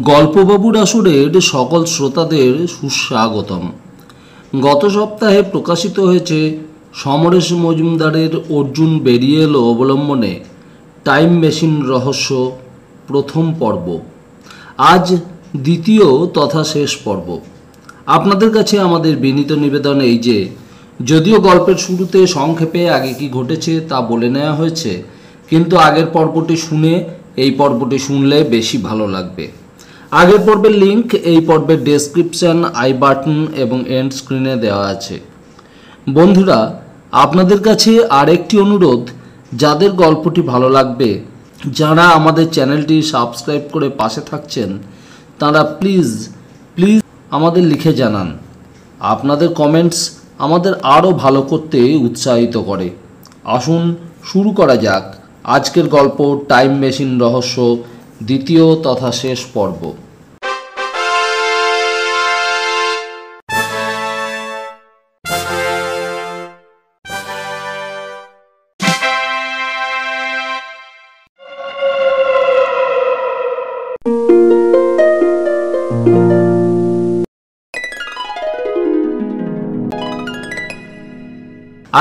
গল্পবাবুর আসরের সকল শ্রোতাদের সুস্বাগতম। গত সপ্তাহে প্রকাশিত হয়েছে সমরেশ মজুমদারের অর্জুন বেরিয়ে এলো অবলম্বনে টাইম মেশিন রহস্য প্রথম পর্ব। আজ দ্বিতীয় তথা শেষ পর্ব। আপনাদের কাছে আমাদের বিনীত নিবেদন এই যে, যদিও গল্পের শুরুতে সংক্ষেপে আগে কি ঘটেছে তা বলে নেওয়া হয়েছে, কিন্তু আগের পর্বটি শুনে এই পর্বটি শুনলে বেশি ভালো লাগবে। আগের পর্বের লিঙ্ক এই পর্বের ডেসক্রিপশন, আই বাটন এবং এন্ড স্ক্রিনে দেওয়া আছে। বন্ধুরা, আপনাদের কাছে আরেকটি অনুরোধ, যাদের গল্পটি ভালো লাগবে, যারা আমাদের চ্যানেলটি সাবস্ক্রাইব করে পাশে থাকছেন, তারা প্লিজ আমাদের লিখে জানান। আপনাদের কমেন্টস আমাদের আরও ভালো করতে উৎসাহিত করে। আসুন শুরু করা যাক আজকের গল্প টাইম মেশিন রহস্য দ্বিতীয় তথা শেষ পর্ব।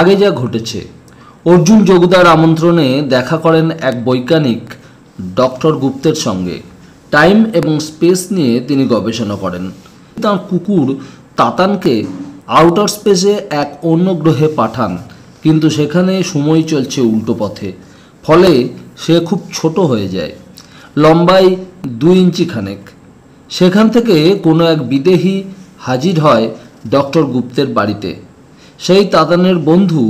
আগে যা ঘটেছে, অর্জুন যোগদার আমন্ত্রণে দেখা করেন এক বৈজ্ঞানিক ডক্টর গুপ্তের সঙ্গে। টাইম এবং স্পেস নিয়ে তিনি গবেষণা করেন। তার কুকুর তাতানকে আউটার স্পেসে এক অন্য গ্রহে পাঠান, কিন্তু সেখানে সময় চলছে উল্টো পথে, ফলে সে খুব ছোট হয়ে যায়, লম্বায় 2 ইঞ্চি খানেক। সেখান থেকে কোনো এক বিদেহী হাজির হয় ডক্টর গুপ্তের বাড়িতে। সেই তাতানের বন্ধু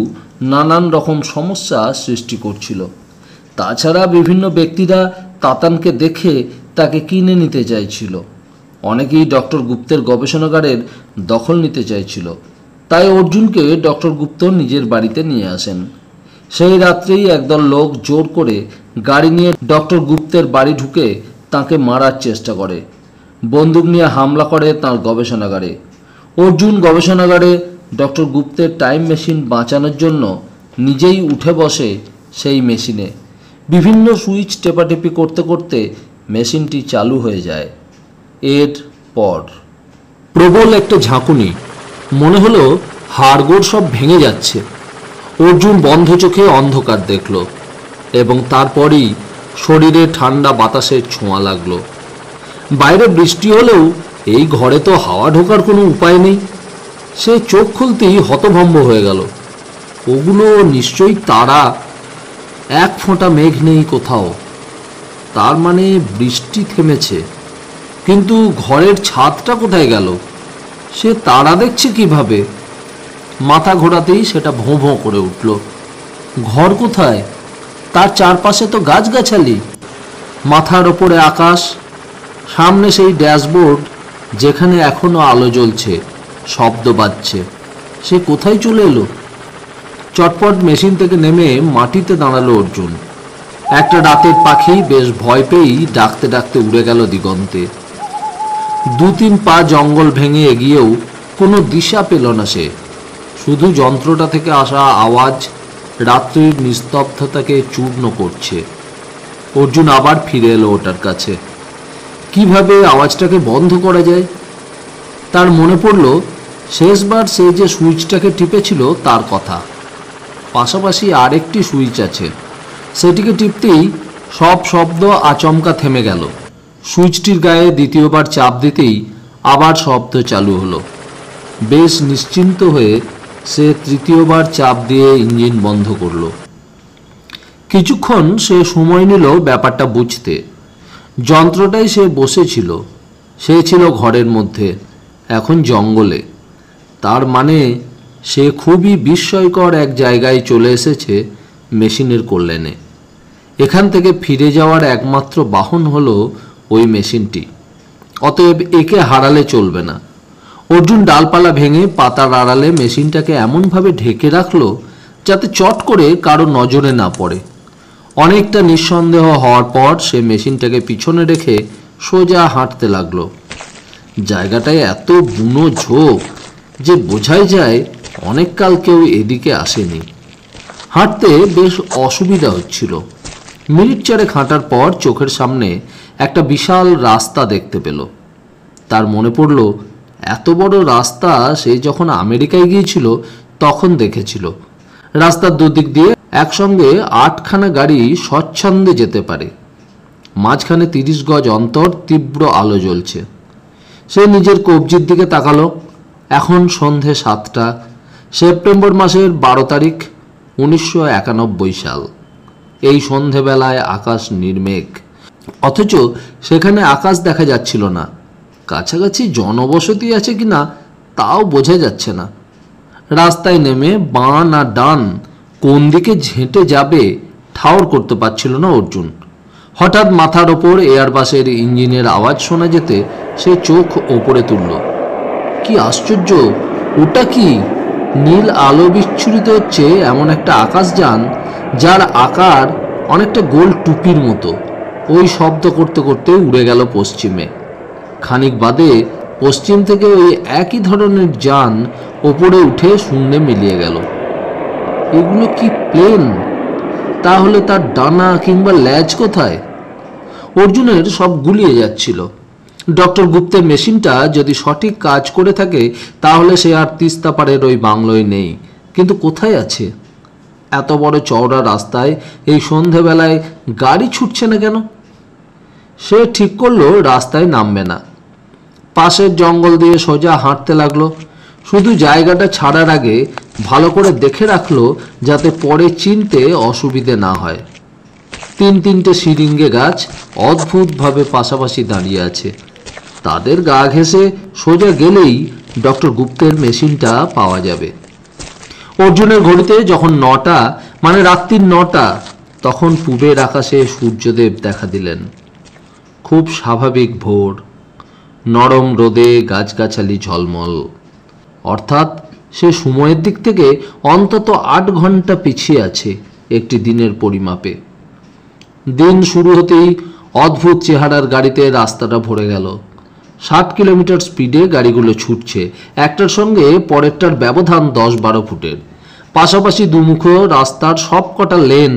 নানান রকম সমস্যা সৃষ্টি করছিল। তাছাড়া বিভিন্ন ব্যক্তিরা তাতানকে দেখে তাকে কিনে নিতে চাইছিল। অনেকেই ডক্টর গুপ্তের গবেষণাগারের দখল নিতে চাইছিল। তাই অর্জুনকে ডক্টর গুপ্ত নিজের বাড়িতে নিয়ে আসেন। সেই রাত্রেই একদল লোক জোর করে গাড়ি নিয়ে ডক্টর গুপ্তের বাড়ি ঢুকে তাকে মারার চেষ্টা করে। বন্দুক নিয়ে হামলা করে তাঁর গবেষণাগারে। অর্জুন গবেষণাগারে ডক্টর গুপ্তের টাইম মেশিন বাঁচানোর জন্য নিজেই উঠে বসে সেই মেশিনে। বিভিন্ন সুইচ টেপাটেপি করতে করতে মেশিনটি চালু হয়ে যায়। এরপর প্রবল একটা ঝাঁকুনি, মনে হলো হাড়গোড় সব ভেঙে যাচ্ছে। অর্জুন বন্ধ চোখে অন্ধকার দেখল এবং তারপরই শরীরে ঠান্ডা বাতাসের ছোঁয়া লাগলো। বাইরে বৃষ্টি হলেও এই ঘরে তো হাওয়া ঢোকার কোনো উপায় নেই। সে চোখ খুলতেই হতভম্ব হয়ে গেল। ওগুলো নিশ্চয়ই তারা, এক ফোঁটা মেঘ নেই কোথাও। তার মানে বৃষ্টি থেমেছে, কিন্তু ঘরের ছাদটা কোথায় গেল? সে তারা দেখছে কিভাবে? মাথা ঘোরাতেই সেটা ভোঁ ভোঁ করে উঠল। ঘর কোথায়? তার চারপাশে তো গাছগাছালি, মাথার ওপরে আকাশ, সামনে সেই ড্যাশবোর্ড যেখানে এখনো আলো জ্বলছে, শব্দ বাজছে। সে কোথায় চলে এলো? চটপট মেশিন থেকে নেমে মাটিতে দাঁড়ালো অর্জুন। একটা রাতের পাখি বেশ ভয় পেয়েই ডাকতে ডাকতে উড়ে গেল দিগন্তে। 2-3 পা জঙ্গল ভেঙে এগিয়েও কোনো দিশা পেল না সে। শুধু যন্ত্রটা থেকে আসা আওয়াজ রাত্রির নিস্তব্ধতাকে চূর্ণ করছে। অর্জুন আবার ফিরে এলো ওটার কাছে। কিভাবে আওয়াজটাকে বন্ধ করা যায়? তার মনে পড়ল শেষবার সে যে সুইচটাকে টিপেছিল তার কথা। পাশাপাশি আরেকটি সুইচ আছে। সেটিকে টিপতেই সব শব্দ আচমকা থেমে গেল। সুইচটির গায়ে দ্বিতীয়বার চাপ দিতেই আবার শব্দ চালু হলো। বেশ নিশ্চিন্ত হয়ে সে তৃতীয়বার চাপ দিয়ে ইঞ্জিন বন্ধ করল। কিছুক্ষণ সে সময় নিল ব্যাপারটা বুঝতে। যন্ত্রটাই সে বসেছিল, সে ছিল ঘরের মধ্যে, এখন জঙ্গলে। তার মানে সে খুবই বিস্ময়কর এক জায়গায় চলে এসেছে মেশিনের কল্যাণে। এখান থেকে ফিরে যাওয়ার একমাত্র বাহন হলো ওই মেশিনটি। অতএব একে হারালে চলবে না। অর্জুন ডালপালা ভেঙে পাতার আড়ালে মেশিনটাকে এমনভাবে ঢেকে রাখলো যাতে চট করে কারো নজরে না পড়ে। অনেকটা নিঃসন্দেহ হওয়ার পর সে মেশিনটাকে পিছনে রেখে সোজা হাঁটতে লাগলো। জায়গাটায় এত বুনো ঝোপ যে বোঝাই যায় অনেককাল কেউ এদিকে আসেনি। হাঁটতে বেশ অসুবিধা হচ্ছিল। মিনিট চারেক হাঁটার পর চোখের সামনে একটা বিশাল রাস্তা দেখতে পেল। তার মনে পড়ল এত বড় রাস্তা সে যখন আমেরিকায় গিয়েছিল তখন দেখেছিল। রাস্তার দুদিক দিয়ে একসঙ্গে 8খানা গাড়ি স্বচ্ছন্দে যেতে পারে। মাঝখানে 30 গজ অন্তর তীব্র আলো জ্বলছে। সে নিজের কবজির দিকে তাকালো। এখন সন্ধে 7টা, সেপ্টেম্বর মাসের 12 তারিখ, 1991 সাল। এই সন্ধেবেলায় আকাশ নির্মেঘ, অথচ সেখানে আকাশ দেখা যাচ্ছিল না। কাছাকাছি জনবসতি আছে কিনা তাও বোঝা যাচ্ছে না। রাস্তায় নেমে বাঁ না ডান কোন দিকে ঝেঁটে যাবে ঠাউর করতে পারছিল না অর্জুন। হঠাৎ মাথার ওপর এয়ারবাসের ইঞ্জিনের আওয়াজ শোনা যেতে সে চোখ ওপরে তুলল। কি আশ্চর্য! ওটা কি? নীল আলো বিচ্ছুরিত হচ্ছে এমন একটা আকাশযান যার আকার অনেকটা গোল টুপির মতো। ওই শব্দ করতে করতে উড়ে গেল পশ্চিমে। খানিক বাদে পশ্চিম থেকে ওই একই ধরনের যান ওপরে উঠে শূন্যে মিলিয়ে গেল। এগুলো কি প্লেন? তাহলে তার ডানা কিংবা ল্যাজ কোথায়? অর্জুনের সব গুলিয়ে যাচ্ছিল। ডক্টর গুপ্তের মেশিনটা যদি সঠিক কাজ করে থাকে তাহলে সে আর তিস্তা পাড়ের ওই বাংলোয় নেই, কিন্তু কোথায় আছে? এত বড় চওড়া রাস্তায় এই সন্ধেবেলায় গাড়ি ছুটছে না কেন? সে ঠিক করলো রাস্তায় নামবে না। পাশের জঙ্গল দিয়ে সোজা হাঁটতে লাগলো। শুধু জায়গাটা ছাড়ার আগে ভালো করে দেখে রাখলো যাতে পরে চিনতে অসুবিধে না হয়। 3-3টে শিরিঙ্গে গাছ অদ্ভুতভাবে পাশাপাশি দাঁড়িয়ে আছে। তাদের গা ঘেঁষে সোজা গেলেই ডক্টর গুপ্তের মেশিনটা পাওয়া যাবে। অর্জুনের ঘড়িতে যখন 9টা, মানে রাত্রির 9টা, তখন পূবের আকাশে সূর্যদেব দেখা দিলেন। খুব স্বাভাবিক ভোর, নরম রোদে গাছগাছালি ঝলমল। অর্থাৎ সে সময়ের দিক থেকে অন্তত 8 ঘন্টা পিছিয়ে আছে একটি দিনের পরিমাপে। দিন শুরু হতেই অদ্ভুত চেহারার গাড়িতে রাস্তাটা ভরে গেল। 60 কিলোমিটার স্পিডে গাড়িগুলো ছুটছে। একটার সঙ্গে পরেরটার ব্যবধান 10-12 ফুটের। পাশাপাশি দুমুখ রাস্তার সব কটা লেন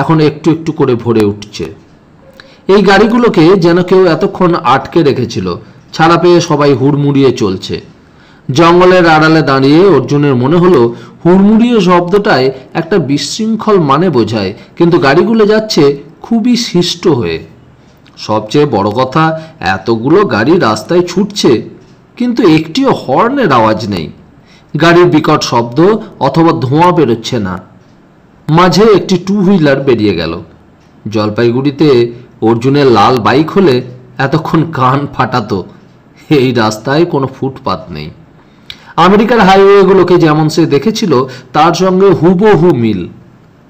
এখন একটু একটু করে ভরে উঠছে। এই গাড়িগুলোকে যেন কেউ এতক্ষণ আটকে রেখেছিল। ছাড়া পেয়ে সবাই হুড়মুড়িয়ে চলছে। জঙ্গলের আড়ালে দাঁড়িয়ে অর্জুনের মনে হলো হুড়মুড়িয়ে শব্দটায় একটা বিশৃঙ্খল মানে বোঝায়, কিন্তু গাড়িগুলো যাচ্ছে খুবই শিষ্ট হয়ে। সবচেয়ে বড় কথা, এতগুলো গাড়ি রাস্তায় ছুটছে কিন্তু একটিও হর্নের আওয়াজ নেই। গাড়ির বিকট শব্দ অথবা ধোঁয়া বেরোচ্ছে না। মাঝে একটি 2 হুইলার বেরিয়ে গেল। জলপাইগুড়িতে অর্জুনের লাল বাইক হলে এতক্ষণ কান ফাটাতো। এই রাস্তায় কোনো ফুটপাত নেই। আমেরিকার হাইওয়েগুলোকে যেমন সে দেখেছিল তার সঙ্গে হুবহু মিল।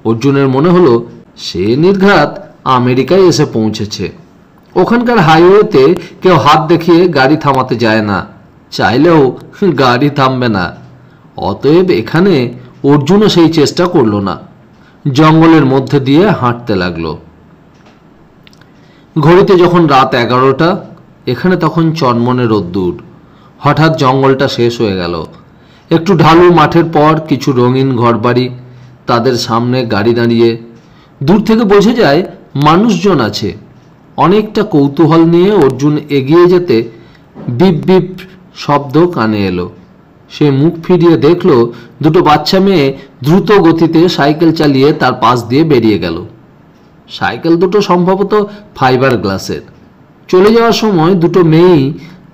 অর্জুনের মনে হলো সে নির্ঘাত আমেরিকায় এসে পৌঁছেছে। ওখানকার হাইওয়েতে কেউ হাত দেখিয়ে গাড়ি থামাতে যায় না, চাইলেও গাড়ি থামবে না। অতএব এখানে অর্জুনও সেই চেষ্টা করলো না। জঙ্গলের মধ্যে দিয়ে হাঁটতে লাগলো। ঘড়িতে যখন রাত 11টা, এখানে তখন চনমনে রোদ্দুর। হঠাৎ জঙ্গলটা শেষ হয়ে গেল। একটু ঢালু মাঠের পর কিছু রঙিন ঘরবাড়ি, তাদের সামনে গাড়ি দাঁড়িয়ে। দূর থেকে বোঝা যায় মানুষজন আছে। অনেকটা কৌতূহল নিয়ে অর্জুন এগিয়ে যেতে বিপ বিপ শব্দ কানে এলো। সে মুখ ফিরিয়ে দেখল দুটো বাচ্চা মেয়ে দ্রুত গতিতে সাইকেল চালিয়ে তার পাশ দিয়ে বেরিয়ে গেল। সাইকেল দুটো সম্ভবত ফাইবার গ্লাসের। চলে যাওয়ার সময় দুটো মেয়েই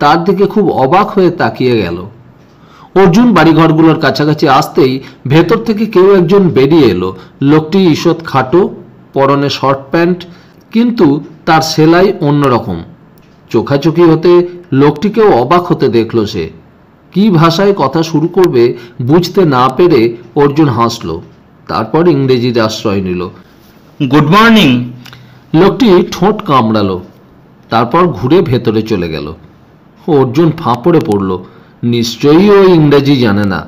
তার দিকে খুব অবাক হয়ে তাকিয়ে গেল। অর্জুন বাড়িঘরগুলোর কাছাকাছি আসতেই ভেতর থেকে কেউ একজন বেরিয়ে এলো। লোকটি ঈষৎ খাটো, পরনে শর্ট প্যান্ট, কিন্তু তার সেলাই অন্যরকম। চোখাচোখি হতে লোকটিকেও অবাক হতে দেখল সে। কি ভাষায় কথা শুরু করবে বুঝতে না পেরে অর্জুন হাসল। তারপর ইংরেজির আশ্রয় নিল। Good morning. লোকটি ঠোঁট কামড়ালো, তারপর ঘুরে ভেতরে চলে গেল। অর্জুন ফাঁপড়ে পড়ল। নিশ্চয়ই ও ইংরেজি জানে না।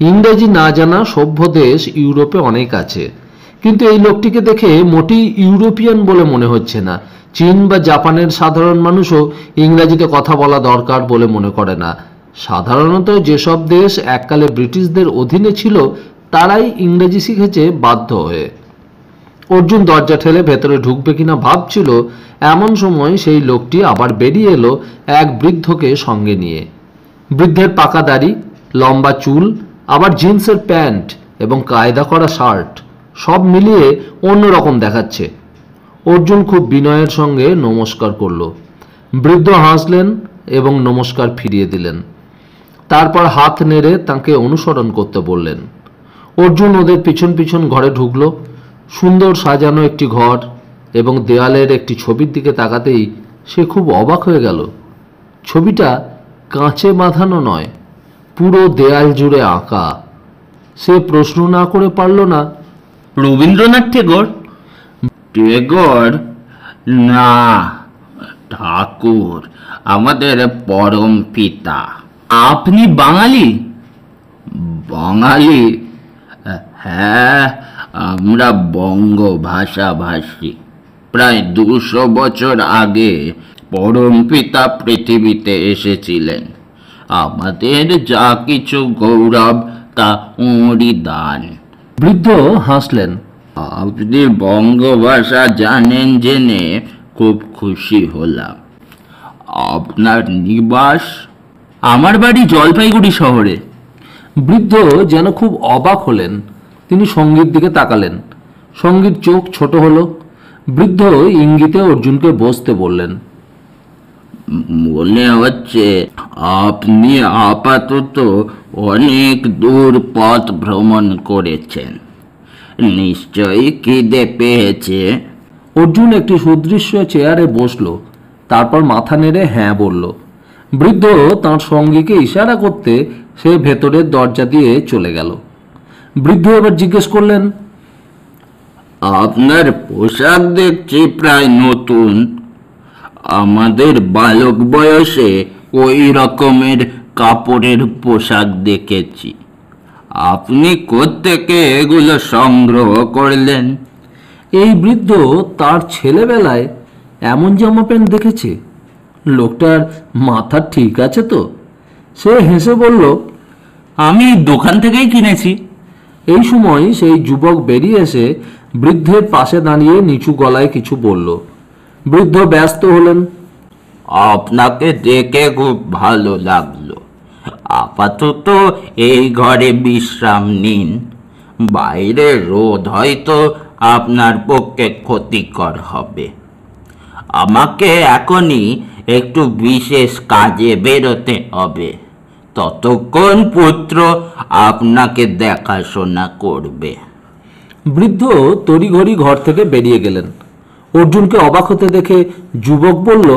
ইংরেজি না জানা সভ্য দেশ ইউরোপে অনেক আছে, কিন্তু এই লোকটিকে দেখে মোটেই ইউরোপিয়ান বলে মনে হচ্ছে না। চীন বা জাপানের সাধারণ মানুষও ইংরেজিতে কথা বলা দরকার বলে মনে করে না। সাধারণত যেসব দেশ এককালে ব্রিটিশদের অধীনে ছিল তারাই ইংরেজি শিখেছে বাধ্য হয়ে। অর্জুন দরজা ঠেলে ভেতরে ঢুকবে কিনা ভাবছিল, এমন সময় সেই লোকটি আবার বেরিয়ে এলো এক বৃদ্ধকে সঙ্গে নিয়ে। বৃদ্ধের পাকা দাড়ি, লম্বা চুল, আবার জিন্সের প্যান্ট এবং কায়দা করা শার্ট, সব মিলিয়ে অন্যরকম দেখাচ্ছে। অর্জুন খুব বিনয়ের সঙ্গে নমস্কার করল। বৃদ্ধ হাসলেন এবং নমস্কার ফিরিয়ে দিলেন। তারপর হাত নেড়ে তাকে অনুসরণ করতে বললেন। অর্জুন ওদের পিছন পিছন ঘরে ঢুকলো। সুন্দর সাজানো একটি ঘর এবং দেয়ালের একটি ছবির দিকে তাকাতেই সে খুব অবাক হয়ে গেল। ছবিটা কাঁচে বাঁধানো নয়, পুরো দেয়াল জুড়ে আঁকা। সে প্রশ্ন না করে পারল না, রবীন্দ্রনাথ টেগোর? টেগোর না, ঠাকুর, আমাদের পরম পিতা। আপনি বাঙালি? বাঙালি? হ্যাঁ, আমরা বঙ্গ ভাষাভাষী। প্রায় 200 বছর আগে পরম পিতা পৃথিবীতে এসেছিলেন। আমাদের যা কিছু গৌরব তা ওঁরই দান। বৃদ্ধ হাসলেন। আপনি বঙ্গভাষা জানেন জেনে খুব খুশি হলাম। আপনার নিবাস? আমার বাড়ি জলপাইগুড়ি শহরে। বৃদ্ধ যেন খুব অবাক হলেন। তিনি সঙ্গীর দিকে তাকালেন। সঙ্গীর চোখ ছোট হলো। বৃদ্ধ ইঙ্গিতে অর্জুনকে বসতে বললেন। মনে হচ্ছে আপনি আপাতত অনেক দূর পথ ভ্রমণ করেছেন। নিশ্চয়ই খিদে পেয়েছে। অর্জুন একটি সুদৃশ্য চেয়ারে বসল, তারপর মাথা নেড়ে হ্যাঁ বলল। বৃদ্ধ তাঁর সঙ্গীকে ইশারা করতে সে ভেতরের দরজা দিয়ে চলে গেল। বৃদ্ধ এবার জিজ্ঞেস করলেন, আপনার পোশাক দেখছি প্রায় নতুন। আমাদের বালক বয়সে ওই রকমের কাপড়ের পোশাক দেখেছি। আপনি কোত্থেকে এগুলো সংগ্রহ করলেন? এই বৃদ্ধ তার ছেলেবেলায় এমন জামা প্যান্ট দেখেছে। লোকটার মাথা ঠিক আছে তো? সে হেসে বলল, আমি দোকান থেকেই কিনেছি। এই সময় সেই যুবক বেরিয়ে এসে বৃদ্ধের পাশে দাঁড়িয়ে নিচু গলায় কিছু বলল। বৃদ্ধ ব্যস্ত হলেন। আপনাকে দেখে খুব ভালো লাগলো। আপাতত এই ঘরে বিশ্রাম নিন। বাইরে রোদ হয়তো আপনার পক্ষে ক্ষতিকর হবে। আমাকে এখনই একটু বিশেষ কাজে বেরোতে হবে। ততক্ষণ পুত্র আপনাকে দেখাশোনা করবে। বৃদ্ধ তড়িঘড়ি ঘর থেকে বেরিয়ে গেলেন। অর্জুনকে অবাক হতে দেখে যুবক বলল,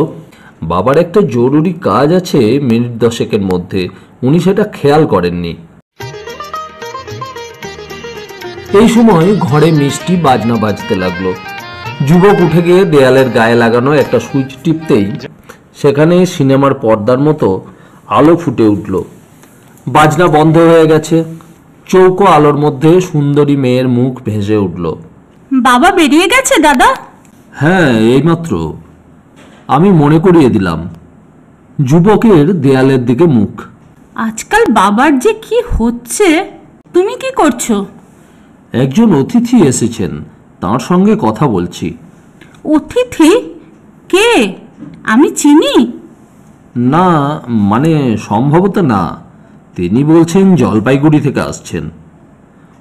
বাবার একটা জরুরি কাজ আছে মিনিট 10 মধ্যে, উনি সেটা খেয়াল করেননি। এই সময় ঘরে মিষ্টি বাজনা বাজতে লাগলো। যুবক উঠে গিয়ে দেয়ালের গায়ে লাগানো একটা সুইচ টিপতেই সেখানে সিনেমার পর্দার মতো আলো ফুটে উঠল। বাজনা বন্ধ হয়ে গেছে। চৌকো আলোর মধ্যে সুন্দরী মেয়ের মুখ ভেসে উঠল। বাবা বেরিয়ে গেছে দাদা? হ্যাঁ, এইমাত্র। আমি মনে করিয়ে দিলাম। যুবকের দেয়ালের দিকে মুখ। আজকাল বাবার যে কি হচ্ছে। তুমি কি করছো? একজন অতিথি এসেছেন, তার সঙ্গে কথা বলছি। অতিথি? কে? আমি চিনি? না, মানে সম্ভবত না। তিনি বলছেন জলপাইগুড়ি থেকে আসছেন।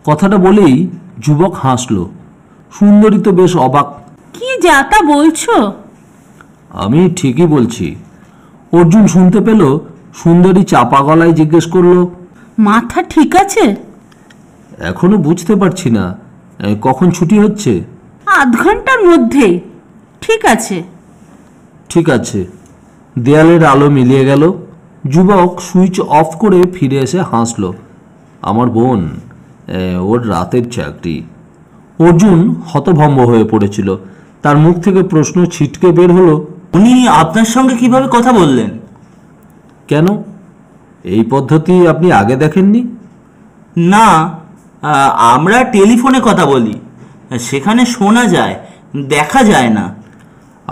কথাটা বলেই যুবক হাসল। সুন্দরী তো বেশ অবাক। কি যা তা বলছো? আমি ঠিকই বলছি। অর্জুন শুনতে পেল। সুন্দরী চাপা গলায় জিজ্ঞেস করলো, মাথা ঠিক আছে? এখনো বুঝতে পারছি না, কখন ছুটি হচ্ছে? আধ ঘন্টার মধ্যেই। ঠিক আছে। ঠিক আছে। দেয়ালের আলো মিলিয়ে গেল। যুবক সুইচ অফ করে ফিরে এসে হাসল। আমার বোন, ওর রাতের চাকরি। অর্জুন হতভম্ব হয়ে পড়েছিল। তার মুখ থেকে প্রশ্ন ছিটকে বের হলো, উনি আপনার সঙ্গে কিভাবে কথা বললেন? কেন? এই পদ্ধতি আপনি আগে দেখেননি? না, আমরা টেলিফোনে কথা বলি। সেখানে শোনা যায়, দেখা যায় না।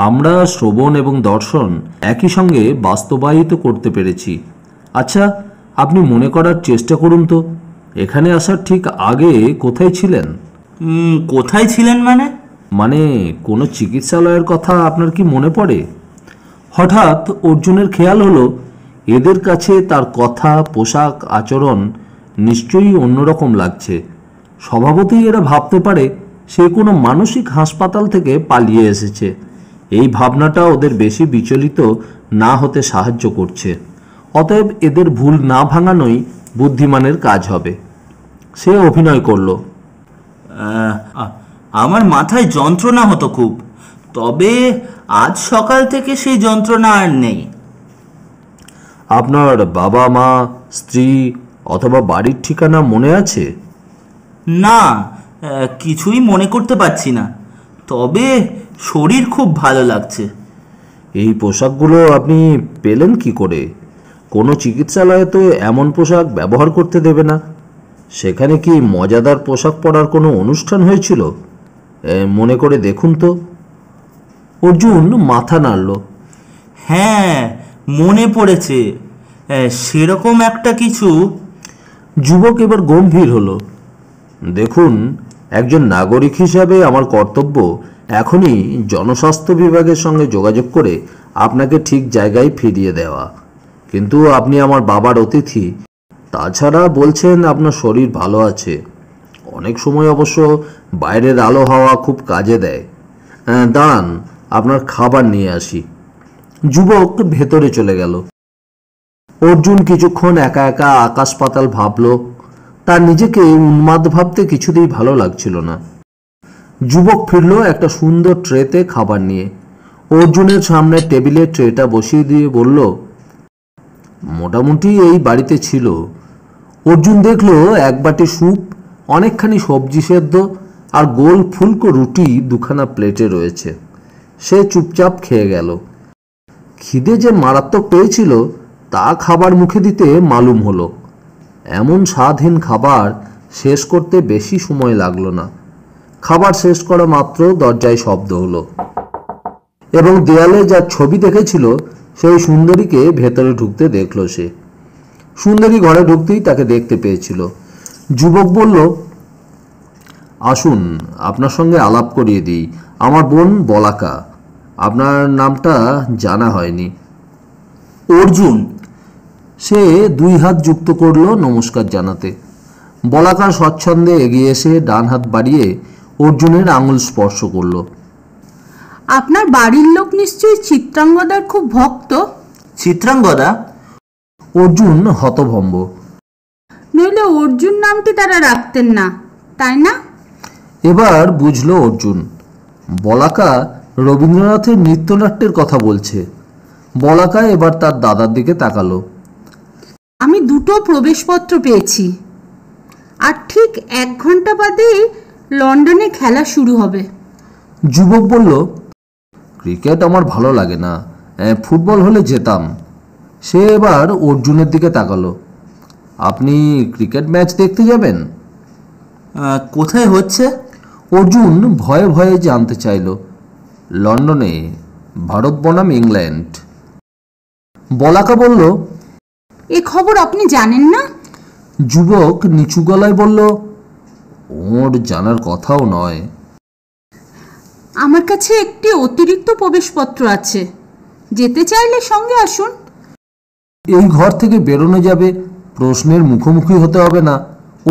আমরা শ্রবণ এবং দর্শন একই সঙ্গে বাস্তবায়িত করতে পেরেছি। আচ্ছা, আপনি মনে করার চেষ্টা করুন তো, এখানে আসার ঠিক আগে কোথায় ছিলেন? কোথায় ছিলেন মানে? মানে কোনো চিকিৎসালয়ের কথা আপনার কি মনে পড়ে? হঠাৎ অর্জুনের খেয়াল হলো এদের কাছে তার কথা, পোশাক, আচরণ নিশ্চয়ই অন্যরকম লাগছে। স্বভাবতই এরা ভাবতে পারে সে কোনো মানসিক হাসপাতাল থেকে পালিয়ে এসেছে। এই ভাবনাটা ওদের বেশি বিচলিত না হতে সাহায্য করছে। অতএব এদের ভুল না ভাঙানোই বুদ্ধিমানের কাজ হবে। সে অভিনয় করলো, আমার মাথায় যন্ত্রণা হতো খুব, তবে আজ সকাল থেকে সেই যন্ত্রণা আর নেই। আপনার বাবা মা, স্ত্রী অথবা বাড়ির ঠিকানা মনে আছে? না, কিছুই মনে করতে পারছি না, তবে শরীর খুব ভালো লাগছে। এই পোশাকগুলো আপনি পেলেন কি করে? কোনো চিকিৎসালয়ে তো এমন পোশাক ব্যবহার করতে দেবে না। সেখানে কি মজাদার পোশাক পরার কোনো অনুষ্ঠান হয়েছিল? মনে করে দেখুন তো। অর্জুন মাথা নাড়ল। হ্যাঁ, মনে পড়েছে, সেরকম একটা কিছু। যুবক এবার গম্ভীর হলো। দেখুন, একজন নাগরিক হিসাবে আমার কর্তব্য এখনই জনস্বাস্থ্য বিভাগের সঙ্গে যোগাযোগ করে আপনাকে ঠিক জায়গায় ফিরিয়ে দেওয়া। কিন্তু আপনি আমার বাবার অতিথি। তাছাড়া বলছেন আপনার শরীর ভালো আছে। অনেক সময় অবশ্য বাইরের আলো হাওয়া খুব কাজে দেয়। দাঁড়ান, আপনার খাবার নিয়ে আসি। যুবক ভেতরে চলে গেল। অর্জুন কিছুক্ষণ একা একা আকাশ পাতাল ভাবল। তার নিজেকে উন্মাদ ভাবতে কিছুতেই ভালো লাগছিল না। যুবক ফিরল একটা সুন্দর ট্রেতে খাবার নিয়ে। অর্জুনের সামনে টেবিলে ট্রেটা বসিয়ে দিয়ে বলল, মোটামুটি এই বাড়িতে ছিল। অর্জুন দেখল এক বাটি স্যুপ, অনেকখানি সবজি সেদ্ধ আর গোল ফুলকো রুটি দুখানা প্লেটে রয়েছে। সে চুপচাপ খেয়ে গেল। খিদে যে মারাত্মক পেয়েছিল তা খাবার মুখে দিতে মালুম হলো। এমন স্বাদহীন খাবার শেষ করতে বেশি সময় লাগলো না। খাবার শেষ করা মাত্র দরজায় শব্দ হলো এবং দেয়ালে যার ছবি দেখেছিল সেই সুন্দরীকে ভেতরে ঢুকতে দেখল সে। সুন্দরী ঘরে ঢুকতেই তাকে দেখতে পেয়েছিল। যুবক বলল, আসুন, আপনার সঙ্গে আলাপ করিয়ে দিই। আমার বোন বলাকা। আপনার নামটা জানা হয়নি। অর্জুন। সে দুই হাত যুক্ত করল নমস্কার জানাতে। বলাকা স্বচ্ছন্দে এগিয়ে এসে ডান হাত বাড়িয়ে অর্জুনের আঙুল স্পর্শ করল। আপনার বাড়ির লোক নিশ্চয়ই চিত্রাঙ্গদার খুব ভক্ত। চিত্রাঙ্গদা? অর্জুন হতভম্ব। নইলে অর্জুন নামটি তারা রাখতেন না, তাই না? এবার বুঝল অর্জুন। বলাকা রবীন্দ্রনাথের নৃত্যনাট্যের কথা বলছে। বলাকা এবার তার দাদার দিকে তাকালো। আমি 2টো প্রবেশপত্র পেয়েছি, আর ঠিক 1 ঘন্টা বাদেই লন্ডনে খেলা শুরু হবে। যুবক বলল, ক্রিকেট আমার ভালো লাগে না, ফুটবল হলে যেতাম। সে এবার অর্জুনের দিকে তাকালো। আপনি ক্রিকেট ম্যাচ দেখতে যাবেন? কোথায় হচ্ছে? অর্জুন ভয়ে ভয়ে জানতে চাইল। লন্ডনে, ভারত বনাম ইংল্যান্ড। বলাকা বলল, এ খবর আপনি জানেন না? যুবক নিচু গলায় বলল, ওর জানার কথাও নয়। আমার কাছে একটি অতিরিক্ত প্রবেশপত্র আছে, যেতে চাইলে সঙ্গে আসুন। এই ঘর থেকে বেরোনো যাবে, প্রশ্নের মুখোমুখি হতে হবে না।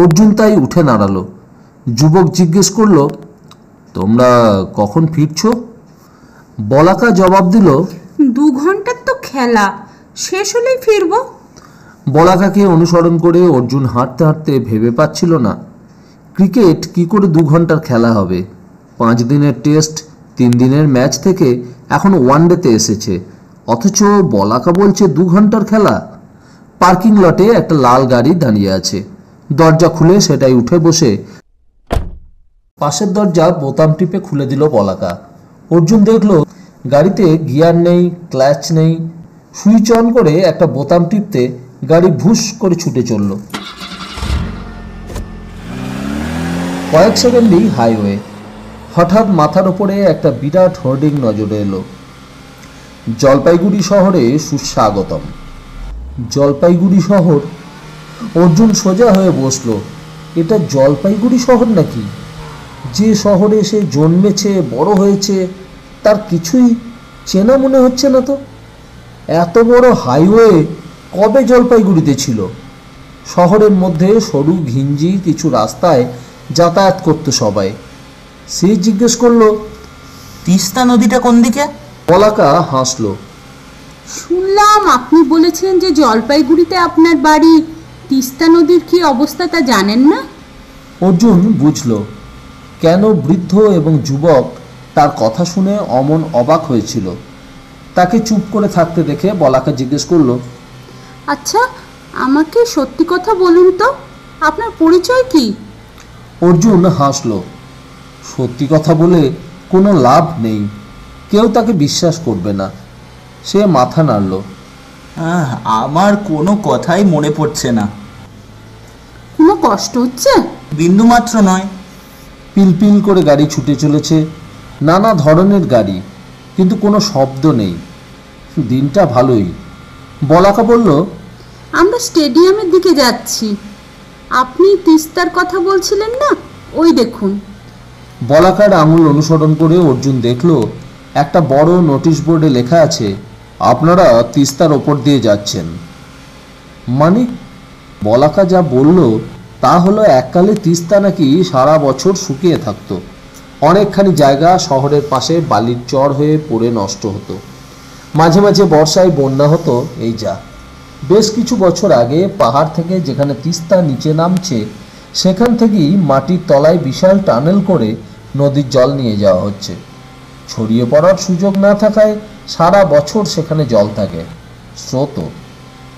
অর্জুন তাই উঠে দাঁড়ালো। যুবক জিজ্ঞেস করল, তোমরা কখন ফিরছ? বলাকা জবাব দিল, 2 ঘন্টার তো খেলা, শেষ হলেই ফিরব। বলাকাকে অনুসরণ করে অর্জুন হাঁটতে হাঁটতে ভেবে পাচ্ছিল না ক্রিকেট কি করে 2 ঘন্টার খেলা হবে। 5 দিনের টেস্ট, 3 দিনের ম্যাচ থেকে এখন ওয়ানডেতে এসেছে, অথচ বলাকা বলছে 2 ঘন্টার খেলা। পার্কিং লটে একটা লাল গাড়ি দাঁড়িয়ে আছে। দরজা খুলে সেটাই উঠে বসে পাশের দরজা বোতাম টিপে খুলে দিল বলাকা। অর্জুন দেখল গাড়িতে গিয়ার নেই, ক্লাচ নেই। সুইচ অন করে একটা বোতাম টিপতে গাড়ি ভুস করে ছুটে চলল। কয়েক সেকেন্ডই হাইওয়ে। হঠাৎ মাথার ওপরে একটা বিরাট হোর্ডিং নজরে এলো, জলপাইগুড়ি শহরে সুস্বাগতম। জলপাইগুড়ি শহর? অর্জুন সোজা হয়ে বসলো। এটা জলপাইগুড়ি শহর নাকি? যে শহরে সে জন্মেছে, বড় হয়েছে, তার কিছুই চেনা মনে হচ্ছে না তো। এত বড় হাইওয়ে কবে জলপাইগুড়িতে ছিল? শহরের মধ্যে সরু ঘিঞ্জি কিছু রাস্তায় যাতায়াত করতো সবাই। সে জিজ্ঞেস করলো, তিস্তা নদীটা কোন দিকে? বলাকা হাসলো। শুনলাম আপনি বলেছেন যে জলপাইগুড়িতে আপনার বাড়ি। তিস্তা নদীর কি অবস্থা তা জানেন না? অর্জুন বুঝল কেন বৃদ্ধ এবং যুবক তার কথা শুনে অমন অবাক হয়েছিল। তাকে চুপ করে থাকতে দেখে বলাকা জিজ্ঞেস করলো, আচ্ছা, আমাকে সত্যি কথা বলুন তো, আপনার পরিচয় কি? অর্জুন হাসলো। সত্যি কথা বলে কোনো লাভ নেই, কেউ তাকে বিশ্বাস করবে না। সে মাথা নাড়ল। আমার কোনো কথাই মনে পড়ছে না। কোনো কষ্ট হচ্ছে? বিন্দুমাত্র নয়। পিলপিল করে গাড়ি ছুটে চলেছে, নানা ধরনের গাড়ি, কিন্তু কোনো শব্দ নেই। দিনটা ভালোই। বলাকা বলল, আমরা স্টেডিয়ামের দিকে যাচ্ছি। আপনি তিস্তার কথা বলছিলেন না, ওই দেখুন। বলাকার আঙুল অনুসরণ করে অর্জুন দেখল একটা বড় নোটিশ বোর্ডে লেখা আছে, আপনারা তিস্তার ওপর দিয়ে যাচ্ছেন। মানে বলাকা যা বলল তা হলো এককালে তিস্তা নাকি সারা বছর শুকিয়ে থাকতো। অনেকখানি জায়গা শহরের পাশে বালির চর হয়ে পড়ে নষ্ট হতো। মাঝে মাঝে বর্ষায় বন্যা হতো। এই যা বেশ কিছু বছর আগে পাহাড় থেকে যেখানে তিস্তা নিচে নামছে সেখান থেকেই মাটির তলায় বিশাল টানেল করে নদীর জল নিয়ে যাওয়া হচ্ছে। ছড়িয়ে পড়ার সুযোগ না থাকায় সারা বছর সেখানে জল থাকে, স্রোত,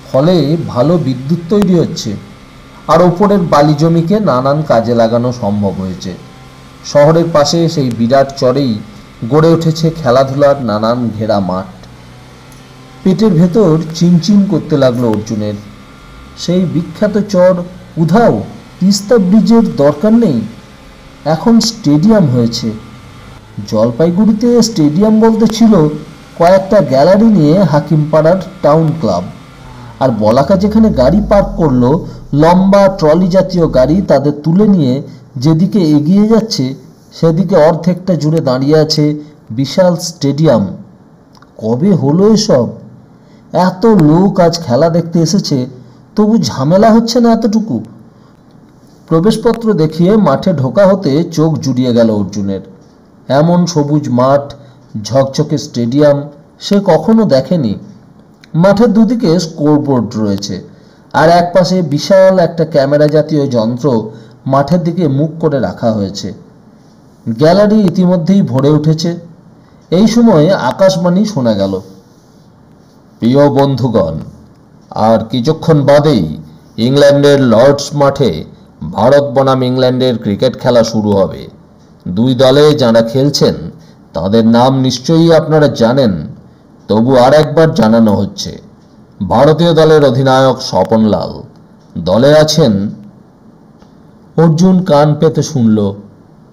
ফলে ভালো বিদ্যুৎ তৈরি হচ্ছে। আর ওপরের বালি জমিকে নানান কাজে লাগানো সম্ভব হয়েছে। শহরের পাশে সেই বিরাট চরেই গড়ে উঠেছে খেলাধুলার নানান ঘেরা মাঠ। পেটের ভেতর চিনচিন করতে লাগলো অর্জুনের। সেই বিখ্যাত চর উধাও, তিস্তা ব্রিজের দরকার নেই, এখন স্টেডিয়াম হয়েছে। জলপাইগুড়িতে স্টেডিয়াম বলতে ছিল কয়েকটা গ্যালারি নিয়ে হাকিমপাড়ার টাউন ক্লাব। আর বলাকা যেখানে গাড়ি পার্ক করলো, লম্বা ট্রলি জাতীয় গাড়ি তাদের তুলে নিয়ে যেদিকে এগিয়ে যাচ্ছে সেদিকে অর্ধেকটা জুড়ে দাঁড়িয়ে আছে বিশাল স্টেডিয়াম। কবে হলো এসব? এত লোক আজ খেলা দেখতে এসেছে, তবু ঝামেলা হচ্ছে না এতটুকু। প্রবেশপত্র দেখিয়ে মাঠে ঢোকা হতে চোখ জুড়িয়ে গেল অর্জুনের। এমন সবুজ মাঠ, ঝকঝকে স্টেডিয়াম সে কখনো দেখেনি। মাঠের দুদিকে স্কোরবোর্ড রয়েছে, আর একপাশে বিশাল একটা ক্যামেরা জাতীয় যন্ত্র মাঠের দিকে মুখ করে রাখা হয়েছে। গ্যালারি ইতিমধ্যেই ভরে উঠেছে। এই সময় আকাশবাণী শোনা গেল, প্রিয় বন্ধুগণ, আর কিছুক্ষণ বাদেই ইংল্যান্ডের লর্ডস মাঠে ভারত বনাম ইংল্যান্ডের ক্রিকেট খেলা শুরু হবে। দুই দলে যারা খেলছেন তাদের নাম নিশ্চয়ই আপনারা জানেন, তবু আর একবার জানানো হচ্ছে। ভারতীয় দলের অধিনায়ক স্বপনলাল, দলে আছেন। অর্জুন কান পেতে শুনল।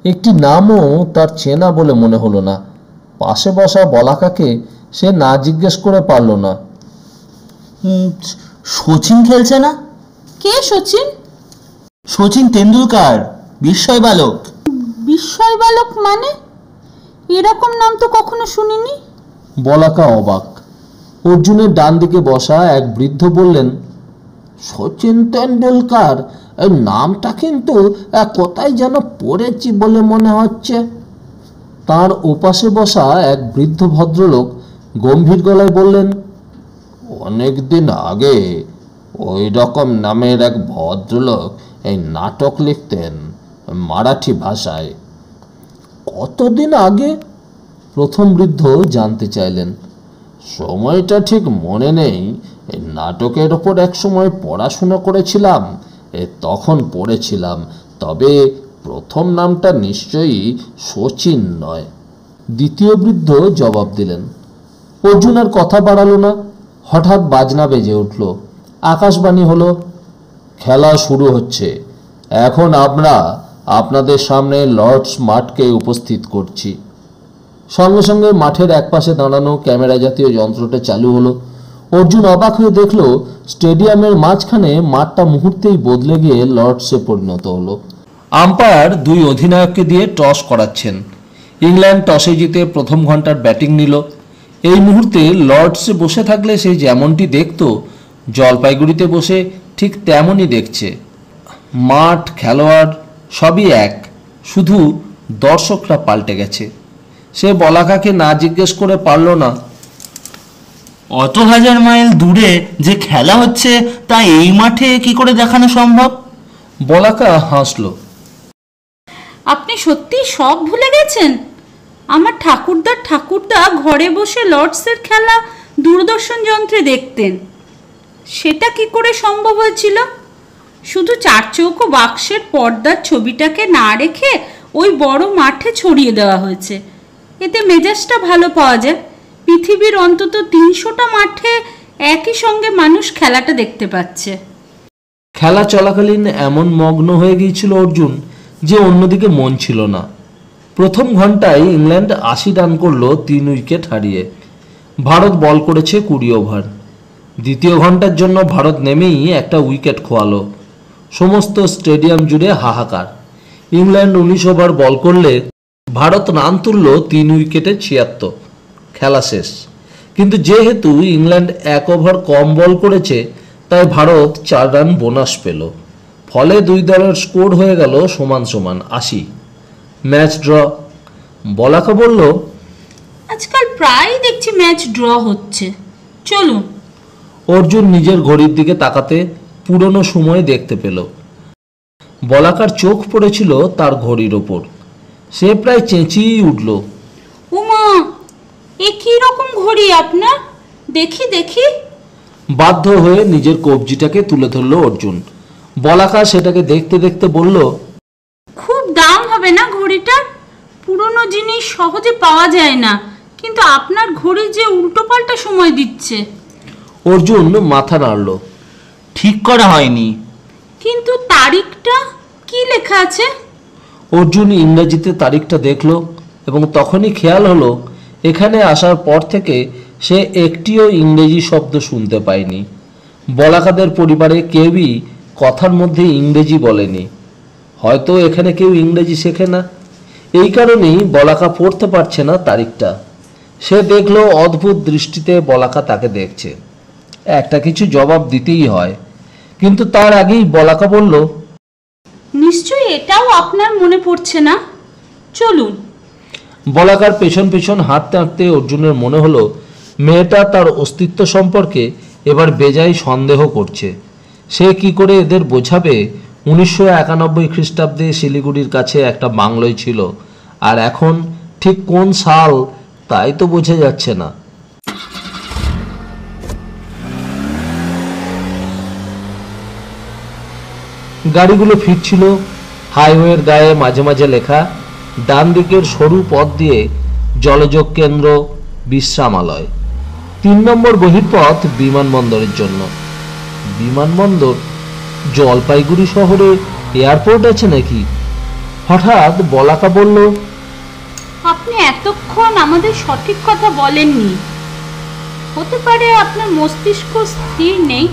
একটি নামও তার চেনা বলে মনে হলো না। পাশে বসা বলাকাকে সে না জিজ্ঞেস করে পারল না। সচিন খেলছে না? কে সচিন? সচিন তেন্ডুলকার, বিস্ময় বালক। বিস্ময় বালক মানে? এরকম নাম তো কখনো শুনিনি। বলাকা অবাক। অর্জুনের ডান দিকে বসা এক বৃদ্ধ বললেন, সচিন তেন্ডুলকার, এই নামটা কিন্তু কোথায় যেন পড়েছি বলে মনে হচ্ছে। তার ওপাশে বসা এক বৃদ্ধ ভদ্রলোক গম্ভীর গলায় বললেন, অনেক দিন আগে ওই রকম নামের এক ভদ্রলোক এই নাটক লিখতেন মারাঠি ভাষায়। কতদিন আগে? প্রথম বৃদ্ধ জানতে চাইলেন। সময়টা ঠিক মনে নেই, এই নাটকের ওপর এক সময় পড়াশোনা করেছিলাম, তখন পড়েছিলাম, তবে প্রথম নামটা নিশ্চয়ই শচীন নয়। দ্বিতীয় বৃদ্ধ জবাব দিলেন। অর্জুন আর কথা বাড়ালো না। হঠাৎ বাজনা বেজে উঠল। আকাশবাণী হলো, খেলা শুরু হচ্ছে। এখন আমরা আপনাদের সামনে লর্ডস মাঠকে উপস্থিত করছি। সঙ্গে সঙ্গে মাঠের একপাশে দাঁড়ানো ক্যামেরা জাতীয় যন্ত্রটা চালু হলো। অর্জুন অবাক হয়ে দেখল স্টেডিয়ামের মাঝখানে মাঠটা মুহূর্তেই বদলে গিয়ে লর্ডসে পরিণত হলো। আম্পায়ার দুই অধিনায়ককে দিয়ে টস করাচ্ছেন। ইংল্যান্ড টসে জিতে প্রথম ঘন্টার ব্যাটিং নিল। এই মুহূর্তে লর্ডসে বসে থাকলে সে যেমনটি দেখত, জলপাইগুড়িতে বসে ঠিক তেমনই দেখছে। মাঠ, খেলোয়াড় সবই এক, শুধু দর্শকরা পাল্টে গেছে। সে বলাকাকে না জিজ্ঞেস করে পারল না, অত হাজার মাইল দূরে যে খেলা হচ্ছে তা এই মাঠে কি করে দেখানো সম্ভব? বলাকা হাসল। আপনি সত্যি সব ভুলে গেছেন? আমার ঠাকুরদা ঘরে বসে লর্ডসের খেলা দূরদর্শন যন্ত্রে দেখতেন। সেটা কি করে সম্ভব হয়েছিল? শুধু চারচৌকো বাক্সের পর্দার ছবিটাকে না রেখে ওই বড় মাঠে ছড়িয়ে দেওয়া হয়েছে। এতে মেজাজটা ভালো পাওয়া যায়। পৃথিবীর অন্তত 300টা মাঠে একই সঙ্গে মানুষ খেলাটা দেখতে পাচ্ছে। খেলা চলাকালীন এমন মগ্ন হয়ে গিয়েছিল অর্জুন যে অন্যদিকে মন ছিল না। প্রথম ঘন্টায় ইংল্যান্ড 80 রান করল 3 উইকেট হারিয়ে। ভারত বল করেছে 20 ওভার। দ্বিতীয় ঘন্টার জন্য ভারত নেমেই একটা উইকেট খোয়ালো। সমস্ত স্টেডিয়াম জুড়ে হাহাকার। ইংল্যান্ড 19 ওভার বল করলে ভারত রান তুলল 3 উইকেটে 76। খেলা শেষ। কিন্তু যেহেতু ইংল্যান্ড 1 ওভার কম বল করেছে, তাই ভারত 4 রান বোনাস পেল। ফলে দুই দলের স্কোর হয়ে গেল সমান সমান 80। Match draw. বলাকা বলল, আজকাল প্রায় দেখছি ম্যাচ ড্র হচ্ছে, চলুন। অর্জুন নিজের ঘড়ির দিকে তাকাতে পুরনো সময় দেখতে পেল। বলাকার চোখ পড়েছিল তার ঘড়ির ওপর। সে প্রায় চেঁচিয়েই উঠল, উমা, এ কি রকম ঘড়ি আপনার? দেখি দেখি। বাধ্য হয়ে নিজের কবজিটাকে তুলে ধরল অর্জুন। বলাকা সেটাকে দেখতে দেখতে বলল, খুব দাম হবে না ঘড়িটার? পুরনো জিনিস সহজে পাওয়া যায় না, কিন্তু আপনার ঘড়ি যে উল্টোপাল্টা সময় দিচ্ছে। অর্জুন মাথা নাড়ল। ঠিক করা হয়নি। কিন্তু তারিখটা কি লেখা আছে? অর্জুন ইংরেজিতে তারিখটা দেখল এবং তখনই খেয়াল হলো এখানে আসার পর থেকে সে একটিও ইংরেজি শব্দ শুনতে পায়নি। বলাকাদের পরিবারে কেউই কথার মধ্যে ইংরেজি বলেনি। হয়তো এখানে কেউ ইংরেজি শেখে না, এই কারণেই বলাকা পড়তে পারছে না তারিখটা। সে দেখল অদ্ভুত দৃষ্টিতে বলাকা তাকে দেখছে। একটা কিছু জবাব দিতেই হয়, কিন্তু তার আগেই বলাকা বলল, নিশ্চয়ই এটাও আপনার মনে পড়ছে না, চলুন। বলাকার পেছন পেছন হাঁটতে হাঁটতে অর্জুনের মনে হলো মেয়েটা তার অস্তিত্ব সম্পর্কে এবার বেজায় সন্দেহ করছে। সে কি করে এদের বোঝাবে 1991 খ্রিস্টাব্দে শিলিগুড়ির কাছে একটা বাংলোয় ছিল, আর এখন ঠিক কোন সাল তাই তো বোঝা যাচ্ছে না। গাড়িগুলো ফিরছিল। হাইওয়ের গায়ে মাঝে মাঝে লেখা, ডান দিকের সরু পথ দিয়ে জলযোগ কেন্দ্র, বিশ্রামালয়। 3 নম্বর বহির্পথ বিমানবন্দরের জন্য। বিমানবন্দর? জলপাইগুড়ি শহরে এয়ারপোর্ট আছে নাকি? হঠাৎ বলাকা বলল, আপনি এতক্ষণ আমাদের সঠিক কথা বলেননি। হতে পারে আপনার মস্তিষ্ক স্থির নেই,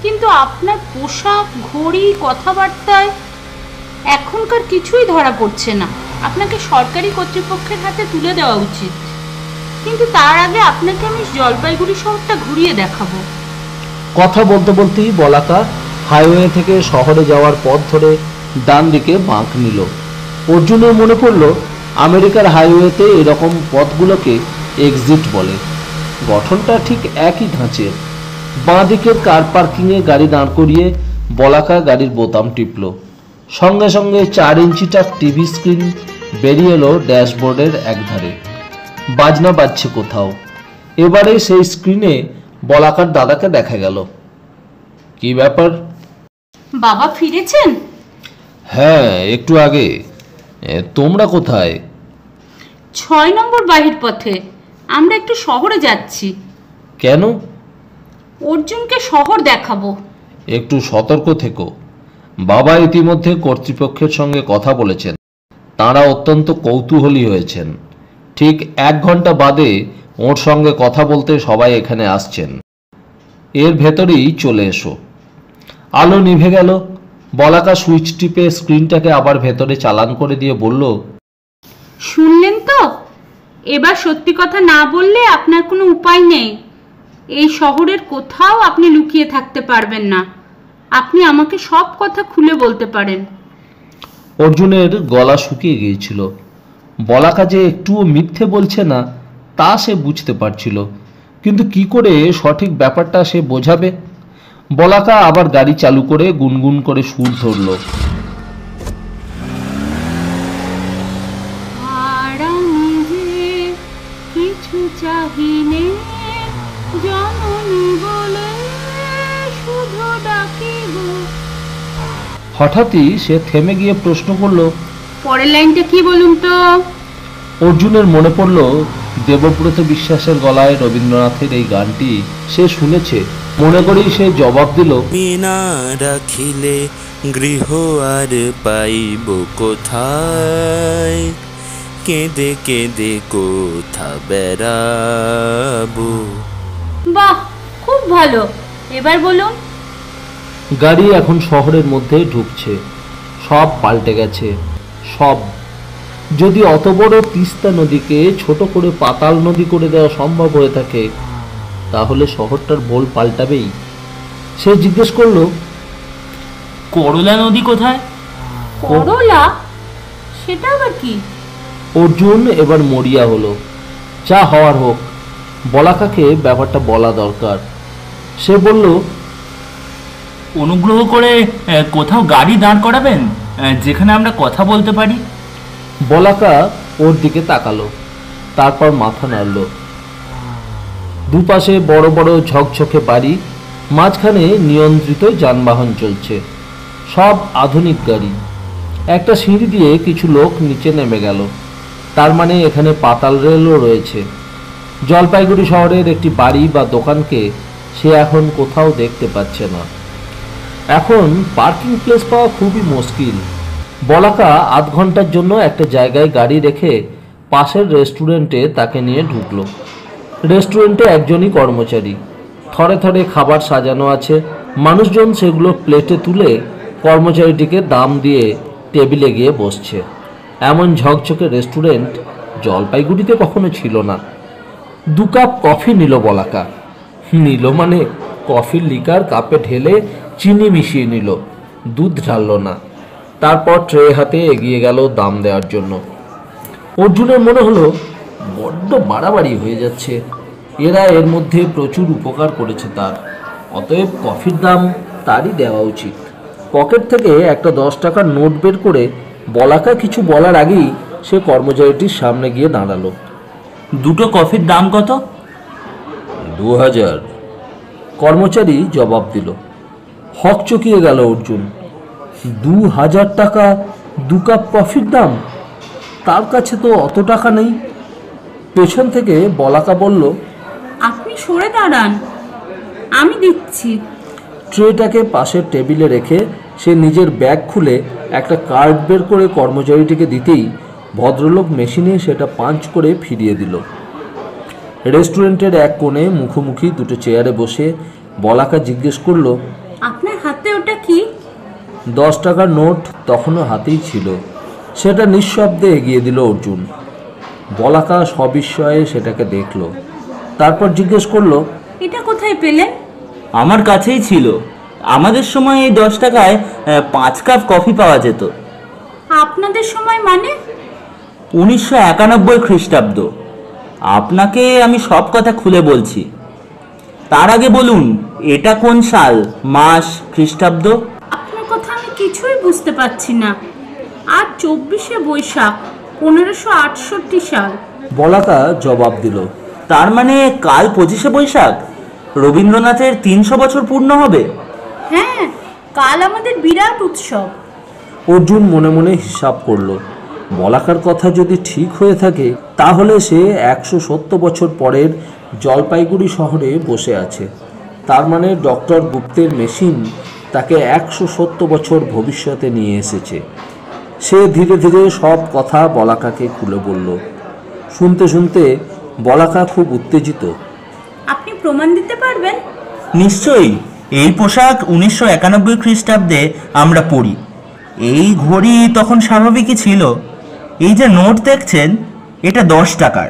কিন্তু আপনার পোশাক, ঘড়ি, কথাবার্তায় এখনকার কিছুই ধরা পড়ছে না। আপনাকে সরকারি কর্তৃপক্ষের হাতে তুলে দেওয়া উচিত। কিন্তু তার আগে আপনাকে আমি জলপাইগুড়ি শহরটা ঘুরিয়ে দেখাবো। কথা বলতে বলতেই বলাকা হাইওয়ে থেকে শহরে যাওয়ার পথ ধরে ডান দিকে বাঁক নিল। অর্জুনের মনে পড়ল আমেরিকার হাইওয়েতে এরকম পথগুলোকে এক্সিট বলে। গঠনটা ঠিক একই ধাঁচের। বাঁ দিকের কার পার্কিংয়ে গাড়ি দাঁড় করিয়ে বলাকা গাড়ির বোতাম টিপল। সঙ্গে সঙ্গে 4 ইঞ্চিটা টিভি স্ক্রিন বেরিয়ে এলো ড্যাশবোর্ডের একধারে। বাজনা বাজছে কোথাও। এবারে সেই স্ক্রিনে বলাকার দাদাকে দেখা গেল। কি ব্যাপার? বাবা ফিরেছেন? হ্যাঁ, একটু আগে। তোমরা কোথায়? 6 নম্বর বাহির পথে। আমরা একটু শহরে যাচ্ছি। কেন? অর্জুনকে শহর দেখাবো। একটু সতর্ক থেকো। বাবা ইতিমধ্যে কর্তৃপক্ষের সঙ্গে কথা বলেছেন। তাঁরা অত্যন্ত কৌতূহলী হয়েছেন। ঠিক 1 ঘন্টা বাদে ওর সঙ্গে কথা বলতে সবাই এখানে আসছেন। এর ভেতরেই চলে এসো। আলো নিভে গেল। বলাকা সুইচ টিপে স্ক্রিনটাকে আবার ভেতরে চালান করে দিয়ে বলল, শুনলেন তো? এবার সত্যি কথা না বললে আপনার কোনো উপায় নেই। এই শহরের কোথাও আপনি লুকিয়ে থাকতে পারবেন না। আপনি আমাকে সব কথা খুলে বলতে পারেন। অর্জুনের গলা শুকিয়ে গিয়েছিল। বলাকা যে একটুও মিথ্যে বলছে না তা সে বুঝতে পারছিল, কিন্তু কি করে সঠিক ব্যাপারটা সে বোঝাবে? বলাকা আবার গাড়ি চালু করে গুনগুন করে সুর ধরল। আর আমি যে কিছু চাহিনে জননী বলে শুধু ডাকিব। হঠাৎই সে থেমে গিয়ে প্রশ্ন করল, পরের লাইনটা কি বলুন তো? অর্জুনের মনে পড়ল দেবব্রত বিশ্বাসের গলায় রবীন্দ্রনাথের এই গানটি সে শুনেছে। মনে করেই সে জবাব দিল, বিনা রাখিলে গৃহ আর পাইব কোথায়, কেঁদে কেঁদে কোথা বেড়াবো। বাহ, খুব ভালো। এবার বলুন। গাড়ি এখন শহরের মধ্যে ঢুকছে। সব পাল্টে গেছে, সব। যদি অত বড় তিস্তা নদীকে ছোট করে পাতাল নদী করে দেওয়া সম্ভব হয়ে থাকে, তাহলে শহরটার বোল পাল্টাবেই। সে জিজ্ঞেস করল, করলা নদী কোথায়? করলা? সেটা আবার কি? অর্জুন এবার মরিয়া হলো। যা হওয়ার হোক, বলাকাকে ব্যাপারটা বলা দরকার। সে বলল, অনুগ্রহ করে কোথাও গাড়ি দাঁড় করাবেন যেখানে আমরা কথা বলতে পারি। বলাকা ওর দিকে তাকালো, তারপর মাথা নাড়ল। দুপাশে বড় বড় ঝকঝকে বাড়ি, মাঝখানে নিয়ন্ত্রিত যানবাহন চলছে, সব আধুনিক গাড়ি। একটা সিঁড়ি দিয়ে কিছু লোক নিচে নেমে গেল। তার মানে এখানে পাতাল রেলও রয়েছে। জলপাইগুড়ি শহরের একটি বাড়ি বা দোকানকে সে এখন কোথাও দেখতে পাচ্ছে না। এখন পার্কিং প্লেস পাওয়া খুবই মুশকিল। বলাকা আধ ঘন্টার জন্য একটা জায়গায় গাড়ি রেখে পাশের রেস্টুরেন্টে তাকে নিয়ে ঢুকলো। রেস্টুরেন্টে একজনই কর্মচারী। থরে থরে খাবার সাজানো আছে। মানুষজন সেগুলো প্লেটে তুলে কর্মচারীটিকে দাম দিয়ে টেবিলে গিয়ে বসছে। এমন ঝকঝকে রেস্টুরেন্ট জলপাইগুড়িতে কখনো ছিল না। 2 কাপ কফি নিল বলাকা। নিল মানে কফির লিকার কাপে ঢেলে চিনি মিশিয়ে নিল, দুধ ঢালল না। তারপর ট্রে হাতে এগিয়ে গেল দাম দেওয়ার জন্য। অর্জুনের মনে হলো বড্ড বাড়াবাড়ি হয়ে যাচ্ছে। এরা এর মধ্যে প্রচুর উপকার করেছে তার, অতএব কফির দাম তারই দেওয়া উচিত। পকেট থেকে একটা 10 টাকার নোট বের করে বলাকা কিছু বলার আগেই সে কর্মচারীটির সামনে গিয়ে দাঁড়ালো। দুটো কফির দাম কত? 2000। কর্মচারী জবাব দিল। হকচকিয়ে গেল অর্জুন। 2000 টাকা 2 কাপ কফির দাম? তার কাছে তো অত টাকা নেই। পেছন থেকে বলাকা বলল, আপনি সরে দাঁড়ান, আমি দিচ্ছি। ট্রেটাকে পাশের টেবিলে রেখে সে নিজের ব্যাগ খুলে একটা কার্ড বের করে কর্মচারীটিকে দিতেই ভদ্রলোক মেশিনে সেটা পাঞ্চ করে ফিরিয়ে দিল। রেস্টুরেন্টের এক কোণে মুখোমুখি দুটো চেয়ারে বসে বলাকা জিজ্ঞেস করল, আপনার হাতে ওটা কি? 10 টাকার নোট তখনও হাতেই ছিল। সেটা নিঃশব্দে এগিয়ে দিল অর্জুন। বলাকা সবিস্ময়ে সেটাকে দেখল, তারপর জিজ্ঞেস করল, এটা কোথায় পেলেন? আমার কাছেই ছিল। আমাদের সময় এই 10 টাকায় 5 কাপ কফি পাওয়া যেত। আপনাদের সময় মানে? 1991 খ্রিস্টাব্দ। আপনাকে আমি সব কথা খুলে বলছি। তার আগে বলুন, এটা কোন সাল, মাস, খ্রিস্টাব্দ? আপনার কথা আমি কিছুই বুঝতে পারছি না। আর 24শে বৈশাখ 1568 সাল। বলাকা জবাব দিল, তার মানে কাল 25শে বৈশাখ রবীন্দ্রনাথের 300 বছর পূর্ণ হবে। হ্যাঁ, কাল আমাদের বিরাট উৎসব। অর্জুন মনে মনে হিসাব করল, বলাকার কথা যদি ঠিক হয়ে থাকে তাহলে সে 170 বছর পরের জলপাইগুড়ি শহরে বসে আছে। তার মানে ডক্টর গুপ্তের মেশিন তাকে 170 বছর ভবিষ্যতে নিয়ে এসেছে। সে ধীরে ধীরে সব কথা বলাকাকে খুলে বলল। শুনতে শুনতে বলাকা খুব উত্তেজিত। আপনি প্রমাণ দিতে পারবেন? নিশ্চয়ই। এই পোশাক 1991 খ্রিস্টাব্দে আমরা পরি। এই ঘড়ি তখন স্বাভাবিকই ছিল। এই যে নোট দেখছেন, এটা 10 টাকার।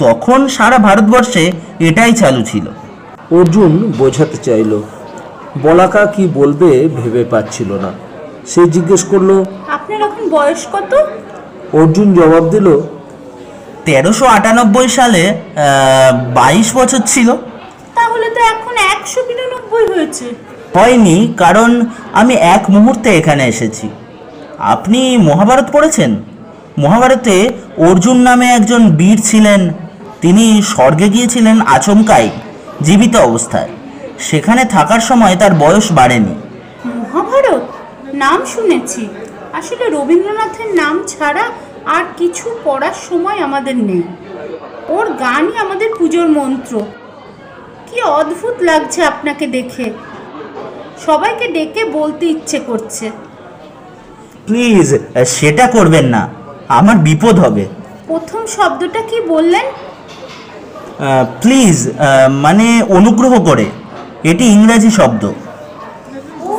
তখন সারা ভারতবর্ষে এটাই চালু ছিল। অর্জুন বোঝাতে চাইল, বলাকা কি বলবে ভেবে পাচ্ছিল না। সে জিজ্ঞেস করলো, আপনার এখন বয়স কত? অর্জুন জবাব দিল, 1398 সালে 22 বছর ছিল। তাহলে তো এখন 192 হয়েছে। হয়নি, কারণ আমি এক মুহূর্তে এখানে এসেছি। আপনি মহাভারত পড়েছেন? মহাভারতে অর্জুন নামে একজন বীর ছিলেন। তিনি স্বর্গে গিয়েছিলেন আচমকাই, জীবিত অবস্থায়। সেখানে থাকার সময় তার বয়স বাড়েনি। মহাভারত নাম শুনেছি, আসলে রবীন্দ্রনাথের নাম ছাড়া আর কিছু পড়ার সময় আমাদের নেই। ওর গানই আমাদের পুজোর মন্ত্র। কি অদ্ভুত লাগছে আপনাকে দেখে, সবাইকে ডেকে বলতে ইচ্ছে করছে। প্লিজ সেটা করবেন না, আমার বিপদ হবে। প্রথম শব্দটা কি বললেন? প্লিজ মানে অনুগ্রহ করে, এটি ইংরাজি শব্দ। ও,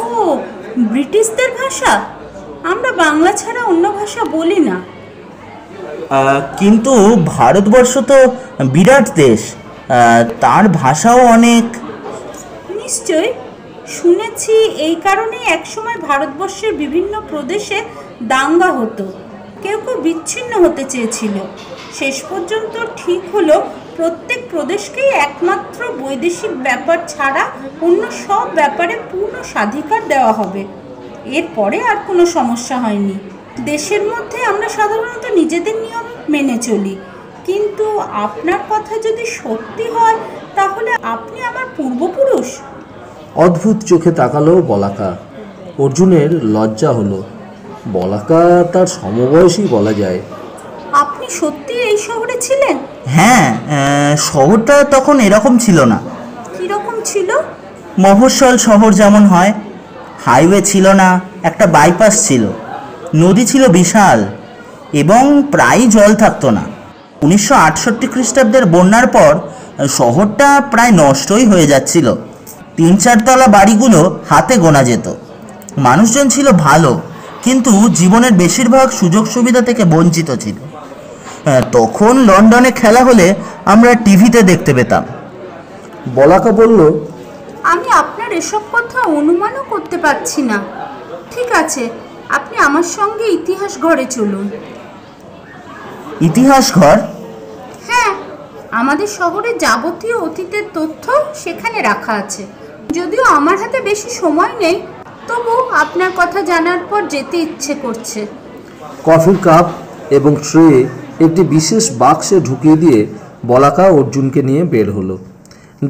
ব্রিটিশদের ভাষা। আমরা বাংলা ছাড়া অন্য ভাষা বলি না। কিন্তু ভারতবর্ষ তো বিরাট দেশ, তার ভাষাও অনেক। নিশ্চয় শুনেছি, এই কারণেই একসময় ভারতবর্ষের বিভিন্ন প্রদেশে দাঙ্গা হতো। কেউ কেউ বিচ্ছিন্ন হতে চেয়েছিল। শেষ পর্যন্ত ঠিক হলো প্রত্যেক প্রদেশকেই একমাত্র বৈদেশিক ব্যাপার ছাড়া অন্য সব ব্যাপারে পূর্ণ স্বাধিকার দেওয়া হবে। এরপরে আর কোনো সমস্যা হয়নি। দেশের মধ্যে আমরা সাধারণত নিজেদের নিয়ম মেনে চলি, কিন্তু আপনার কথা যদি সত্যি হয় তাহলে আপনি আমার পূর্বপুরুষ। অদ্ভুত চোখে তাকালো বলাকা। অর্জুনের লজ্জা হলো। বলাকা তার সমবয়সী বলা যায়। আপনি সত্যি এই শহরে ছিলেন? হ্যাঁ, শহরটা তখন এরকম ছিল না। কিরকম ছিল? মফস্বল শহর যেমন হয়। হাইওয়ে ছিল না, একটা বাইপাস ছিল। নদী ছিল বিশাল এবং প্রায় জল থাকতো না। 1968 খ্রিস্টাব্দের বন্যার পর শহরটা প্রায় নষ্টই হয়ে যাচ্ছিল। 3-4 তলা বাড়িগুলো হাতে গোনা যেত। মানুষজন ছিল ভালো, কিন্তু জীবনের বেশিরভাগ সুযোগ সুবিধা থেকে বঞ্চিত ছিল। তখন লন্ডনে খেলা হলে আমরা টিভিতে দেখতে পেতাম। বলাকা বলল, আমি আপনার এসব কথা অনুমানও করতে পারছি না। ঠিক আছে, আপনি আমার সঙ্গে ইতিহাস ঘরে চলুন। ইতিহাস ঘর? হ্যাঁ, আমাদের শহরের যাবতীয় অতীতের তথ্য সেখানে রাখা আছে। যদিও আমার হাতে বেশি সময় নেই, তবু আপনার কথা জানার পর যেতে ইচ্ছে করছে। কফির কাপ এবং ট্রে একটি বিশেষ বাক্সে ঢুকিয়ে দিয়ে বলাকা অর্জুনকে নিয়ে বের হলো।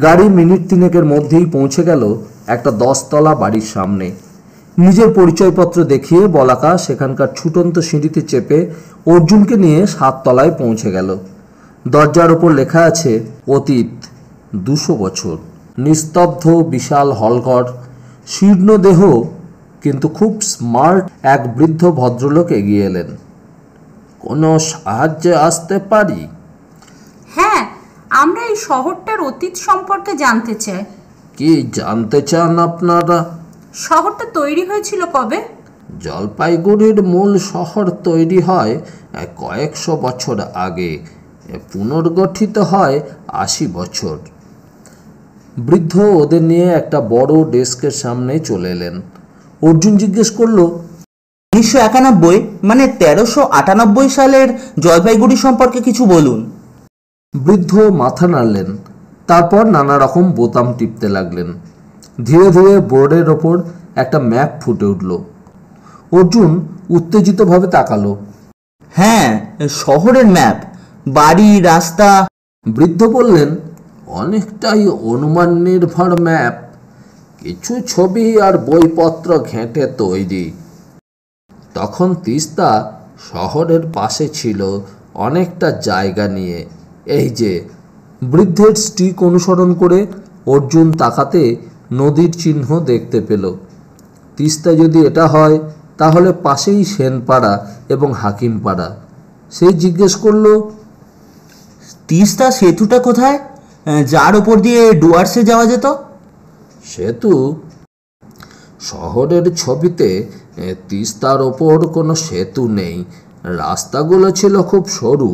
গাড়ি মিনিট 3 মধ্যেই পৌঁছে গেল একটা 10 তলা বাড়ির সামনে। নিজের পরিচয়পত্র দেখিয়ে বলাকা সেখানকার ছুটন্ত সিঁড়িতে চেপে অর্জুনকে নিয়ে 7 তলায় পৌঁছে গেল। দরজার ওপর লেখা আছে অতীত 200 বছর। নিস্তব্ধ বিশাল হলঘর, শীর্ণ দেহ কিন্তু খুব স্মার্ট এক বৃদ্ধ ভদ্রলোক এগিয়ে এলেন। কোনো সাহায্যে আসতে পারি? হ্যাঁ, আমরা এই শহরটার অতীত সম্পর্কে জানতে চাই। কি জানতে চান আপনারা? শহরটা তৈরি হয়েছিল কবে? জলপাইগুড়ির মূল শহর তৈরি হয় কয়েকশো বছর আগে, পুনর্গঠিত হয় 80 বছর। বৃদ্ধ ওদের নিয়ে একটা বড় ডেস্কের সামনে চলে এলেন। অর্জুন জিজ্ঞেস করলো, 1991 মানে 1398 সালের জলপাইগুড়ি সম্পর্কে কিছু বলুন। বৃদ্ধ মাথা নাড়লেন, তারপর নানা রকম বোতাম টিপতে লাগলেন। ধীরে ধীরে বোর্ডের ওপর একটা ম্যাপ ফুটে উঠল। অর্জুন উত্তেজিতভাবে তাকালো। হ্যাঁ, শহরের ম্যাপ, বাড়ি, রাস্তা। বৃদ্ধ বললেন, অনেকটাই অনুমান নির্ভর ম্যাপ, কিছু ছবি আর বইপত্র ঘেঁটে তৈরি। তখন তিস্তা শহরের পাশে ছিল অনেকটা জায়গা নিয়ে। এই যে। বৃদ্ধের স্টিক অনুসরণ করে অর্জুন তাকাতে নদীর চিহ্ন দেখতে পেল। তিস্তা যদি এটা হয় তাহলে পাশেই সেনপাড়া এবং হাকিমপাড়া। সে জিজ্ঞেস করলো, তিস্তা সেতুটা কোথায়, যার ওপর দিয়ে ডুয়ার্সে যাওয়া যেত? সেতু? শহরের ছবিতে তিস্তার ওপর কোনো সেতু নেই। রাস্তাগুলো ছিল খুব সরু।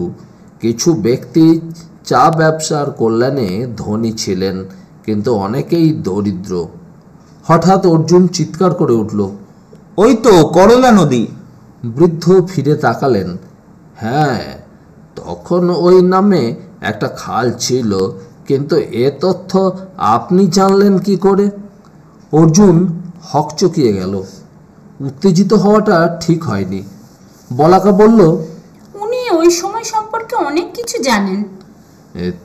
কিছু ব্যক্তি চা ব্যবসার কল্যাণে ধনী ছিলেন, কিন্তু অনেকেই দরিদ্র। হঠাৎ অর্জুন চিৎকার করে উঠল, ওই তো করলা নদী। বৃদ্ধ ফিরে তাকালেন। হ্যাঁ, তখন ওই নামে একটা খাল ছিল, কিন্তু এ তথ্য আপনি জানলেন কি করে? অর্জুন হকচকিয়ে গেল। উত্তেজিত হওয়াটা ঠিক হয়নি। বলাকা বলল, উনি ওই সময় সম্পর্কে অনেক কিছু জানেন।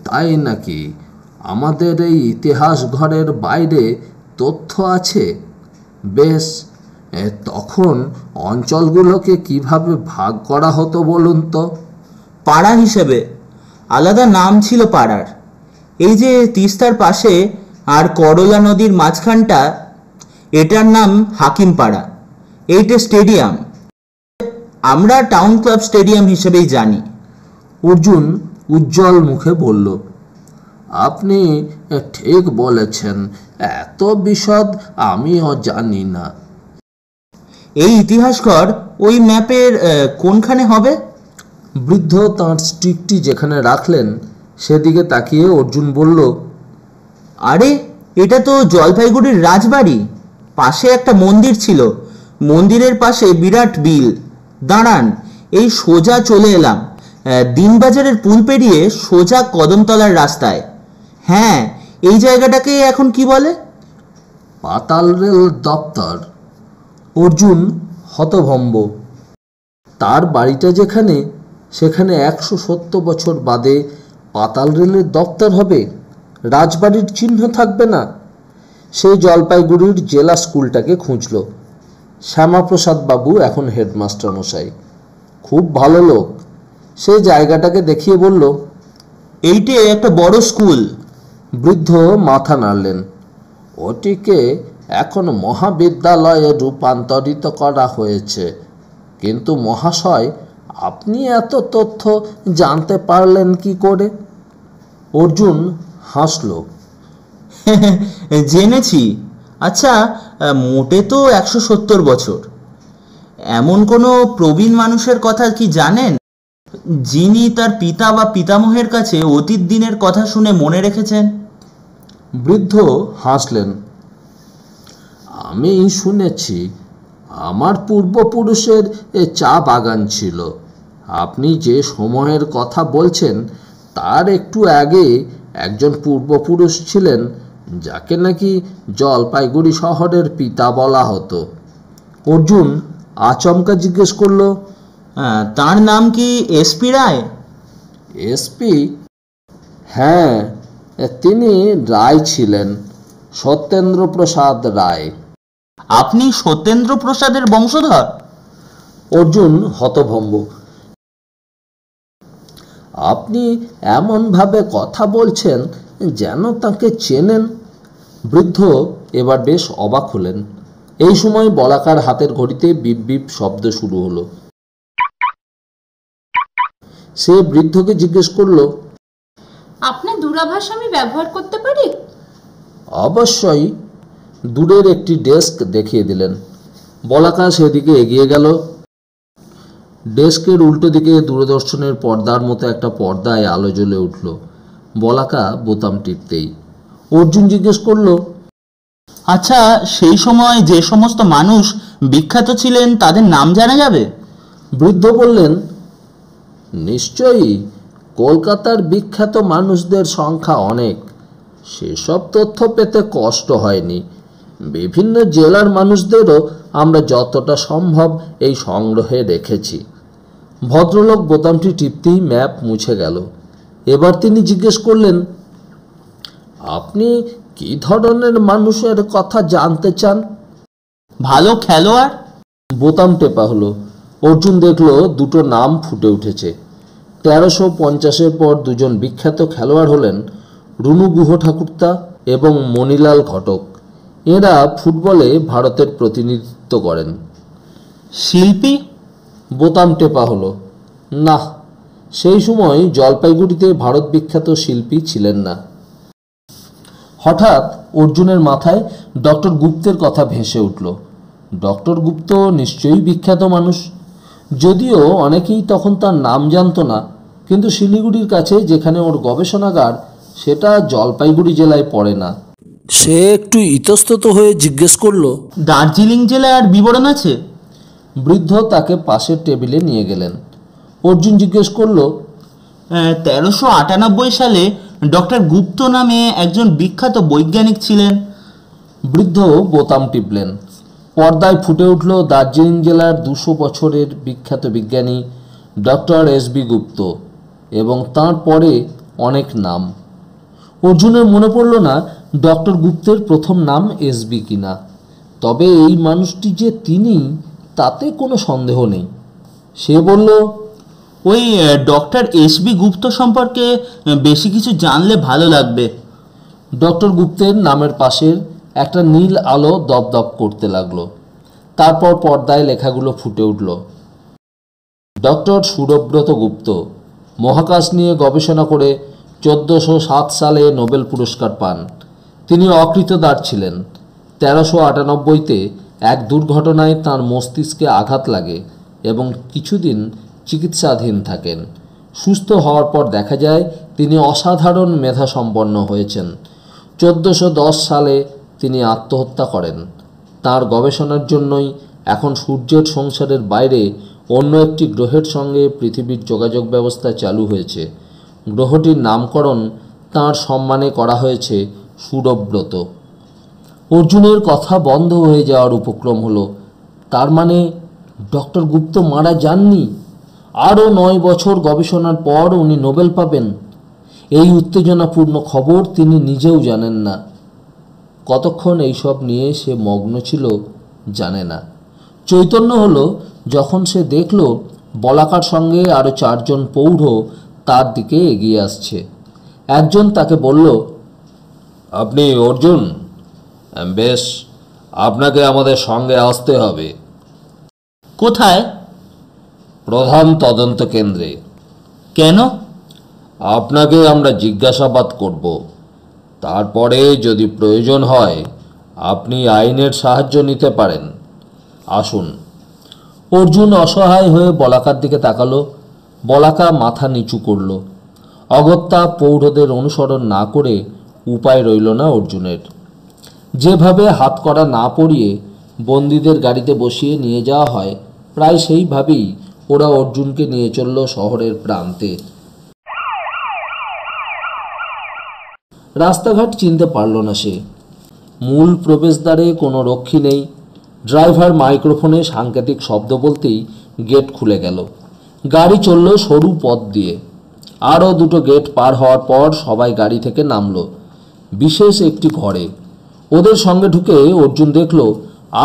তাই নাকি? আমাদের এই ইতিহাস ঘরের বাইরে তথ্য আছে? বেশ, তখন অঞ্চলগুলোকে কিভাবে ভাগ করা হতো বলুন তো? পাড়া হিসেবে। আলাদা নাম ছিল পাড়ার। এই যে তিস্তার পাশে আর করলা নদীর মাঝখানটা, এটার নাম হাকিম পাড়া। এইটা স্টেডিয়াম। আমরা টাউন ক্লাব স্টেডিয়াম হিসেবেই জানি। অর্জুন উজ্জ্বল মুখে বলল, আপনি ঠিক বলেছেন। এত বিশদ আমিও জানি না। এই ইতিহাসঘর ওই ম্যাপের কোনখানে হবে? বৃদ্ধ তাঁর স্টিকটি যেখানে রাখলেন সেদিকে তাকিয়ে অর্জুন বলল, আরে, এটা তো জলপাইগুড়ির রাজবাড়ি। পাশে একটা মন্দির ছিল। মন্দিরের পাশে বিরাট বিল। দাঁড়ান, এই সোজা চলে এলাম। দিনবাজারের পুল পেরিয়ে সোজা কদমতলার রাস্তায়। হ্যাঁ, এই জায়গাটাকে এখন কি বলে? পাতাল রেল দপ্তর। অর্জুন হতভম্ব। তার বাড়িটা যেখানে, সেখানে 170 বছর বাদে পাতাল রেলের দপ্তর হবে? রাজবাড়ির চিহ্ন থাকবে না? সেই জলপাইগুড়ির জেলা স্কুলটাকে খুঁজল। শ্যামাপ্রসাদ বাবু এখন হেডমাস্টার মশাই, খুব ভালো লোক। সেই জায়গাটাকে দেখিয়ে বলল, এইটে একটা বড় স্কুল। বৃদ্ধ মাথা নাড়লেন। ওটিকে এখন মহাবিদ্যালয়ে রূপান্তরিত করা হয়েছে। কিন্তু মহাশয়, আপনি এত তথ্য জানতে পারলেন কি করে? অর্জুন হাসল। জেনেছি। আচ্ছা, মোটে তো 170 বছর। এমন কোনো প্রবীণ মানুষের কথা কি জানেন, যিনি তার পিতা বা পিতামহের কাছে অতীত দিনের কথা শুনে মনে রেখেছেন? বৃদ্ধ হাসলেন। আমি শুনেছি, আমার পূর্বপুরুষের চা বাগান ছিল। আপনি যে সময়ের কথা বলছেন তার একটু আগে একজন পূর্বপুরুষ ছিলেন, যাকে নাকি জলপাইগুড়ি শহরের পিতা বলা হতো। অর্জুন আচমকা জিজ্ঞেস করল, তার নাম কি এসপি রায়? এসপি? হ্যাঁ, তিনি রায় ছিলেন, সত্যেন্দ্র প্রসাদ রায়। আপনি সত্যেন্দ্র প্রসাদের বংশধর? অর্জুন হতভম্ব। আপনি এমনভাবে কথা বলছেন যেন তাকে চেনেন। বৃদ্ধ এবার বেশ অবাক হলেন। এই সময় বলাকার হাতের ঘড়িতে বিপ বিপ শব্দ শুরু হলো। সে বৃদ্ধকে জিজ্ঞেস করল, আপনার দূরাভাষ আমি ব্যবহার করতে পারি? অবশ্যই। দূরের একটি ডেস্ক দেখিয়ে দিলেন। বলাকা সেদিকে এগিয়ে গেল। ডেস্কের উল্টো দিকে দূরদর্শনের পর্দার মতো একটা পর্দায় আলো জ্বলে উঠল। বলাকা বোতাম টিপতেই অর্জুন জিজ্ঞেস করল, আচ্ছা, সেই সময় যে সমস্ত মানুষ বিখ্যাত ছিলেন তাদের নাম জানা যাবে? বৃদ্ধ বললেন, নিশ্চয়ই। কলকাতার বিখ্যাত মানুষদের সংখ্যা অনেক। সেসব তথ্য পেতে কষ্ট হয়নি। বিভিন্ন জেলার মানুষদেরও আমরা যতটা সম্ভব এই সংগ্রহে রেখেছি। ভদ্রলোক বোতামটি টিপতেই ম্যাপ মুছে গেল। এবার তিনি জিজ্ঞেস করলেন, আপনি কি ধরনের মানুষের কথা জানতে চান? ভালো খেলোয়াড়। বোতাম টেপা হলো। অর্জুন দেখল দুটো নাম ফুটে উঠেছে। 1350-এর পর দুজন বিখ্যাত খেলোয়াড় হলেন রুনু গুহ ঠাকুরতা এবং মণিলাল ঘটক। এরা ফুটবলে ভারতের প্রতিনিধিত্ব করেন। শিল্পী? বোতাম টেপা হলো। না, সেই সময় জলপাইগুড়িতে ভারত বিখ্যাত শিল্পী ছিলেন না। হঠাৎ অর্জুনের মাথায় ডক্টর গুপ্তের কথা ভেসে উঠল। ডক্টর গুপ্ত নিশ্চয়ই বিখ্যাত মানুষ, যদিও অনেকেই তখন তার নাম জানত না, কিন্তু শিলিগুড়ির কাছে যেখানে ওর গবেষণাগার সেটা জলপাইগুড়ি জেলায় পড়ে না। সে একটু ইতস্তত হয়ে জিজ্ঞেস করলো, দার্জিলিং জেলায় আর বিবরণ আছে? বৃদ্ধ তাকে পাশের টেবিলে নিয়ে গেলেন। অর্জুন জিজ্ঞেস করলো, 1398 সালে ডক্টর গুপ্ত নামে একজন বিখ্যাত বৈজ্ঞানিক ছিলেন। বৃদ্ধ বোতাম টিপলেন। পর্দায় ফুটে উঠল দার্জিলিং জেলার 200 বছরের বিখ্যাত বিজ্ঞানী ডক্টর এসবি গুপ্ত এবং তার পরে অনেক নাম। অর্জুনের মনে পড়ল না ডক্টর গুপ্তের প্রথম নাম এসবি কিনা, তবে এই মানুষটি যে তিনি তাতে কোনো সন্দেহ নেই। সে বলল, ওই ডক্টর এসবি গুপ্ত সম্পর্কে বেশি কিছু জানলে ভালো লাগবে। ডক্টর গুপ্তের নামের পাশের একটা নীল আলো দপদপ করতে লাগলো। তারপর পর্দায় লেখাগুলো ফুটে উঠল। ডক্টর সুরব্রত গুপ্ত মহাকাশ নিয়ে গবেষণা করে 1407 সালে নোবেল পুরস্কার পান। তিনি অকৃতদার ছিলেন। 1398-তে এক দুর্ঘটনায় তাঁর মস্তিষ্কে আঘাত লাগে এবং কিছুদিন চিকিৎসাধীন থাকেন। সুস্থ হওয়ার পর দেখা যায় তিনি অসাধারণ মেধাসম্পন্ন হয়েছেন। 1410 সালে তিনি আত্মহত্যা করেন। তার গবেষণার জন্যই এখন সূর্যের সংসারের বাইরে অন্য একটি গ্রহের সঙ্গে পৃথিবীর যোগাযোগ ব্যবস্থা চালু হয়েছে। গ্রহটির নামকরণ তাঁর সম্মানে করা হয়েছে সুরব্রত। অর্জুনের কথা বন্ধ হয়ে যাওয়ার উপক্রম হলো। তার মানে ডক্টর গুপ্ত মারা যাননি। আরও 9 বছর গবেষণার পর উনি নোবেল পাবেন। এই উত্তেজনাপূর্ণ খবর তিনি নিজেও জানেন না। কতক্ষণ এইসব নিয়ে সে মগ্ন ছিল জানে না। চৈতন্য হলো যখন সে দেখল বলাকার সঙ্গে আরও 4 জন প্রৌঢ় তার দিকে এগিয়ে আসছে। একজন তাকে বলল, আপনি অর্জুন? বেশ, আপনাকে আমাদের সঙ্গে আসতে হবে। কোথায়? প্রধান তদন্ত কেন্দ্রে। কেন? আপনাকে আমরা জিজ্ঞাসাবাদ করব, তারপরে যদি প্রয়োজন হয় আপনি আইনের সাহায্য নিতে পারেন। আসুন। অর্জুন অসহায় হয়ে বলাকার দিকে তাকালো। বলাকা মাথা নিচু করল। অগত্যা প্রৌঢ়দের অনুসরণ না করে উপায় রইল না অর্জুনের। যেভাবে হাতকড়া না পরিয়ে বন্দীদের গাড়িতে বসিয়ে নিয়ে যাওয়া হয়, প্রায় সেইভাবেই ওরা অর্জুনকে নিয়ে চলল শহরের প্রান্তে। রাস্তাঘাট চিনতে পারল না সে। মূল প্রবেশদ্বারে কোনো রক্ষী নেই। ড্রাইভার মাইক্রোফোনে সাংকেতিক শব্দ বলতেই গেট খুলে গেল। গাড়ি চলল সরু পথ দিয়ে। আরও 2টো গেট পার হওয়ার পর সবাই গাড়ি থেকে নামল বিশেষ একটি ঘরে। ওদের সঙ্গে ঢুকে অর্জুন দেখল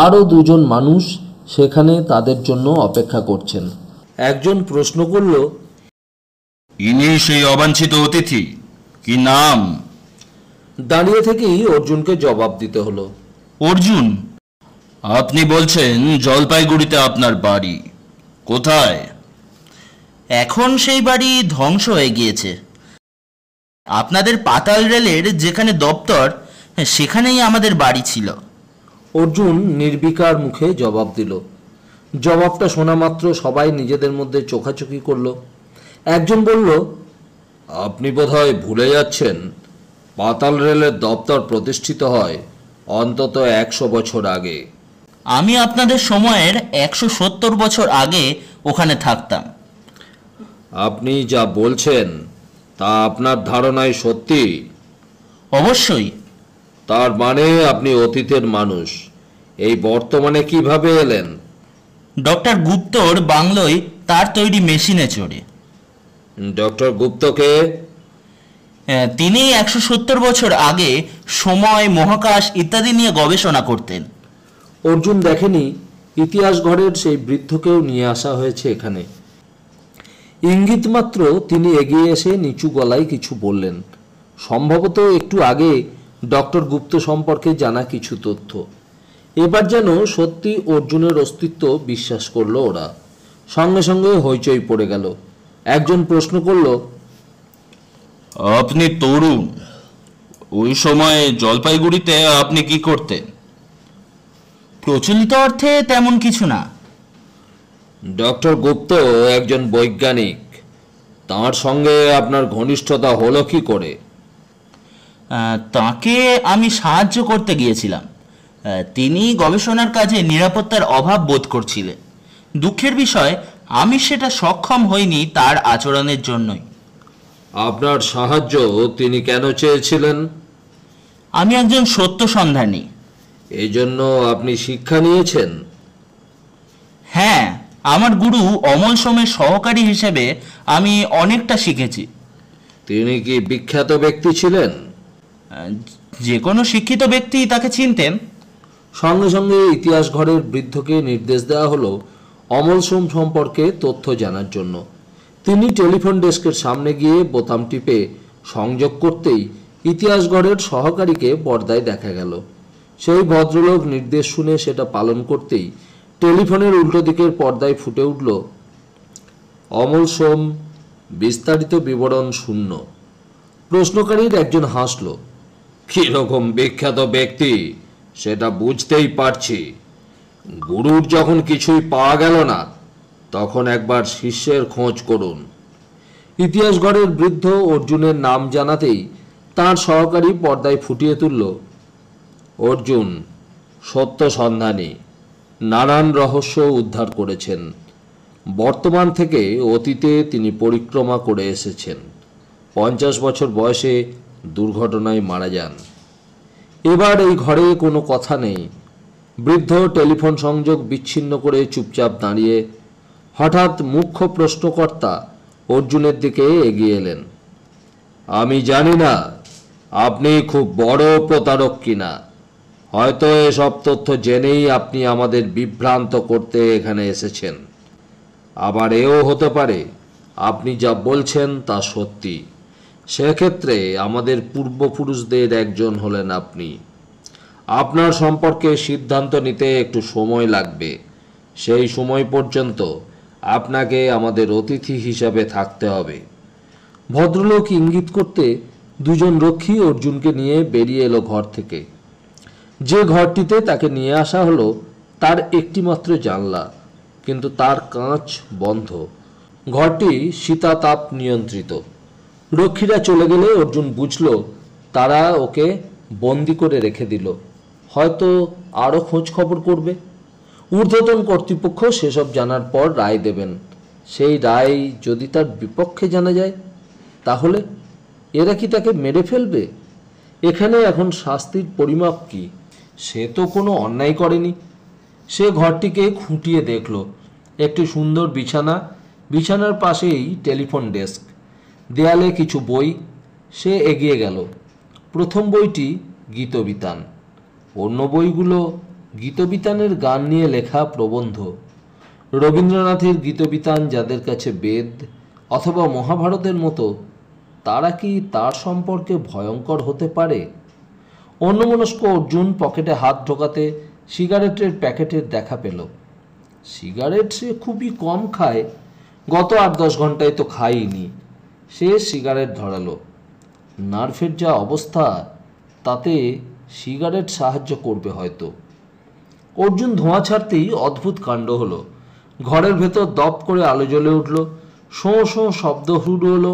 আরও 2 জন মানুষ সেখানে তাদের জন্য অপেক্ষা করছেন। একজন প্রশ্ন করল, ইনি সেই অবাঞ্ছিত অতিথি, কি নাম? দাঁড়িয়ে থেকেই অর্জুনকে জবাব দিতে হলো। অর্জুন, আপনি বলছেন জলপাইগুড়িতে আপনার বাড়ি। কোথায়? এখন সেই বাড়ি ধ্বংস হয়ে গিয়েছে। আপনাদের পাতাল রেলের যেখানে দপ্তর, সেখানেই আমাদের বাড়ি ছিল। অর্জুন নির্বিকার মুখে জবাব দিল। জবাবটা শোনা মাত্র সবাই নিজেদের মধ্যে চোখাচোখি করল। একজন বলল, আপনি বোধহয় ভুলে যাচ্ছেন, পাতাল রেলের দপ্তর প্রতিষ্ঠিত হয় অন্তত 100 বছর আগে। আমি আপনাদের সময়ের 170 বছর আগে ওখানে থাকতাম। আপনি যা বলছেন তা আপনার ধারণায় সত্যি? অবশ্যই। তার মানে আপনি অতীতের মানুষ। এই বর্তমানে কিভাবে এলেন? ডক্টর গুপ্তর বাংলোয় তার তৈরি মেশিনে চড়ে। ডক্টর গুপ্তকে? তিনি 170 বছর আগে সময়, মহাকাশ ইত্যাদি নিয়ে গবেষণা করতেন। অর্জুন দেখেনি ইতিহাস ঘরের সেই বৃদ্ধকেও নিয়ে আসা হয়েছে এখানে। ইঙ্গিত মাত্র তিনি এগিয়ে এসে নিচু গলায় কিছু বললেন। সম্ভবত একটু আগে ডক্টর গুপ্ত সম্পর্কে জানা কিছু তথ্য। এবার যেন সত্যি অর্জুনের অস্তিত্ব বিশ্বাস করলো ওরা। সঙ্গে সঙ্গে হইচই পড়ে গেল। একজন প্রশ্ন করল, আপনি তরুণ, ওই সময় জলপাইগুড়িতে আপনি কি করতেন? প্রচলিত অর্থে তেমন কিছু না। ডক্টর গুপ্ত একজন বৈজ্ঞানিক, তার সঙ্গে আপনার ঘনিষ্ঠতা হলো কি করে? তাকে আমি সাহায্য করতে গিয়েছিলাম। তিনি গবেষণার কাজে নিরাপত্তার অভাব বোধ করছিলেন। দুঃখের বিষয়, আমি সেটা সক্ষম হইনি তার আচরণের জন্যই। আপনার সাহায্য তিনি কেন চেয়েছিলেন? আমি একজন সত্য সন্ধানী। এই জন্য আপনি শিক্ষা নিয়েছেন? হ্যাঁ, আমার গুরু অমল সোমের সহকারী হিসেবে আমি অনেকটা শিখেছি। তিনি কি বিখ্যাত ব্যক্তি ছিলেন? যে কোনো শিক্ষিত ব্যক্তি তাকে চিনতেন। সঙ্গে সঙ্গে ইতিহাস ঘরের বৃদ্ধকে নির্দেশ দেওয়া হলো অমল সোম সম্পর্কে তথ্য জানার জন্য। তিনি টেলিফোন ডেস্কের সামনে গিয়ে বোতাম টিপে সংযোগ করতেই ইতিহাস ঘরের সহকারীকে পর্দায় দেখা গেল। সেই ভদ্রলোক নির্দেশ শুনে সেটা পালন করতেই টেলিফোনের উল্টো দিকের পর্দায় ফুটে উঠল অমল সোম, বিস্তারিত বিবরণ শূন্য। প্রশ্নকারীর একজন হাসল। কিরকম বিখ্যাত ব্যক্তি সেটা বুঝতেই পারছি। গুরুর যখন কিছুই পাওয়া গেল না, তখন একবার শিষ্যের খোঁজ করুন। ইতিহাস ঘরের বৃদ্ধ অর্জুনের নাম জানাতেই তার সহকারী পর্দায় ফুটিয়ে তুলল, অর্জুন সত্য সন্ধানী, নানান রহস্য উদ্ধার করেছেন। বর্তমান থেকে অতীতে তিনি পরিক্রমা করে এসেছেন। 50 বছর বয়সে দুর্ঘটনায় মারা যান। এবার এই ঘরে কোনো কথা নেই। বৃদ্ধ টেলিফোন সংযোগ বিচ্ছিন্ন করে চুপচাপ দাঁড়িয়ে হঠাৎ মুখ্য প্রশ্নকর্তা অর্জুনের দিকে এগিয়ে এলেন। আমি জানি না আপনি খুব বড় প্রতারক কিনা। হয়তো এসব তথ্য জেনেই আপনি আমাদের বিভ্রান্ত করতে এখানে এসেছেন। আবার এও হতে পারে আপনি যা বলছেন তা সত্যি। সেক্ষেত্রে আমাদের পূর্বপুরুষদের একজন হলেন আপনি। আপনার সম্পর্কে সিদ্ধান্ত নিতে একটু সময় লাগবে। সেই সময় পর্যন্ত আপনাকে আমাদের অতিথি হিসাবে থাকতে হবে। ভদ্রলোক ইঙ্গিত করতে দুজন রক্ষী অর্জুনকে নিয়ে বেরিয়ে এলো ঘর থেকে। যে ঘরটিতে তাকে নিয়ে আসা হলো তার একটিমাত্র জানলা, কিন্তু তার কাঁচ বন্ধ। ঘরটি শীতাতাপ নিয়ন্ত্রিত। রক্ষীরা চলে গেলে অর্জুন বুঝল তারা ওকে বন্দি করে রেখে দিল। হয়তো আরও খোঁজ খবর করবে। ঊর্ধ্বতন কর্তৃপক্ষ সেসব জানার পর রায় দেবেন। সেই রায় যদি তার বিপক্ষে জানা যায়, তাহলে এরা কি তাকে মেরে ফেলবে? এখানে এখন শাস্তির পরিমাপ কি? সে তো কোনো অন্যায় করেনি। সে ঘরটিকে খুঁটিয়ে দেখল। একটি সুন্দর বিছানা, বিছানার পাশেই টেলিফোন ডেস্ক, দেয়ালে কিছু বই। সে এগিয়ে গেল। প্রথম বইটি গীতবিতান, অন্য বইগুলো গীতবিতানের গান নিয়ে লেখা প্রবন্ধ। রবীন্দ্রনাথের গীতবিতান যাদের কাছে বেদ অথবা মহাভারতের মতো, তারা কি তার সম্পর্কে ভয়ঙ্কর হতে পারে? অন্যমনস্ক অর্জুন পকেটে হাত ঢোকাতে সিগারেটের প্যাকেটের দেখা পেল। সিগারেট সে খুবই কম খায়, গত 8-10 ঘন্টায় তো খায়নি। সে সিগারেট ধরালো। নার্ভের যা অবস্থা, তাতে সিগারেট সাহায্য করবে হয়তো। অর্জুন ধোঁয়া ছাড়তেই অদ্ভুত কাণ্ড হলো। ঘরের ভেতর দপ করে আলো জ্বলে উঠল। শোঁ শোঁ শব্দ শুরু হলো।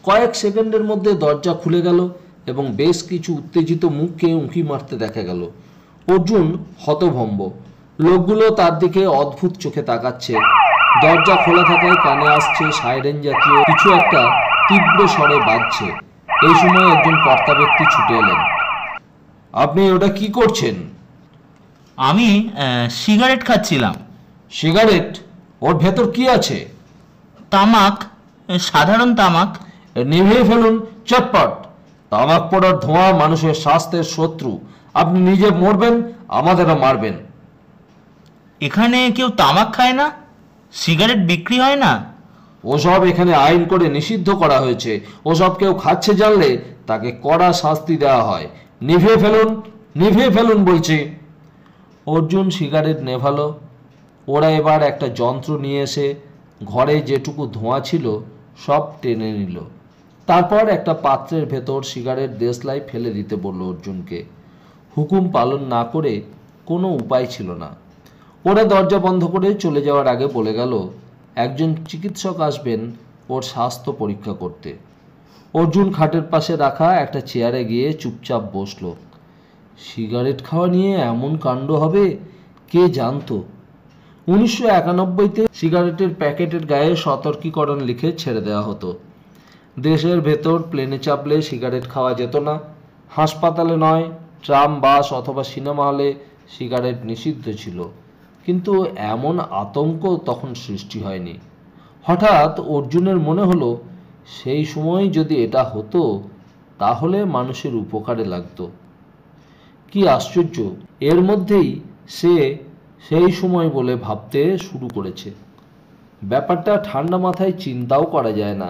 কয়েক সেকেন্ডের মধ্যে দরজা খুলে গেল এবং বেশ কিছু উত্তেজিত মুখকে উঁকি মারতে দেখা গেল। অর্জুন হতভম্ব। লোকগুলো তার দিকে অদ্ভুত চোখে তাকাচ্ছে। দরজা খোলা থাকায় কানে আসছে সাইরেন জাতীয় কিছু একটা তীব্র স্বরে বাজছে। এই সময় একজন কর্তা ব্যক্তি ছুটে এলেন। আপনি ওটা কি করছেন? আমি সিগারেট খাচ্ছিলাম। সিগারেট? ওর ভেতর কি আছে? তামাক, সাধারণ তামাক। নিভিয়ে ফেলুন চটপট। তামাক পড়ার ধোঁয়া মানুষের স্বাস্থ্যের শত্রু। আপনি নিজে মরবেন, আমাদেরও মারবেন। এখানে কেউ তামাক খায় না, সিগারেট বিক্রি হয় না। ওসব এখানে আইন করে নিষিদ্ধ করা হয়েছে। ওসব কেউ খাচ্ছে জানলে তাকে কড়া শাস্তি দেওয়া হয়। নিভিয়ে ফেলুন, নিভিয়ে ফেলুন বলছি। অর্জুন সিগারেট নেভালো। ওরা এবার একটা যন্ত্র নিয়ে এসে ঘরে যেটুকু ধোঁয়া ছিল সব টেনে নিল। তারপর একটা পাত্রের ভেতর সিগারেট দেশলাই ফেলে দিতে বলল অর্জুনকে। হুকুম পালন না করে কোনো উপায় ছিল না। ওরা দরজা বন্ধ করে চলে যাওয়ার আগে বলে গেল একজন চিকিৎসক আসবেন ওর স্বাস্থ্য পরীক্ষা করতে। অর্জুন খাটের পাশে রাখা একটা চেয়ারে গিয়ে চুপচাপ বসল। সিগারেট খাওয়া নিয়ে এমন কাণ্ড হবে কে জানতো। 1991-তে সিগারেটের প্যাকেটের গায়ে সতর্কীকরণ লিখে ছেড়ে দেওয়া হতো। দেশের ভেতর প্লেনে চাপলে সিগারেট খাওয়া যেত না। হাসপাতালে নয়, ট্রাম, বাস অথবা সিনেমা হলে সিগারেট নিষিদ্ধ ছিল। কিন্তু এমন আতঙ্ক তখন সৃষ্টি হয়নি। হঠাৎ অর্জুনের মনে হলো সেই সময় যদি এটা হতো তাহলে মানুষের উপকারে লাগতো। কি আশ্চর্য, এর মধ্যেই সে সেই সময় বলে ভাবতে শুরু করেছে। ব্যাপারটা ঠান্ডা মাথায় চিন্তাও করা যায় না।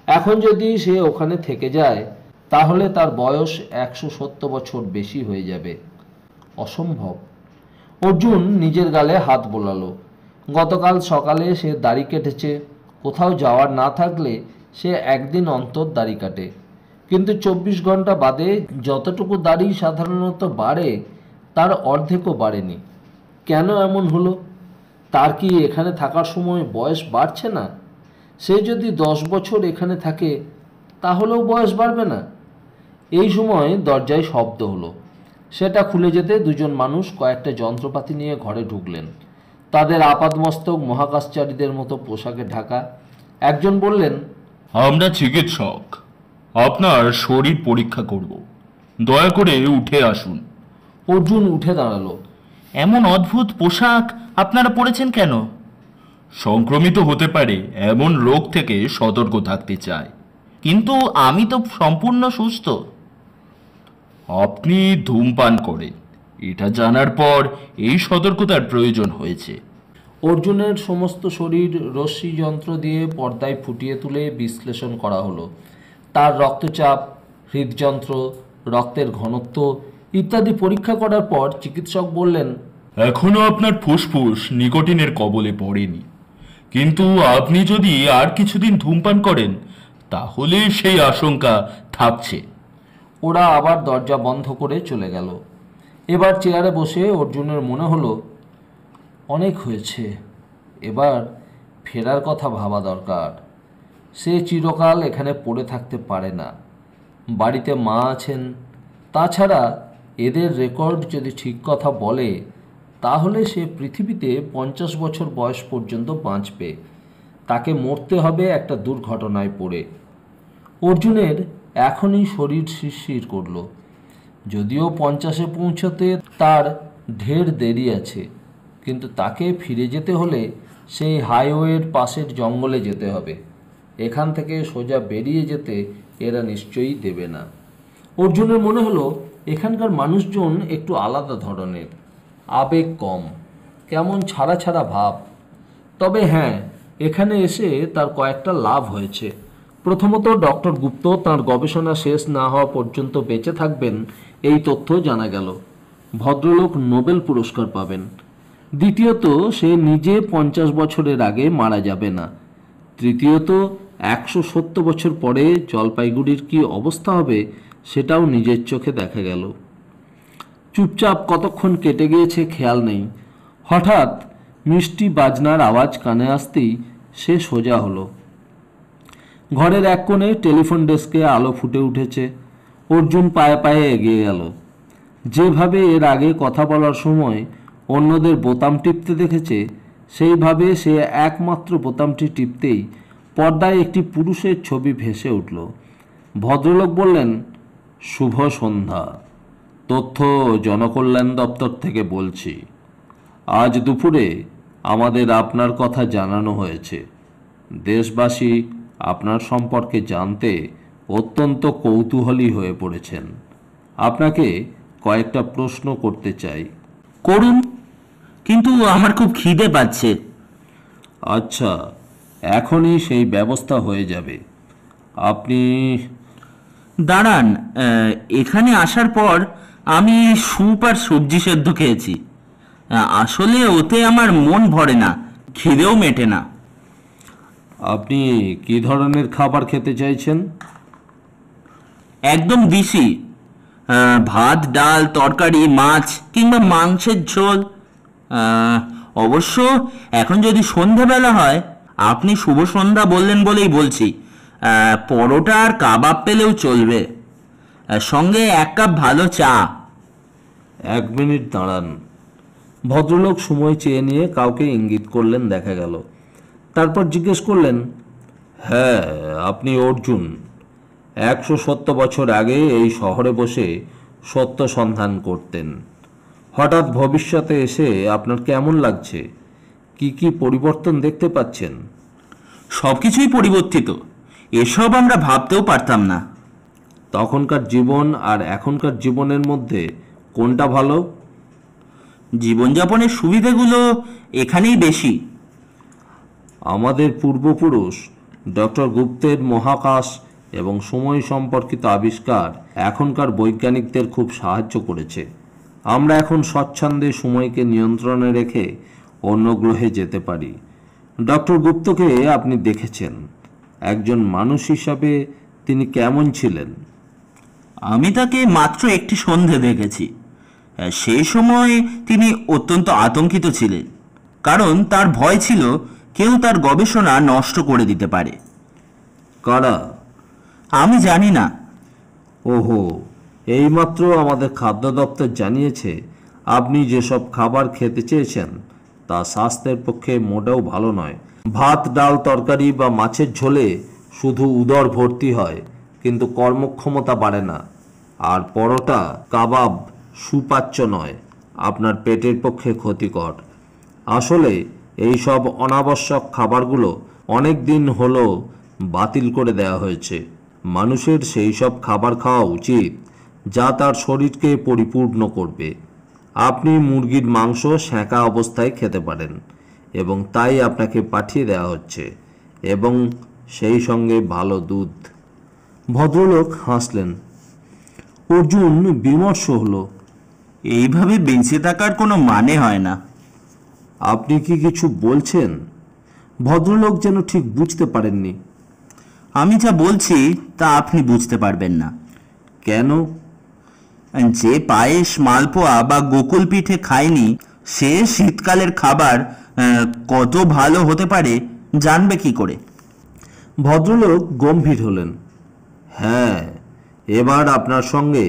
এখন যদি সে ওখানে থেকে যায় তাহলে তার বয়স 170 বছর বেশি হয়ে যাবে। অসম্ভব। অর্জুন নিজের গালে হাত বোলালো। গতকাল সকালে সে দাড়ি কেটেছে। কোথাও যাওয়ার না থাকলে সে একদিন অন্তর দাড়ি কাটে, কিন্তু 24 ঘন্টা বাদে যতটুকু দাড়ি সাধারণত বাড়ে তার অর্ধেকও বাড়েনি। কেন এমন হলো? তার কি এখানে থাকার সময় বয়স বাড়ছে না? সে যদি 10 বছর এখানে থাকে তাহলেও বয়স বাড়বে না? এই সময় দরজায় শব্দ হলো। সেটা খুলে যেতে দুজন মানুষ কয়েকটা যন্ত্রপাতি নিয়ে ঘরে ঢুকলেন। তাদের আপাদমস্তক মহাকাশচারীদের মতো পোশাকে ঢাকা। একজন বললেন, আমরা চিকিৎসক, আপনার শরীর পরীক্ষা করব, দয়া করে উঠে আসুন। অর্জুন উঠে দাঁড়ালো। এমন অদ্ভুত পোশাক আপনারা পরেছেন কেন? সংক্রমিত হতে পারে এমন রোগ থেকে সতর্ক থাকতে চাই। কিন্তু আমি তো সম্পূর্ণ সুস্থ। আপনি ধূমপান করেন, এটা জানার পর এই সতর্কতার প্রয়োজন হয়েছে। অর্জুনের সমস্ত শরীর রশ্মি যন্ত্র দিয়ে পর্দায় ফুটিয়ে তুলে বিশ্লেষণ করা হলো। তার রক্তচাপ, হৃদযন্ত্র, রক্তের ঘনত্ব ইত্যাদি পরীক্ষা করার পর চিকিৎসক বললেন, এখনো আপনার ফুসফুস নিকোটিনের কবলে পড়েনি, কিন্তু আপনি যদি আর কিছুদিন ধূমপান করেন তাহলে সেই আশঙ্কা থাকছে। ওরা আবার দরজা বন্ধ করে চলে গেল। এবার চেয়ারে বসে অর্জুনের মনে হলো অনেক হয়েছে, এবার ফেরার কথা ভাবা দরকার। সে চিরকাল এখানে পড়ে থাকতে পারে না। বাড়িতে মা আছেন। তাছাড়া এদের রেকর্ড যদি ঠিক কথা বলে তাহলে সে পৃথিবীতে 50 বছর বয়স পর্যন্ত বাঁচবে। তাকে মরতে হবে একটা দুর্ঘটনায় পড়ে। অর্জুনের এখনই শরীর শিরশির করল। যদিও 50-এ পৌঁছতে তার ঢের দেরি আছে, কিন্তু তাকে ফিরে যেতে হলে সেই হাইওয়ের পাশের জঙ্গলে যেতে হবে। এখান থেকে সোজা বেরিয়ে যেতে এরা নিশ্চয়ই দেবে না। অর্জুনের মনে হলো এখানকার মানুষজন একটু আলাদা ধরনের, আবেগ কম, কেমন ছাড়া ছাড়া ভাব। তবে হ্যাঁ, এখানে এসে তার কয়েকটা লাভ হয়েছে। প্রথমত, ডক্টর গুপ্ত তাঁর গবেষণা শেষ না হওয়া পর্যন্ত বেঁচে থাকবেন এই তথ্য জানা গেল। ভদ্রলোক নোবেল পুরস্কার পাবেন। দ্বিতীয়ত, সে নিজে 50 বছরের আগে মারা যাবে না। তৃতীয়ত, 170 বছর পরে জলপাইগুড়ির কি অবস্থা হবে সেটাও নিজের চোখে দেখা গেল। চুপচাপ কতক্ষণ কেটে গিয়েছে খেয়াল নেই। হঠাৎ মিষ্টি বাজনার আওয়াজ কানে আসতেই সে সোজা হলো। ঘরের এক কোণে টেলিফোন ডেস্কে আলো ফুটে উঠেছে। অর্জুন পায়ে পায়ে এগিয়ে গেল। যেভাবে এর আগে কথা বলার সময় অন্যদের বোতাম টিপতে দেখেছে, সেইভাবে সে একমাত্র বোতামটি টিপতেই পর্দায় একটি পুরুষের ছবি ভেসে উঠল। ভদ্রলোক বললেন, শুভ সন্ধ্যা, তথ্য জনকল্যাণ দপ্তর থেকে বলছি। আজ দুপুরে আমাদের আপনার কথা জানানো হয়েছে। দেশবাসী আপনার সম্পর্কে জানতে অত্যন্ত কৌতূহলী হয়ে পড়েছেন। আপনাকে কয়েকটা প্রশ্ন করতে চাই। করুন, কিন্তু আমার খুব খিদে পাচ্ছে। আচ্ছা, এখনই সেই ব্যবস্থা হয়ে যাবে। আপনি দাঁড়ান, এখানে আসার পর আমি স্যুপ আর সবজি সেদ্ধ খেয়েছি। আসলে ওতে আমার মন ভরে না, খিদেও মেটে না। আপনি কি ধরনের খাবার খেতে চাইছেন? একদম দিশি। ভাত, ডাল, তরকারি, মাছ কিংবা মাংসের ঝোল। অবশ্য এখন যদি সন্ধ্যাবেলা হয়, আপনি শুভ সন্ধ্যা বললেন বলেই বলছি, পরোটা আর কাবাব পেলেও চলবে, সঙ্গে 1 কাপ ভালো চা। 1 মিনিট দাঁড়ান। ভদ্রলোক সময় চেয়ে নিয়ে কাউকে ইঙ্গিত করলেন দেখা গেল। তারপর জিজ্ঞেস করলেন, হ্যাঁ, আপনি অর্জুন। 170 বছর আগে এই শহরে বসে সত্য সন্ধান করতেন। হঠাৎ ভবিষ্যতে এসে আপনার কেমন লাগছে? কি কি পরিবর্তন দেখতে পাচ্ছেন? সব কিছুই পরিবর্তিত, এসব আমরা ভাবতেও পারতাম না। তখনকার জীবন আর এখনকার জীবনের মধ্যে কোনটা ভালো? জীবনযাপনের সুবিধাগুলো এখানেই বেশি। আমাদের পূর্বপুরুষ ডক্টর গুপ্তের মহাকাশ এবং সময় সম্পর্কিত আবিষ্কার এখনকার বৈজ্ঞানিকদের খুব সাহায্য করেছে। আমরা এখন স্বচ্ছন্দে সময়কে নিয়ন্ত্রণে রেখে অন্য গ্রহে যেতে পারি। ডক্টর গুপ্তকে আপনি দেখেছেন। একজন মানুষ হিসাবে তিনি কেমন ছিলেন? আমি তাকে মাত্র একটি সন্ধে দেখেছি। সেই সময় তিনি অত্যন্ত আতঙ্কিত ছিলেন, কারণ তার ভয় ছিল কেউ তার গবেষণা নষ্ট করে দিতে পারে। কারা? আমি জানি না। ওহো, এইমাত্র আমাদের খাদ্য দপ্তর জানিয়েছে আপনি যেসব খাবার খেতে চেয়েছেন তা স্বাস্থ্যের পক্ষে মোটেও ভালো নয়। ভাত, ডাল, তরকারি বা মাছের ঝোলে শুধু উদর ভর্তি হয়, কিন্তু কর্মক্ষমতা বাড়ে না। আর পরোটা, কাবাব সুপাচ্য নয়, আপনার পেটের পক্ষে ক্ষতিকর। আসলে এই সব অনাবশ্যক খাবারগুলো অনেক দিন হলো বাতিল করে দেওয়া হয়েছে। মানুষের সেই সব খাবার খাওয়া উচিত যা তার শরীরকে পরিপূর্ণ করবে। আপনি মুরগির মাংস সেঁকা অবস্থায় খেতে পারেন এবং তাই আপনাকে পাঠিয়ে দেওয়া হচ্ছে, এবং সেই সঙ্গে ভালো দুধ। ভদ্রলোক হাসলেন। অর্জুন বিমর্ষ হলো। এইভাবে বেঁচে থাকার কোনো মানে হয় না। আপনি কি কিছু বলছেন? ভদ্রলোক যেন ঠিক বুঝতে পারেননি। আমি যা বলছি তা আপনি বুঝতে পারবেন না। কেন? যে পায়েস, মালপোয়া বা গোকুল পিঠে খায়নি, সে শীতকালের খাবার কত ভালো হতে পারে জানবে কি করে? ভদ্রলোক গম্ভীর হলেন। হ্যাঁ, এবার আপনার সঙ্গে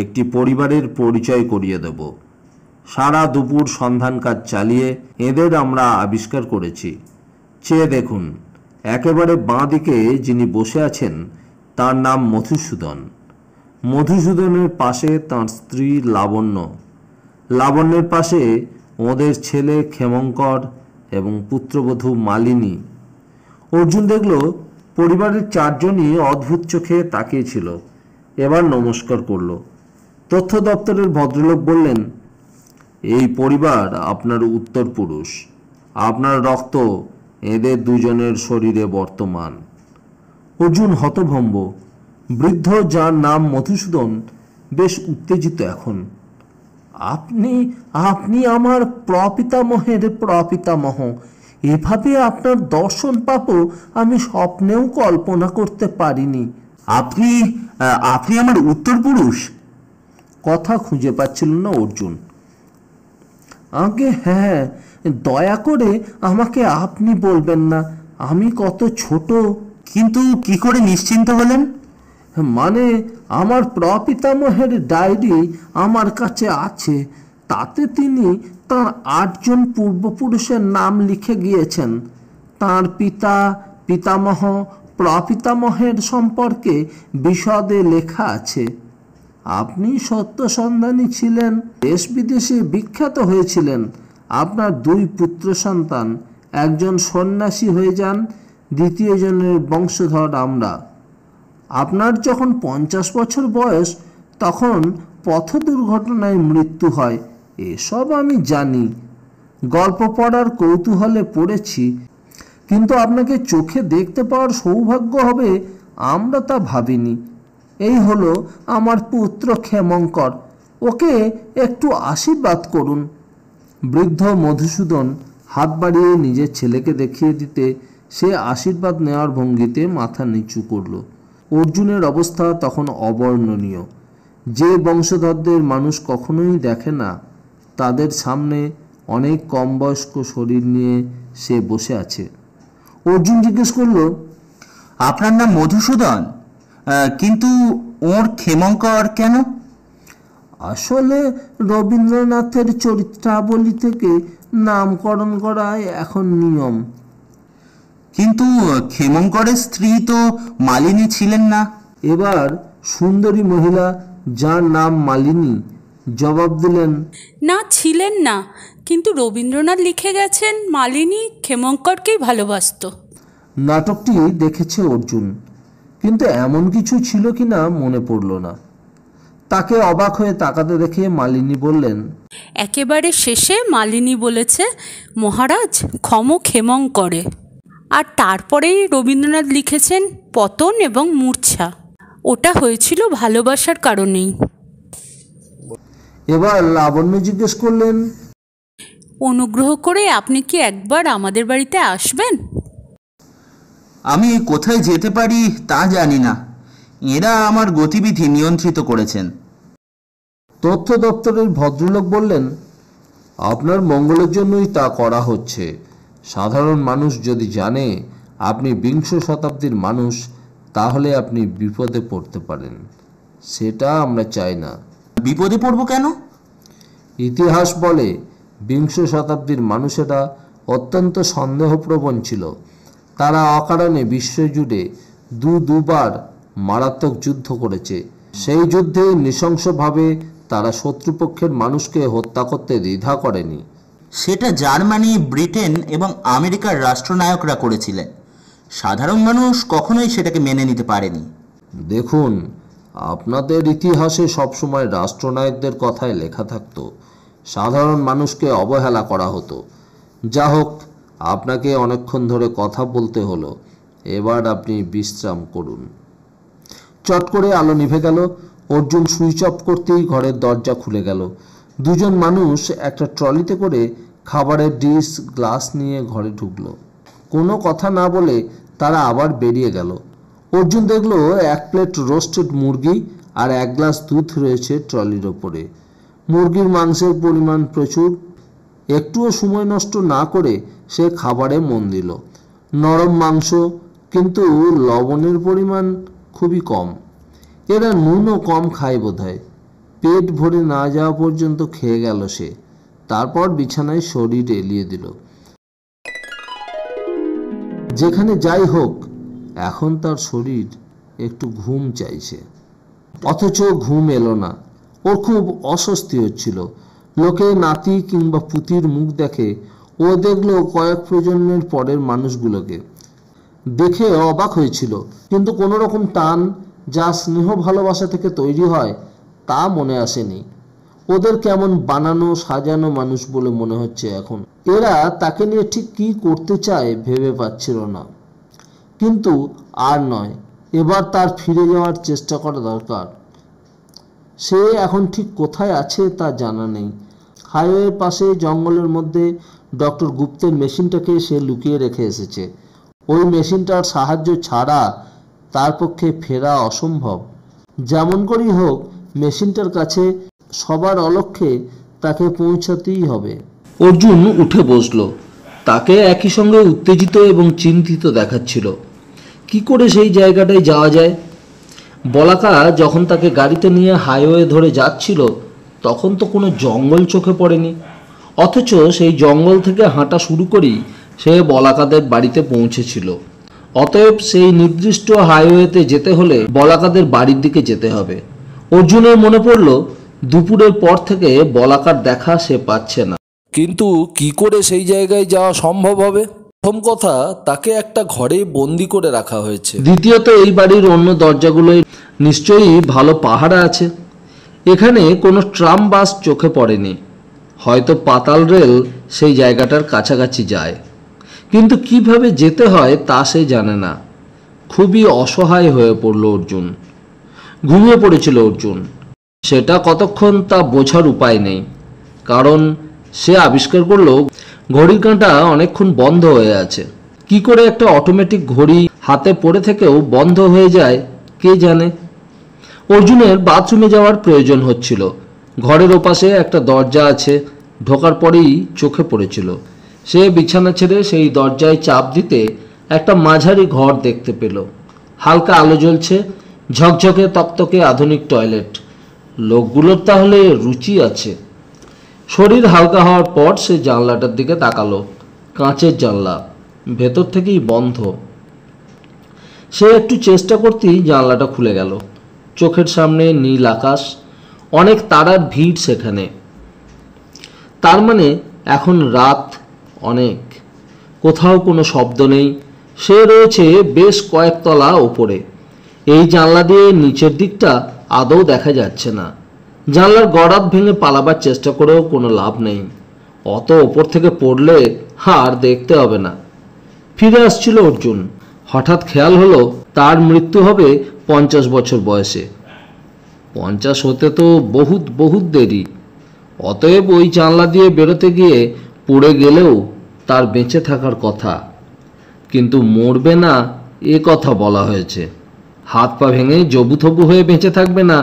একটি পরিবারের পরিচয় করিয়ে দেব। সারা দুপুর সন্ধান কাজ চালিয়ে এদের আমরা আবিষ্কার করেছি। চেয়ে দেখুন, একেবারে বাঁ দিকে যিনি বসে আছেন তার নাম মধুসূদন। মধুসূদনের পাশে তাঁর স্ত্রী লাবণ্য। লাবণ্যের পাশে ওদের ছেলে ক্ষেমঙ্কর এবং পুত্রবধূ মালিনী। অর্জুন দেখল পরিবারের 4 জনই অদ্ভুত চোখে তাকিয়েছিল। এবার নমস্কার করল। তথ্য দপ্তরের ভদ্রলোক বললেন, এই পরিবার আপনার উত্তরপুরুষ। আপনার রক্ত এদের দুজনের শরীরে বর্তমান। অর্জুন হতভম্ব। বৃদ্ধ, যার নাম মধুসূদন, বেশ উত্তেজিত এখন। আপনি আপনি আমার প্রপিতামহের প্রপিতামহ। এভাবে আপনার দর্শন পাবো আমি স্বপ্নেও কল্পনা করতে পারিনি। আপনি আপনি আমার উত্তরপুরুষ? কথা খুঁজে পাচ্ছিল না অর্জুন। আগে হ্যাঁ, দয়া করে আমাকে আপনি বলবেন না, আমি কত ছোট। কিন্তু কি করে নিশ্চিন্ত হলেন? মানে আমার প্রপিতামহের ডায়েরি আমার কাছে আছে। তাতে তিনি তার 8 জন পূর্বপুরুষের নাম লিখে গিয়েছেন। তার পিতা, পিতামহ, প্রপিতামহের সম্পর্কে বিশদে লেখা আছে। আপনি সত্য সন্ধানী ছিলেন, দেশ বিদেশে বিখ্যাত হয়েছিলেন। আপনার 2 পুত্র সন্তান, একজন সন্ন্যাসী হয়ে যান, দ্বিতীয় জনের বংশধর আমরা। আপনার যখন 50 বছর বয়স তখন পথ দুর্ঘটনায় মৃত্যু হয়। এসব আমি জানি, গল্প পড়ার কৌতূহলে পড়েছি, কিন্তু আপনাকে চোখে দেখতে পাওয়ার সৌভাগ্য হবে আমরা তা ভাবিনি। এই হলো আমার পুত্র ক্ষেমঙ্কর, ওকে একটু আশীর্বাদ করুন। বৃদ্ধ মধুসূদন হাত বাড়িয়ে নিজের ছেলেকে দেখিয়ে দিতে সে আশীর্বাদ নেওয়ার ভঙ্গিতে মাথা নিচু করল। অর্জুনের অবস্থা তখন অবর্ণনীয়। যে বংশধরদের মানুষ কখনোই দেখে না, তাদের সামনে অনেক কম বয়স্ক শরীর নিয়ে সে বসে আছে। অর্জুন জিজ্ঞেস করল, আপনার নাম মধুসূদন, কিন্তু ওর ক্ষেমঙ্কর কেন? আসলে রবীন্দ্রনাথের চরিত্রাবলী থেকে নামকরণ করাই এখন নিয়ম। কিন্তু ক্ষেমঙ্করের স্ত্রী তো মালিনী ছিলেন না। এবার সুন্দরী মহিলা, যার নাম মালিনী, জবাব দিলেন, না, ছিলেন না, কিন্তু রবীন্দ্রনাথ লিখে গেছেন মালিনী ক্ষেমঙ্করকেই ভালোবাসত। নাটকটি দেখেছে অর্জুন, কিন্তু এমন কিছু ছিল কিনা মনে পড়ল না। তাকে অবাক হয়ে তাকাতে দেখে মালিনী বললেন, একেবারে শেষে মালিনী বলেছে, মহারাজ ক্ষম ক্ষেমঙ্করে। আর তারপরেই রবীন্দ্রনাথ লিখেছেন পতন এবং মূর্ছা। ওটা হয়েছিল ভালোবাসার কারণেই। এবার লাবণ্য জিজ্ঞেস করলেন, অনুগ্রহ করে আপনি কি একবার আমাদের বাড়িতে আসবেন? আমি কোথায় যেতে পারি তা জানি না। এরা আমার গতিবিধি নিয়ন্ত্রিত করেছেন। তথ্য দপ্তরের ভদ্রলোক বললেন, আপনার মঙ্গলের জন্যই তা করা হচ্ছে। সাধারণ মানুষ যদি জানে আপনি বিংশ শতাব্দীর মানুষ, তাহলে আপনি বিপদে পড়তে পারেন। সেটা আমরা চাই না। বিপদে পড়ব কেন? ইতিহাস বলে বিংশ শতাব্দীর মানুষেরা অত্যন্ত সন্দেহপ্রবণ ছিল। তারা অকারণে বিশ্বজুড়ে দুবার মারাত্মক যুদ্ধ করেছে। সেই যুদ্ধে নৃশংসভাবে তারা শত্রুপক্ষের মানুষকে হত্যা করতে দ্বিধা করেনি। সেটা জার্মানি, ব্রিটেন এবং আমেরিকার রাষ্ট্রনায়করা করেছিলেন। সাধারণ মানুষ কখনোই সেটাকে মেনে নিতে পারেনি। দেখুন, আপনাদের ইতিহাসে সবসময় রাষ্ট্রনায়কদের কথায় লেখা থাকতো, সাধারণ মানুষকে অবহেলা করা হতো। যা হোক, আপনাকে অনেকক্ষণ ধরে কথা বলতে হলো, এবার আপনি বিশ্রাম করুন। চট করে আলো নিভে গেল। অর্জুন সুইচ অফ করতেই ঘরের দরজা খুলে গেল। দুজন মানুষ একটা ট্রলিতে করে খাবারের ডিশ, গ্লাস নিয়ে ঘরে ঢুকলো। কোনো কথা না বলে তারা আবার বেরিয়ে গেল। অর্জুন দেখলো 1 প্লেট রোস্টেড মুরগি আর 1 গ্লাস দুধ রয়েছে ট্রলির ওপরে। মুরগির মাংসের পরিমাণ প্রচুর। একটুও সময় নষ্ট না করে সে খাবারে মন দিল। নরম মাংস, কিন্তু লবণের পরিমাণ খুবই কম। এরা নুনও কম খায় বোধহয়। পেট ভরে না যাওয়া পর্যন্ত খেয়ে গেল সে। তারপর বিছানায় শরীর এলিয়ে দিল। যেখানে যাই হোক, এখন তার শরীর একটু ঘুম চাইছে, অথচ ঘুম এলো না। ওর খুব অস্বস্তি হচ্ছিল। লোকে নাতি কিংবা পুতির মুখ দেখে, ও দেখলো কয়েক প্রজন্মের পরের মানুষগুলোকে। দেখে অবাক হয়েছিল, কিন্তু কোনো রকম টান যা স্নেহ ভালোবাসা থেকে তৈরি হয় তা মনে আসেনি। ওদের কেমন বানানো সাজানো মানুষ বলে মনে হচ্ছে এখন। এরা তাকে নিয়ে ঠিক কী করতে চায় ভেবে পাচ্ছিল না। কিন্তু আর নয়, এবার তার ফিরে যাওয়ার চেষ্টা করা দরকার। সে এখন ঠিক কোথায় আছে তা জানা নেই। হাইওয়ের পাশে জঙ্গলের মধ্যে ডক্টর গুপ্তের মেশিনটাকে সে লুকিয়ে রেখে এসেছে। ওই মেশিনটার সাহায্য ছাড়া তার পক্ষে ফেরা অসম্ভব। যেমন করেই হোক মেশিনটার কাছে সবার অলক্ষ্যে তাকে পৌঁছাতেই হবে। অর্জুন উঠে বসল। তাকে একই সঙ্গে উত্তেজিত এবং চিন্তিত দেখাচ্ছিল। কি করে সেই জায়গাটায় যাওয়া যায়? বলাকা যখন তাকে গাড়িতে নিয়ে হাইওয়ে ধরে যাচ্ছিল, তখন তো কোনো জঙ্গল চোখে পড়েনি। অথচ সেই জঙ্গল থেকে হাঁটা শুরু করেই সে বলাকাদের বাড়িতে পৌঁছেছিল। অতএব সেই নির্দিষ্ট হাইওয়েতে যেতে হলে বলাকাদের বাড়ির দিকে যেতে হবে। অর্জুনের মনে পড়ল, দুপুরের পর থেকে বলাকার দেখা সে পাচ্ছে না। কিন্তু কি করে সেই জায়গায় যাওয়া সম্ভব হবে? প্রথম কথা, তাকে একটা ঘরে বন্দি করে রাখা হয়েছে। দ্বিতীয়ত, এই বাড়ির অন্য দরজাগুলোয় নিশ্চয়ই ভালো পাহারা আছে। এখানে কোনো ট্রাম বাস চোখে পড়েনি। হয়তো পাতাল রেল সেই জায়গাটার কাছাকাছি যায়, কিন্তু কিভাবে যেতে হয় তা সে জানে না। খুবই অসহায় হয়ে পড়ল অর্জুন। ঘুমিয়ে পড়েছিল অর্জুন। সেটা কতক্ষণ তা বোঝার উপায় নেই, কারণ সে আবিষ্কার করল ঘড়ির কাঁটা অনেকক্ষণ বন্ধ হয়ে আছে। কি করে একটা অটোমেটিক ঘড়ি হাতে পড়ে থেকেও বন্ধ হয়ে যায় কে জানে। অর্জুনের বাথরুমে যাওয়ার প্রয়োজন হচ্ছিল। ঘরের ওপাশে একটা দরজা আছে, ঢোকার পরেই চোখে পড়েছিল। সে বিছানা ছেড়ে সেই দরজায় চাপ দিতে একটা মাঝারি ঘর দেখতে পেল। হালকা আলো জ্বলছে, ঝকঝকে তকতকে আধুনিক টয়লেট। লোকগুলোর তাহলে রুচি আছে। শরীর হালকা হওয়ার পর সে জানলাটার দিকে তাকালো। কাঁচের জানলা, ভেতর থেকেই বন্ধ। সে একটু চেষ্টা করতেই জানলাটা খুলে গেল। চোখের সামনে নীল আকাশ, অনেক তারার ভিড় সেখানে। তার মানে এখন রাত অনেক। কোথাও কোনো শব্দ নেই। সে রয়েছে বেশ কয়েকতলা ওপরে। এই জানলা দিয়ে নিচের দিকটা আদৌ দেখা যাচ্ছে না। জানলার গরাদ ভেঙে পালাবার চেষ্টা করেও কোনো লাভ নেই। অত ওপর থেকে পড়লে আর দেখতে হবে না। ফিরে আসছিল অর্জুন। হঠাৎ খেয়াল হলো তার মৃত্যু হবে 50 বছর বয়সে। 50 হতে তো বহুত বহুত দেরি। অতএব ওই জানলা দিয়ে বেরোতে গিয়ে পড়ে গেলেও তার বেঁচে থাকার কথা, কিন্তু মরবে না এ কথা বলা হয়েছে। হাত পা ভেঙে জবুথবু হয়ে বেঁচে থাকবে না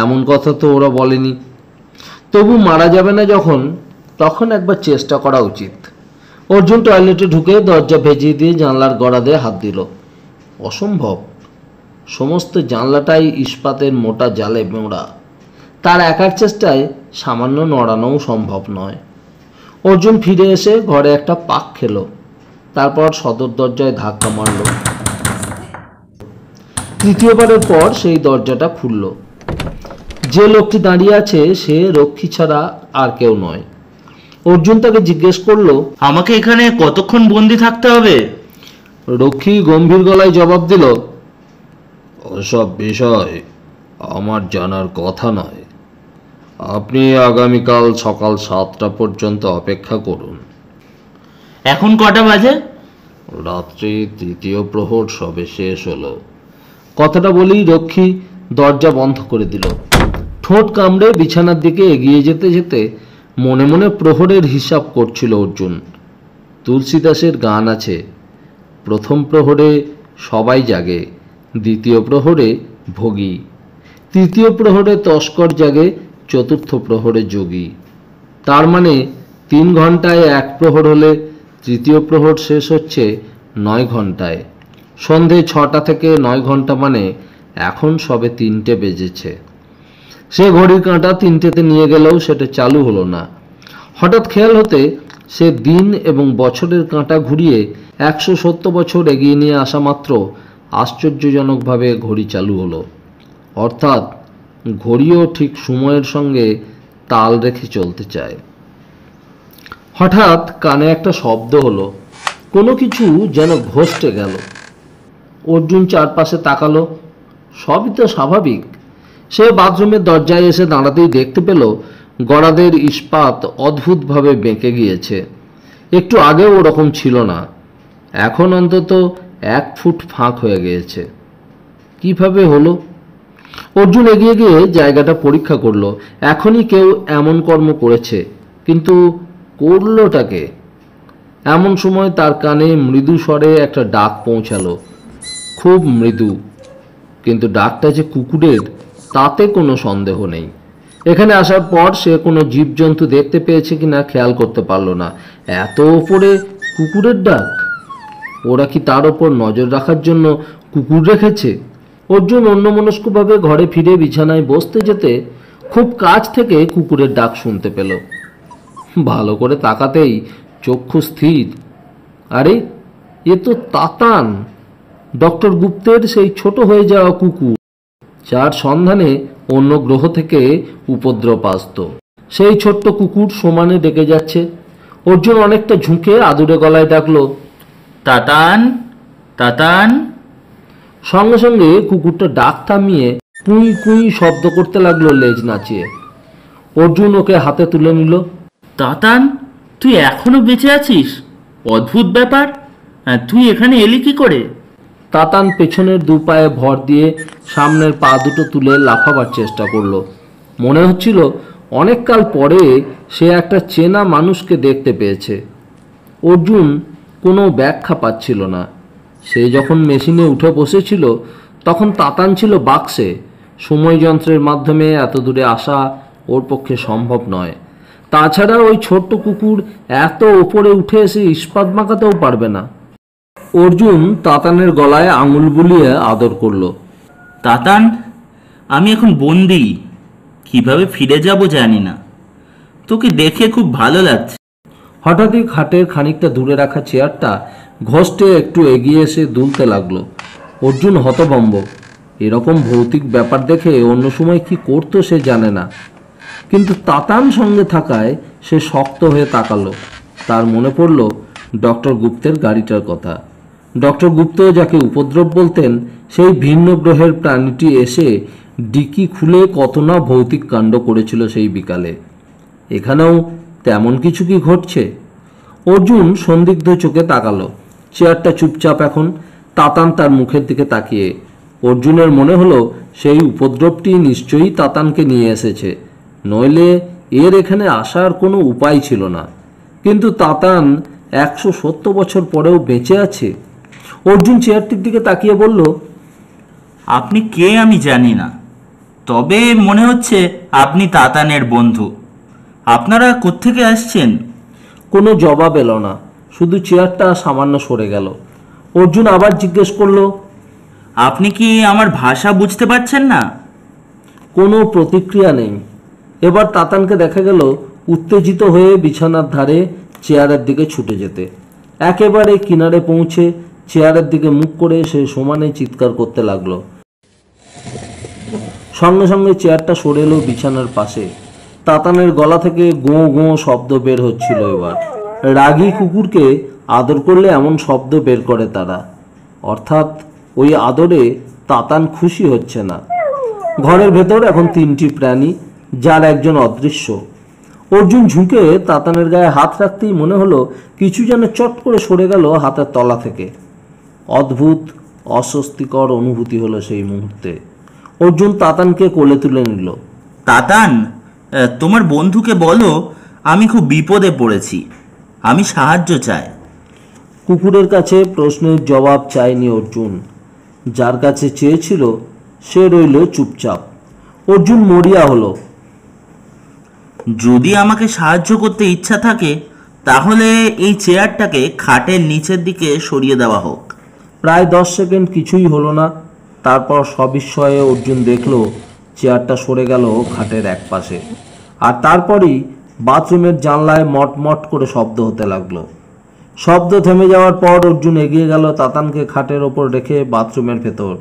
এমন কথা তো ওরা বলেনি। তবু মারা যাবে না যখন, তখন একবার চেষ্টা করা উচিত। অর্জুন টয়লেটে ঢুকে দরজা ভেজিয়ে দিয়ে জানলার গড়াদে হাত দিল। অসম্ভব। সমস্ত জানলাটাই ইস্পাতের মোটা জালে মোড়া। তার একার চেষ্টায় সামান্য নড়ানোও সম্ভব নয়। অর্জুন ফিরে এসে ঘরে একটা পাক খেলো। তারপর সদর দরজায় ধাক্কা মারল। তৃতীয়বারের পর সেই দরজাটা খুলল। যে লোকটি দাঁড়িয়ে আছে সে রক্ষী ছাড়া আর কেউ নয়। অর্জুন তাকে জিজ্ঞেস করলো, আমাকে এখানে কতক্ষণ বন্দি থাকতে হবে? রক্ষী গম্ভীর গলায় জবাব দিল, ওসব বিষয় আমার জানার কথা নয়। আপনি আগামীকাল সকাল 7টা পর্যন্ত অপেক্ষা করুন। এখন কটা বাজে? রাত্রি 3য় প্রহর সবে শেষ হলো। কথাটা বলেই রক্ষী দরজা বন্ধ করে দিল। ঠোঁট কামড়ে বিছানার দিকে এগিয়ে যেতে যেতে মনে মনে প্রহরের হিসাব করছিল অর্জুন। তুলসীদাসের গান আছে, প্রথম প্রহরে সবাই জাগে, দ্বিতীয় প্রহরে ভোগী, তৃতীয় প্রহরে তস্কর জাগে, চতুর্থ প্রহরে যোগী। তার মানে 3 ঘন্টায় 1 প্রহর হলে তৃতীয় প্রহর শেষ হচ্ছে 9 ঘন্টায়। সন্ধে 6টা থেকে 9 ঘন্টা মানে এখন সবে 3টে বেজেছে। সে ঘড়ির কাঁটা 3টেতে নিয়ে গেলেও সেটা চালু হলো না। হঠাৎ খেয়াল হতে সে দিন এবং বছরের কাঁটা ঘুরিয়ে 170 বছর এগিয়ে নিয়ে আসা মাত্র আশ্চর্যজনকভাবে ঘড়ি চালু হলো। অর্থাৎ ঘড়িও ঠিক সময়ের সঙ্গে তাল রেখে চলতে চায়। হঠাৎ কানে একটা শব্দ হলো, কোনো কিছু যেন ঘষতে গেল। অর্জুন চারপাশে তাকালো। সবই তো স্বাভাবিক। সে বাথরুমের দরজায় এসে দাঁড়াতেই দেখতে পেল গড়াদের ইস্পাত অদ্ভুতভাবে বেঁকে গিয়েছে। একটু আগেও ওরকম ছিল না। এখন অন্তত 1 ফুট ফাঁক হয়ে গিয়েছে। কিভাবে হলো? অর্জুন এগিয়ে গিয়ে জায়গাটা পরীক্ষা করলো। এখনই কেউ এমন কর্ম করেছে, কিন্তু করলোটাকে? এমন সময় তার কানে মৃদু স্বরে একটা ডাক পৌঁছালো, খুব মৃদু। কিন্তু ডাকটা যে কুকুরের তাতে কোনো সন্দেহ নেই। এখানে আসার পর সে কোনো জীবজন্তু দেখতে পেয়েছে কিনা খেয়াল করতে পারল না। এত ওপরে কুকুরের ডাক! ওরা কি তার ওপর নজর রাখার জন্য কুকুর রেখেছে? অর্জুন অন্যমনস্কভাবে ঘরে ফিরে বিছানায় বসতে যেতে খুব কাছ থেকে কুকুরের ডাক শুনতে পেল। ভালো করে তাকাতেই চক্ষু স্থির। আরে, এ তো তাতান, ডক্টর গুপ্তের সেই ছোট হয়ে যাওয়া কুকুর, যার সন্ধানে অন্য গ্রহ থেকে উপদ্রব আসত। সেই ছোট্ট কুকুর সমানে ডেকে যাচ্ছে। অর্জুন অনেকটা ঝুঁকে আদুরে গলায় ডাকলো, তাতান, তাতান। সঙ্গে সঙ্গে কুকুরটা ডাক থামিয়ে কুই কুই শব্দ করতে লাগলো লেজ নাচিয়ে। অর্জুন ওকে হাতে তুলে নিল। তাতান, তুই এখনো বেঁচে আছিস? অদ্ভুত ব্যাপার। তুই এখানে এলি কি করে? তাতান পেছনের 2 পায়ে ভর দিয়ে সামনের পা দুটো তুলে লাফাবার চেষ্টা করলো। মনে হচ্ছিল অনেককাল পরে সে একটা চেনা মানুষকে দেখতে পেয়েছে। অর্জুন কোনো ব্যাখ্যা পাচ্ছিল না। সে যখন মেশিনে উঠে বসেছিল তখন তাতান ছিল বাক্সে। সময় যন্ত্রের মাধ্যমে এত দূরে আসা ওর পক্ষে সম্ভব নয়। তাছাড়া ওই ছোট্ট কুকুর এত ওপরে উঠে এসে ইস্পাত মাখাতেও পারবে না। অর্জুন তাতানের গলায় আঙুল বুলিয়ে আদর করলো। তাতান, আমি এখন বন্দি, কিভাবে ফিরে যাব জানি না। তোকে দেখে খুব ভালো লাগছে। হঠাৎই খাটের খানিকটা দূরে রাখা চেয়ারটা ঘষ্টে একটু এগিয়ে এসে দুলতে লাগলো। অর্জুন হতভম্ব। এরকম ভৌতিক ব্যাপার দেখে অন্য সময় কি করতো সে জানে না, কিন্তু তাতান সঙ্গে থাকায় সে শক্ত হয়ে তাকালো। তার মনে পড়ল ডক্টর গুপ্তের গাড়িটার কথা। ডক্টর গুপ্ত যাকে উপদ্রব বলতেন, সেই ভিন্ন গ্রহের প্রাণীটি এসে ডিকি খুলে কত না ভৌতিক কাণ্ড করেছিল সেই বিকালে। এখানেও তেমন কিছু কি ঘটছে? অর্জুন সন্দিগ্ধ চোখে তাকালো। চেয়ারটা চুপচাপ এখন, তাতান তার মুখের দিকে তাকিয়ে। অর্জুনের মনে হলো সেই উপদ্রবটি নিশ্চয়ই তাতানকে নিয়ে এসেছে, নইলে এর এখানে আসার কোনো উপায় ছিল না। কিন্তু তাতান 170 বছর পরেও বেঁচে আছে। অর্জুন চেয়ারটির দিকে তাকিয়ে বলল, আপনি কে আমি জানি না, তবে মনে হচ্ছে আপনি তাতানের বন্ধু। আপনারা কোত্থেকে আসছেন? কোনো জবাব এলো না, শুধু চেয়ারটা সামান্য সরে গেল। অর্জুন আবার জিজ্ঞেস করলো, আপনি কি আমার ভাষা বুঝতে পারছেন না? কোনো প্রতিক্রিয়া নেই। এবার তাতানকে দেখা গেল উত্তেজিত হয়ে বিছানার ধারে চেয়ারের দিকে ছুটে যেতে। একেবারে কিনারে পৌঁছে চেয়ারের দিকে মুখ করে সে সমানে চিৎকার করতে লাগলো। সঙ্গে সঙ্গে চেয়ারটা সরে এলো বিছানার পাশে। তাতানের গলা থেকে গোঁ গোঁ শব্দ বের হচ্ছিল। এবার রাগী কুকুরকে আদর করলে এমন শব্দ বের করে তারা, অর্থাৎ ওই আদরে তাতান খুশি হচ্ছে না। ঘরের ভেতর এখন 3টি প্রাণী, যার একজন অদৃশ্য। অর্জুন ঝুঁকে তাতানের গায়ে হাত রাখতেই মনে হলো কিছু যেন চট করে সরে গেল হাতের তলা থেকে। অদ্ভুত অস্বস্তিকর অনুভূতি হলো সেই মুহূর্তে। অর্জুন তাতানকে কোলে তুলে নিল। তাতান, তোমার বন্ধুকে বলো আমি খুব বিপদে পড়েছি, আমি সাহায্য চাই। কুকুরের কাছে প্রশ্নের জবাব চায়নি অর্জুন। যার কাছে চেয়েছিল সে রইল চুপচাপ। অর্জুন মরিয়া হলো। যদি আমাকে সাহায্য করতে ইচ্ছা থাকে তাহলে এই চেয়ারটাকে খাটের নিচের দিকে সরিয়ে দেওয়া হোক। প্রায় 10 সেকেন্ড কিছুই হলো না। তারপর সবিস্ময়ে অর্জুন দেখল চেয়ারটা সরে গেল খাটের এক পাশে। আর তারপরই বাথরুমের জানলায় মটমট করে শব্দ হতে লাগলো। শব্দ থেমে যাওয়ার পর অর্জুন এগিয়ে গেল তাতানকে খাটের ওপর রেখে বাথরুমের ভেতর।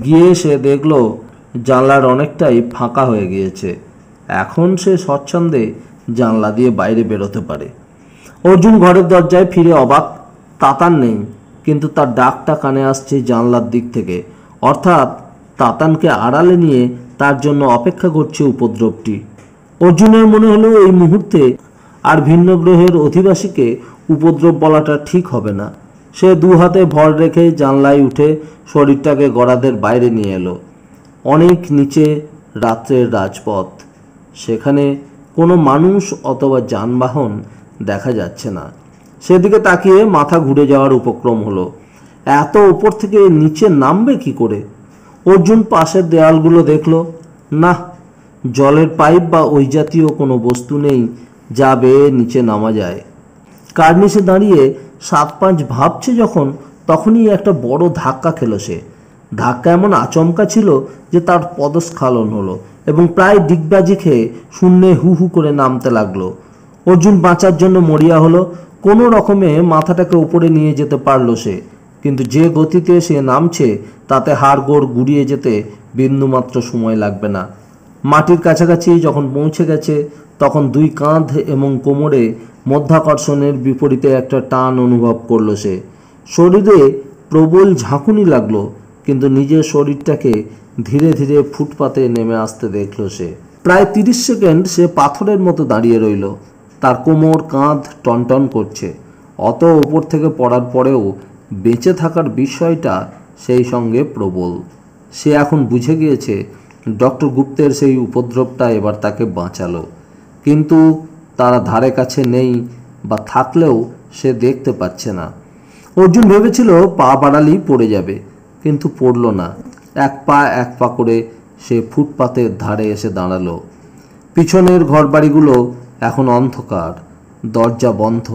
গিয়ে সে দেখল জানলার অনেকটাই ফাঁকা হয়ে গিয়েছে। এখন সে স্বচ্ছন্দে জানলা দিয়ে বাইরে বেরোতে পারে। অর্জুন ঘরের দরজায় ফিরে অবাক। তাতান নেই, কিন্তু তার ডাকটা কানে আসছে জানলার দিক থেকে, অর্থাৎ তাতানকে আড়ালে নিয়ে তার জন্য অপেক্ষা করছে উপদ্রবটি। অর্জুনের মনে হলো এই মুহূর্তে আর ভিন্ন গ্রহের অধিবাসীকে উপদ্রব বলাটা ঠিক হবে না। সে 2 হাতে ভর রেখে জানলায় উঠে শরীরটাকে গড়াদের বাইরে নিয়ে এলো। অনেক নিচে রাত্রের রাজপথ, সেখানে কোনো মানুষ অথবা যানবাহন দেখা যাচ্ছে না। সেদিকে তাকিয়ে মাথা ঘুরে যাওয়ার উপক্রম হলো। এত উপর থেকে নিচে নামবে কি করে? অর্জুন পাশের দেয়ালগুলো দেখল, না, জলের পাইপ বা ওই জাতীয় কোনো বস্তু নেই যা বেয়ে নিচে নামা যায়। কার্নিশে দাঁড়িয়ে 7-5 ভাবছে যখন, তখনই একটা বড় ধাক্কা খেলো সে। ধাক্কা এমন আচমকা ছিল যে তার পদস্খলন হলো এবং প্রায় ডিগবাজি খেয়ে শূন্যে হু হু করে নামতে লাগলো। অর্জুন বাঁচার জন্য মরিয়া হলো। কোনো রকমে মাথাটাকে উপরে নিয়ে যেতে পারলো সে, কিন্তু যে গতিতে সে নামছে তাতে হাড়গোড় গুড়িয়ে যেতে বিন্দুমাত্র সময় লাগবে না। মাটির কাছাকাছি যখন পৌঁছে গেছে তখন 2 কাঁধ এবং কোমরে মধ্যাকর্ষণের বিপরীতে একটা টান অনুভব করলো সে। শরীরে প্রবল ঝাঁকুনি লাগলো, কিন্তু নিজের শরীরটাকে ধীরে ধীরে ফুটপাতে নেমে আসতে দেখল সে। প্রায় 30 সেকেন্ড সে পাথরের মতো দাঁড়িয়ে রইল। তার কোমর কাঁধ টনটন করছে। অত ওপর থেকে পড়ার পরেও বেঁচে থাকার বিষয়টা সেই সঙ্গে প্রবল। সে এখন বুঝে গিয়েছে ডক্টর গুপ্তের সেই উপদ্রবটা এবার তাকে বাঁচালো, কিন্তু তারা ধারে কাছে নেই, বা থাকলেও সে দেখতে পাচ্ছে না। অর্জুন ভেবেছিল পা বাড়ালেই পড়ে যাবে, কিন্তু পড়ল না। এক পা করে সে ফুটপাতের ধারে এসে দাঁড়ালো। পিছনের ঘরবাড়িগুলো এখন অন্ধকার, দরজা বন্ধ।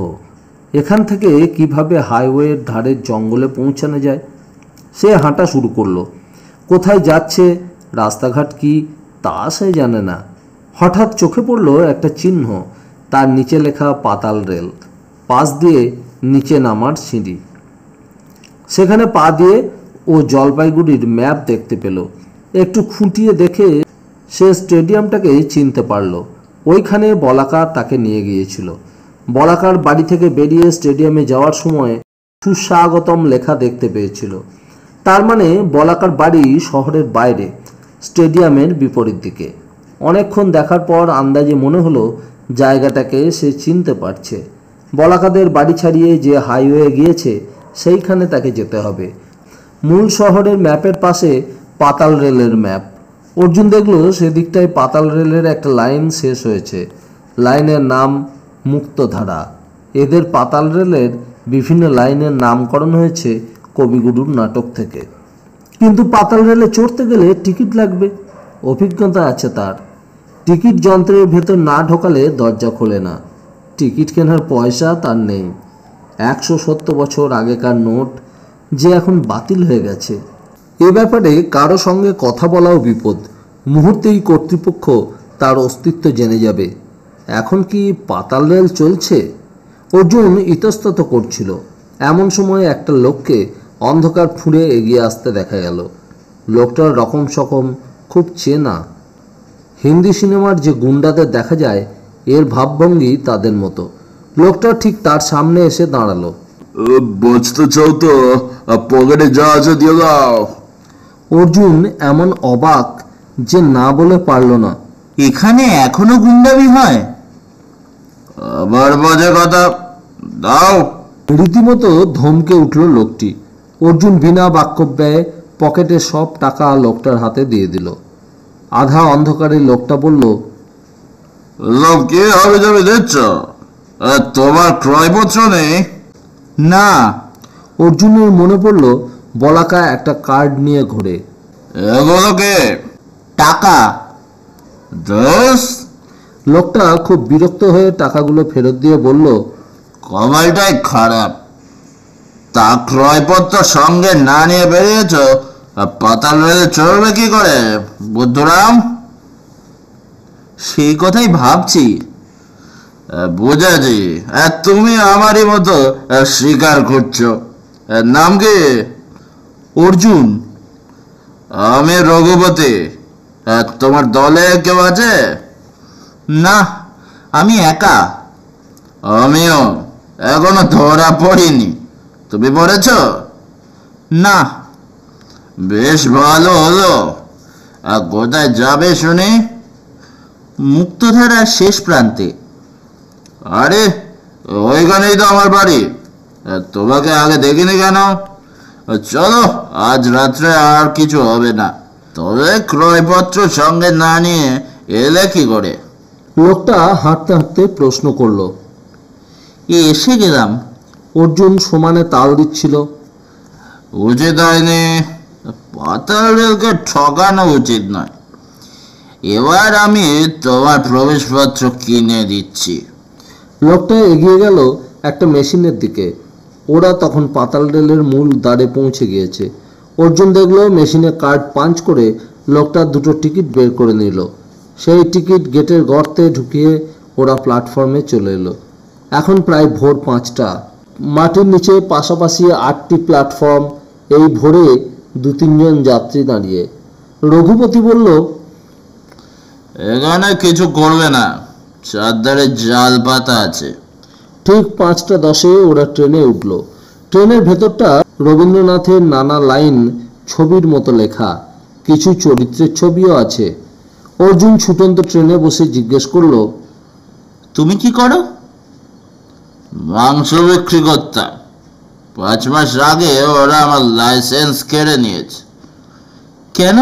এখান থেকে কিভাবে হাইওয়ের ধারের জঙ্গলে পৌঁছানো যায়? সে হাঁটা শুরু করলো। কোথায় যাচ্ছে, রাস্তাঘাট কি তা সে জানে না। হঠাৎ চোখে পড়ল একটা চিহ্ন, তার নিচে লেখা পাতাল রেল, পাশ দিয়ে নিচে নামার সিঁড়ি। সেখানে পা দিয়ে ও জলপাইগুড়ির ম্যাপ দেখতে পেল। একটু খুঁটিয়ে দেখে সে স্টেডিয়ামটাকে চিনতে পারল। ওইখানে বলাকার তাকে নিয়ে গিয়েছিল। বলাকার বাড়ি থেকে বেরিয়ে স্টেডিয়ামে যাওয়ার সময় সুস্বাগতম লেখা দেখতে পেয়েছিল। তার মানে বলাকার বাড়ি শহরের বাইরে, স্টেডিয়ামের বিপরীত দিকে। অনেকক্ষণ দেখার পর আন্দাজে মনে হলো জায়গাটাকে সে চিনতে পারছে। বলাকাদের বাড়ি ছাড়িয়ে যে হাইওয়ে গিয়েছে সেইখানে তাকে যেতে হবে। মূল শহরের ম্যাপের পাশে পাতাল রেলের ম্যাপ। অর্জুন দেখল সেদিকটায় পাতাল রেলের একটা লাইন শেষ হয়েছে। লাইনের নাম মুক্তধারা। এদের পাতাল রেলের বিভিন্ন লাইনের নামকরণ হয়েছে কবিগুরুর নাটক থেকে। কিন্তু পাতাল রেলে চড়তে গেলে টিকিট লাগবে। অভিজ্ঞতা আছে তার। টিকিট যন্ত্রের ভেতর না ঢোকালে দরজা খোলে না। টিকিট কেনার পয়সা তার নেই। 170 বছর আগেকার নোট যে এখন বাতিল হয়ে গেছে। এ ব্যাপারে কারো সঙ্গে কথা বলাও বিপদ। মুহূর্তেই কর্তৃপক্ষ তার অস্তিত্ব জেনে যাবে। এখন কি পাতাল রেল চলছে? অর্জুন ইতস্তত করছিল। এমন সময় একটা লোককে অন্ধকার ফুঁড়ে এগিয়ে আসতে দেখা গেল। লোকটার রকম সকম খুব চেনা। হিন্দি সিনেমার যে গুন্ডাদের দেখা যায় এর ভাবভঙ্গি তাদের মতো। লোকটা ঠিক তার সামনে এসে দাঁড়ালো। বাঁচতে চাও তো পকেটে যা আছে দিয়ে দাও। অর্জুন এমন অবাক যে না বলে পারল না। এখানে এখনো গুন্ডামি হয়? আবার বাজে কথা, দাও। রীতিমতো ধমকে উঠল লোকটি। অর্জুন বিনা বাক্যব্যয়ে পকেটে সব টাকা লোকটার হাতে দিয়ে দিল। আধা অন্ধকারে লোকটা বলল, লোক কি হবে যাবে দিচ্ছ? তোমার ক্রয়পত্র নেই? না। অর্জুনের মনে পড়ল বলাকা একটা কার্ড নিয়ে ঘোরে। এগুলো কে? টাকা। দোষ? লোকটা খুব বিরক্ত হয়ে টাকাগুলো ফেরত দিয়ে বলল, কমালটাই খারাপ। তা ক্রয়পত্র সঙ্গে না নিয়ে বেরিয়েছ, পাতাল রেলে চড়বে কি করে বুদ্ধুরাম? সেই কথাই ভাবছি। বুঝেছি, তুমি আমারই মতো স্বীকার করছো। নাম কি? অর্জুন। আমি রঘুপতি। তোমার দলে কেউ আছে? না, আমি একা। আমিও এখনো ধরা পড়িনি। তুমি পড়েছ? না। বেশ ভালো হলো। কোথায় যাবে শুনি? মুক্তধারার শেষ প্রান্তে। আরে ওইখানেই তো আমার বাড়ি। তোমাকে আগে দেখিনি কেন? চলো, আজ রাত্রে আর কিছু হবে না। তবে ক্রয়পত্র সঙ্গে না নিয়ে এলে কি করে? লোকটা হাঁটতে হাঁটতে প্রশ্ন করল। এসে গেলাম। অর্জুন সমানে তাল দিচ্ছিল। উচিত হয়নি। পাতাল রেলকে ঠকানো উচিত নয়। এবার আমি তোমার প্রবেশপত্র কিনে দিচ্ছি। লোকটা এগিয়ে গেল একটা মেশিনের দিকে। ওরা তখন পাতাল রেলের মূল দ্বারে পৌঁছে গিয়েছে। অর্জুন দেখলো মেশিনে কার্ড পাঞ্চ করে লোকটা দুটো টিকিট বের করে নিল। সেই টিকিট গেটের গর্তে ঢুকিয়ে ওরা প্ল্যাটফর্মে চলে এলো। এখন প্রায় ভোর 5টা। মাটির নিচে পাশাপাশি 8টি প্ল্যাটফর্ম। এই ভোরে 2-3 জন যাত্রী দাঁড়িয়ে। রঘুপতি বলল, এখানে কিছু করবে না, চারধারে জাল পাতা আছে। ঠিক 5টা 10-এ ওরা ট্রেনে উঠল। ট্রেনের ভেতরটা রবীন্দ্রনাথের নানা লাইন ছবির মতো লেখা, কিছু চরিত্রের ছবিও আছে। অর্জুন ছুটন্ত ট্রেনে বসে জিজ্ঞেস করলো, তুমি কি করো? মাংস বিক্রি করতাম। 5 মাস আগে ওরা আমার লাইসেন্স কেড়ে নিয়েছে। কেন?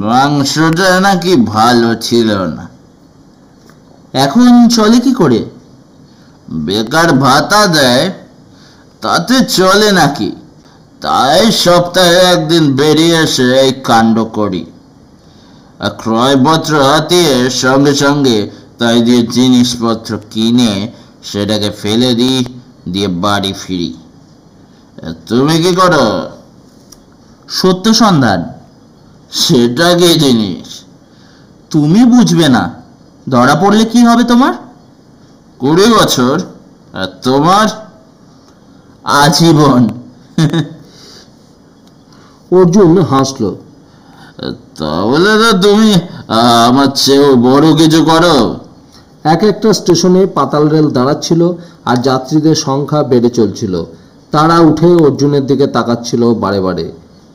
মাংসটা নাকি ভালো ছিল না। এখন চলে কি করে? বেকার ভাতা দেয়, তাতে চলে নাকি? তাই সপ্তাহে একদিন বেরিয়ে এসে এই কাণ্ড করি। আর ক্রয়পত্র হাতিয়ে সঙ্গে সঙ্গে তাই দিয়ে জিনিসপত্র কিনে সেটাকে ফেলে দিই, দিয়ে বাড়ি ফিরি। তুমি কি করো? সত্য সন্ধান। সেটা কি জিনিস? তুমি বুঝবে না, ধরা পড়লে কি হবে তোমার? 20 বছর। আর তোমার? আজীবন। অর্জুন হাসল। তাহলে তো তুমি আমার চেয়েও বড় কিছু করো। এক একটা স্টেশনে পাতাল রেল দাঁড়াচ্ছিল আর যাত্রীদের সংখ্যা বেড়ে চলছিল। তারা উঠে অর্জুনের দিকে তাকাচ্ছিল বারে বারে,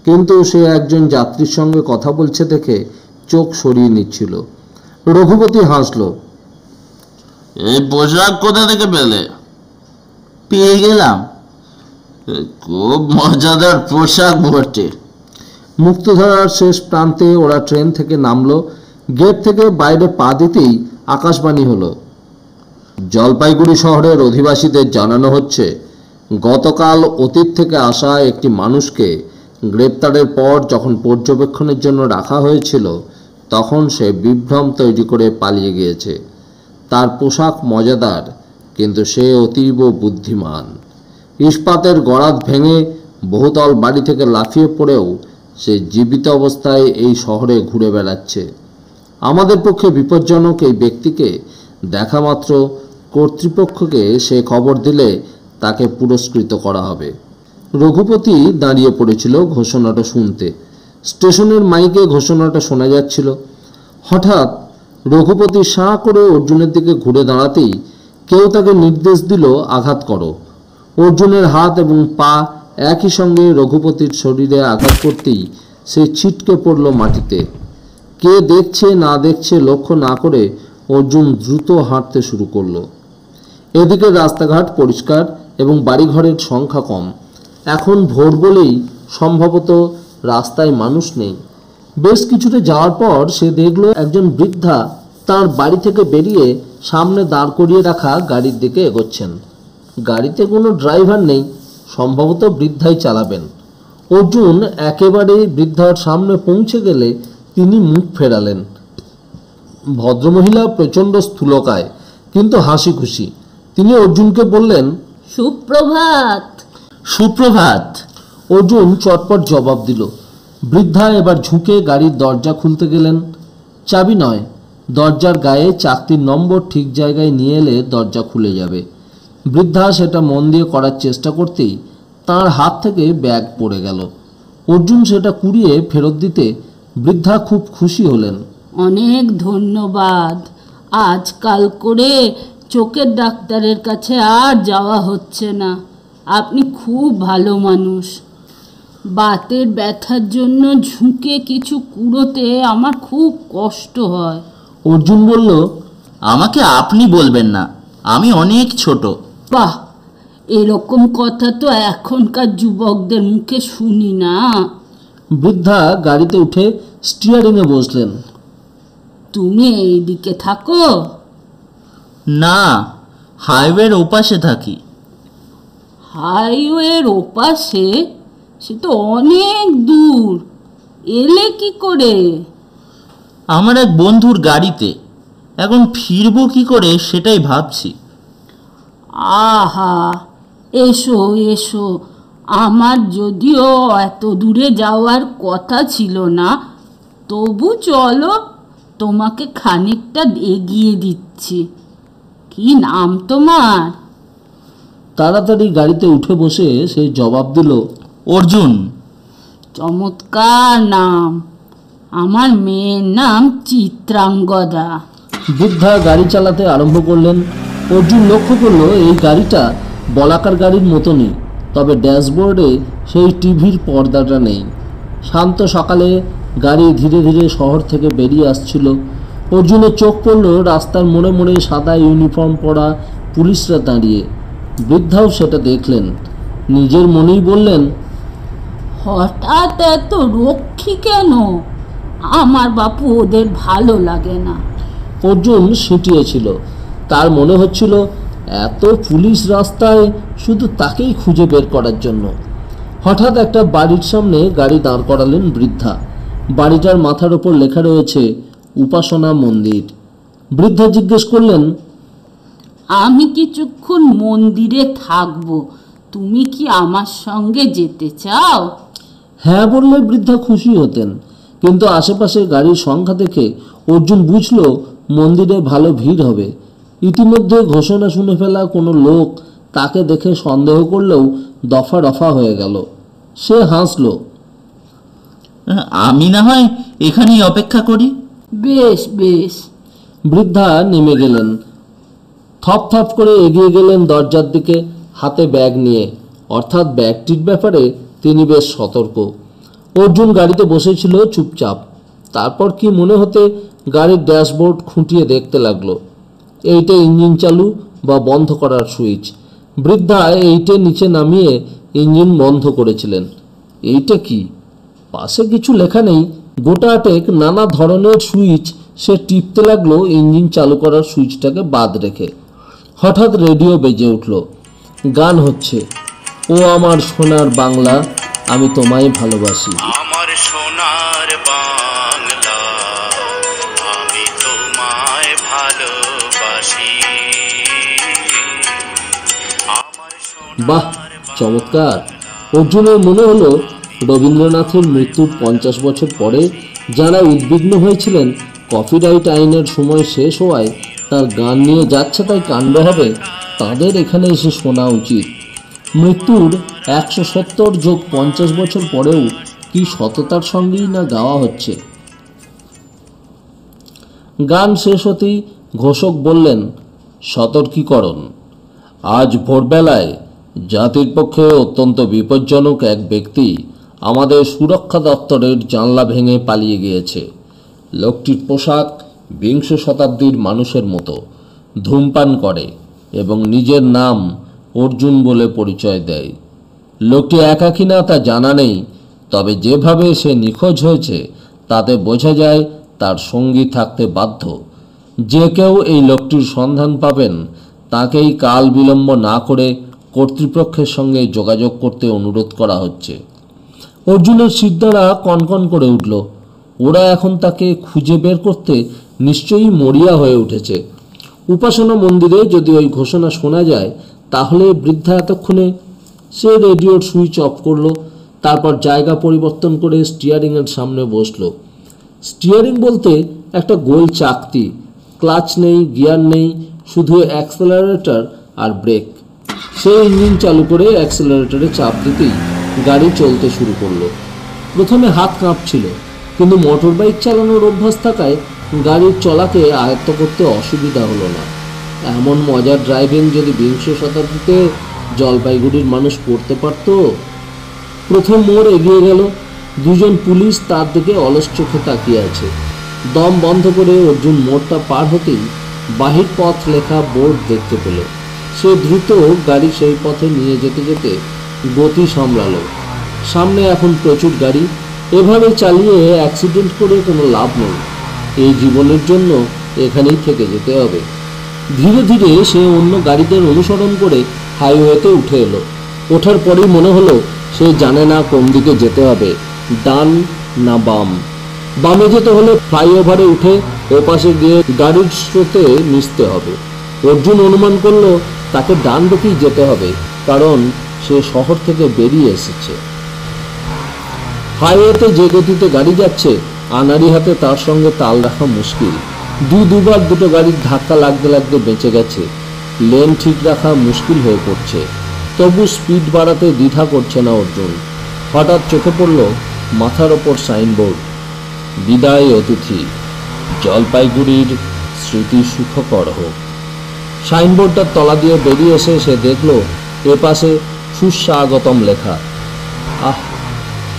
কিন্তু সে একজন যাত্রীর সঙ্গে কথা বলছে দেখে চোখ সরিয়ে নিচ্ছিল। রঘুপতি হাসল। এই পোশাক কোথা থেকে পেলে? পেয়ে গেলাম। খুব মজাদার পোশাক বটে। মুক্তধারার শেষ প্রান্তে ওরা ট্রেন থেকে নামলো। গেট থেকে বাইরে পা দিতেই আকাশবাণী হলো। জলপাইগুড়ি শহরের অধিবাসীদের জানানো হচ্ছে, গতকাল অতীত থেকে আসা একটি মানুষকে গ্রেপ্তারের পর যখন পর্যবেক্ষণের জন্য রাখা হয়েছিল, তখন সে বিভ্রম তৈরি করে পালিয়ে গিয়েছে। তার পোশাক মজাদার, কিন্তু সে অতীব বুদ্ধিমান। ইস্পাতের গরাদ ভেঙে বহুতল বাড়ি থেকে লাফিয়ে পড়েও সে জীবিত অবস্থায় এই শহরে ঘুরে বেড়াচ্ছে। আমাদের পক্ষে বিপজ্জনক এই ব্যক্তিকে দেখা মাত্র কর্তৃপক্ষকে সে খবর দিলে তাকে পুরস্কৃত করা হবে। রঘুপতি দাঁড়িয়ে পড়েছিল ঘোষণাটা শুনতে। স্টেশনের মাইকে ঘোষণাটা শোনা যাচ্ছিল। হঠাৎ রঘুপতি সাঁ করে অর্জুনের দিকে ঘুরে দাঁড়াতেই কেউ তাকে নির্দেশ দিল, আঘাত করো। অর্জুনের হাত এবং পা একই সঙ্গে রঘুপতির শরীরে আঘাত করতেই সে ছিটকে পড়ল মাটিতে। কে দেখছে না দেখছে লক্ষ্য না করে অর্জুন দ্রুত হাঁটতে শুরু করলো। এদিকে রাস্তাঘাট পরিষ্কার এবং বাড়িঘরের সংখ্যা কম। এখন ভোর বলেই সম্ভবত রাস্তায় মানুষ নেই। বেশ কিছুটা যাওয়ার পর সে দেখল একজন বৃদ্ধা তার বাড়ি থেকে বেরিয়ে সামনে দাঁড় করিয়ে রাখা গাড়ির দিকে এগোচ্ছেন। গাড়িতে কোনো ড্রাইভার নেই, সম্ভবত বৃদ্ধাই চালাবেন। অর্জুন একেবারে বৃদ্ধার সামনে পৌঁছে গেলে তিনি মুখ ফেরালেন। ভদ্রমহিলা প্রচণ্ড স্থূলকায়, কিন্তু হাসি খুশি। তিনি অর্জুনকে বললেন, সুপ্রভাত। সুপ্রভাত। অর্জুন চটপট জবাব দিল। বৃদ্ধা এবার ঝুঁকে গাড়ির দরজা খুলতে গেলেন। চাবি নয়, দরজার গায়ে চাকতির নম্বর ঠিক জায়গায় নিয়ে এলে দরজা খুলে যাবে। বৃদ্ধা সেটা মন দিয়ে করার চেষ্টা করতেই তার হাত থেকে ব্যাগ পড়ে গেল। অর্জুন সেটা কুড়িয়ে ফেরত দিতে বৃদ্ধা খুব খুশি হলেন। অনেক ধন্যবাদ। আজকাল করে চোখের ডাক্তারের কাছে আর যাওয়া হচ্ছে না। আপনি খুব ভালো মানুষ। বাতের ব্যথার জন্য ঝুঁকে কিছু কুড়োতে আমার খুব কষ্ট হয়। অর্জুন বলল, আমাকে আপনি বলবেন না, আমি অনেক ছোট। বাহ, এরকম কথা তো এখনকার যুবকদের মুখে শুনি না। বৃদ্ধা গাড়িতে উঠে স্টিয়ারিংয়ে বসলেন। তুমি এইদিকে থাকো? না, হাইওয়ের ওপাশে থাকি। হাইওয়ের ওপাশে? সে তো অনেক দূর। এলে কি করে? আমার এক বন্ধুর গাড়িতে। এখন ফিরবো কি করে সেটাই ভাবছি। আহা, এসো এসো। আমার যদিও এত দূরে যাওয়ার কথা ছিল না, তবু চলো, তোমাকে খানিকটা এগিয়ে দিচ্ছি। কি নাম তোমার? তাড়াতাড়ি গাড়িতে উঠে বসে সে জবাব দিল, অর্জুন। চমৎকার নাম। আমার মেয়ের নাম চিত্রাঙ্গদা। বৃদ্ধা গাড়ি চালাতে আরম্ভ করলেন। অর্জুন লক্ষ্য করল এই গাড়িটা বলাকার গাড়ির মতনই, তবে ড্যাশবোর্ডে সেই টিভির পর্দাটা নেই। শান্ত সকালে গাড়ি ধীরে ধীরে শহর থেকে বেরিয়ে আসছিল। অর্জুনের চোখ পড়ল রাস্তার মোড়ে মোড়ে সাদা ইউনিফর্ম পরা পুলিশরা দাঁড়িয়ে। বৃদ্ধাও সেটা দেখলেন। নিজের মনেই বললেন, হঠাৎ এত রক্ষী কেন? আমার বাপু ওদের ভালো লাগে না। অর্জুন সিঁটিয়েছিল। তার মনে হচ্ছিল এত পুলিশ রাস্তায় শুধু তাকেই খুঁজে বের করার জন্য। হঠাৎ একটা বাড়ির সামনে গাড়ি দাঁড় করালেন বৃদ্ধা। বাড়িটার মাথার ওপর লেখা রয়েছে উপাসনা মন্দির। বৃদ্ধা জিজ্ঞেস করলেন, আমি কিছুক্ষণ মন্দিরে থাকবো, তুমি কি আমার সঙ্গে যেতে চাও? হ্যাঁ বললে বৃদ্ধা খুশি হতেন, কিন্তু আশেপাশে গাড়ির সংখ্যা দেখে অর্জুন বুঝল মন্দিরে ভালো ভিড় হবে। ইতিমধ্যে ঘোষণা শুনে ফেলা কোনো লোক তাকে দেখে সন্দেহ করলেও দফা রফা হয়ে গেল। সে হাসল। আমি না হয় এখানেই অপেক্ষা করি। বেশ বেশ। বৃদ্ধা নেমে গেলেন। থপ থপ করে এগিয়ে গেলেন দরজার দিকে, হাতে ব্যাগ নিয়ে। অর্থাৎ ব্যাগটির ব্যাপারে তিনি বেশ সতর্ক। অর্জুন গাড়িতে বসেছিল চুপচাপ। তারপর কি মনে হতে গাড়ির ড্যাশবোর্ড খুঁটিয়ে দেখতে লাগলো। এইটা ইঞ্জিন চালু বা বন্ধ করার সুইচ। বৃদ্ধা এইটে নিচে নামিয়ে ইঞ্জিন বন্ধ করেছিলেন। এইটা কি? পাশে কিছু লেখা নেই, গোটা আটেক নানা ধরনের সুইচ সে টিপতে লাগলো ইঞ্জিন চালু করার সুইচটাকে বাদ রেখে। হঠাৎ রেডিও বেজে উঠল। গান হচ্ছে, ও আমার সোনার বাংলা, আমি তোমায় ভালোবাসি। আমার সোনার বাংলা, আমি তোমায় ভালোবাসি। বাহ, চমৎকার। অর্জুনের মনে হলো রবীন্দ্রনাথের মৃত্যুর 50 বছর পরে যারা উদ্বিগ্ন হয়েছিলেন কপিরাইট আইনের সময় শেষ হওয়ায় তার গান নিয়ে যাচ্ছে তাই কাণ্ড হবে, তাদের এখানে এসে শোনা উচিত। মৃত্যুর 170 যোগ 50 বছর পরেও কি সততার সঙ্গেই না গাওয়া হচ্ছে। গান শেষ হতেই ঘোষক বললেন, সতর্কীকরণ, আজ ভোরবেলায় জাতির পক্ষে অত্যন্ত বিপজ্জনক এক ব্যক্তি আমাদের সুরক্ষা দপ্তরের জানলা ভেঙে পালিয়ে গিয়েছে। লোকটির পোশাক 20 শতাব্দীর মানুষের মতো, ধূমপান করে এবং নিজের নাম অর্জুন বলে পরিচয় দেয়। লোকটি একাকী না তা জানা নেই, তবে যেভাবে সে নিখোঁজ হয়েছে তাতে বোঝা যায় তার সঙ্গী থাকতে বাধ্য। যে কেউ এই লোকটির সন্ধান পাবেন তাকেই কাল বিলম্ব না করে কর্তৃপক্ষের সঙ্গে যোগাযোগ করতে অনুরোধ করা হচ্ছে। অর্জুনের সিদ্ধারা কনকন করে উঠল। ওরা এখন তাকে খুঁজে বের করতে নিশ্চয়ই মরিয়া হয়ে উঠেছে। উপাসনা মন্দিরে যদি ওই ঘোষণা শোনা যায় তাহলে বৃদ্ধা এতক্ষণে। সে রেডিওর সুইচ অফ করলো, তারপর জায়গা পরিবর্তন করে স্টিয়ারিংয়ের সামনে বসলো। স্টিয়ারিং বলতে একটা গোল চাকতি, ক্লাচ নেই, গিয়ার নেই, শুধু অ্যাক্সেলারেটর আর ব্রেক। সে ইঞ্জিন চালু করে অ্যাক্সেলারেটরে চাপ দিতেই গাড়ি চলতে শুরু করলো। প্রথমে হাত কাঁপছিল, কিন্তু মোটর বাইক চালানোর অভ্যাস থাকায় গাড়ির চলাকে আয়ত্ত করতে অসুবিধা হলো না। এমন মজার ড্রাইভিং যদি 20 শতাব্দীতে জলপাইগুড়ির মানুষ করতে পারত। প্রথম মোড় এগিয়ে গেল। দুজন পুলিশ তার দিকে অলস চোখে তাকিয়ে আছে। দম বন্ধ করে অর্জুন মোড়টা পার হতেই বাহির পথ লেখা বোর্ড দেখতে পেল। সে দ্রুত গাড়ি সেই পথে নিয়ে যেতে যেতে গতি সামলালো। সামনে এখন প্রচুর গাড়ি। এভাবে চালিয়ে অ্যাক্সিডেন্ট করে কোনো লাভ নেই। এই জীবনের জন্য এখানেই থেকে যেতে হবে। ধীরে ধীরে সে অন্য গাড়িদের অনুসরণ করে হাইওয়েতে উঠে এলো। ওঠার পরেই মনে হলো সে জানে না কোন দিকে যেতে হবে, ডান না বাম। বামে যেতে হলে ফ্লাইওভারে উঠে ওপাশে গিয়ে গাড়ির স্রোতে মিশতে হবে। অর্জুন অনুমান করলো তাকে ডান দিকেই যেতে হবে, কারণ সে শহর থেকে বেরিয়ে এসেছে। হাইওয়েতে যে গতিতে গাড়ি যাচ্ছে আনাড়ি হাতে তার সঙ্গে তাল রাখা মুশকিল। দুবার দুটো গাড়ির ধাক্কা লাগতে লাগতে বেঁচে গেছে। লেন ঠিক রাখা মুশকিল হয়ে পড়ছে, তবু স্পিড বাড়াতে দ্বিধা করছে না অর্জুন। হঠাৎ চোখে পড়ল মাথার ওপর সাইনবোর্ড, বিদায় অতিথি, জলপাইগুড়ির স্মৃতি সুখকর হোক। সাইনবোর্ডটার তলা দিয়ে বেরিয়ে এসে সে দেখল এপাশে সুস্বাগতম লেখা। আহ,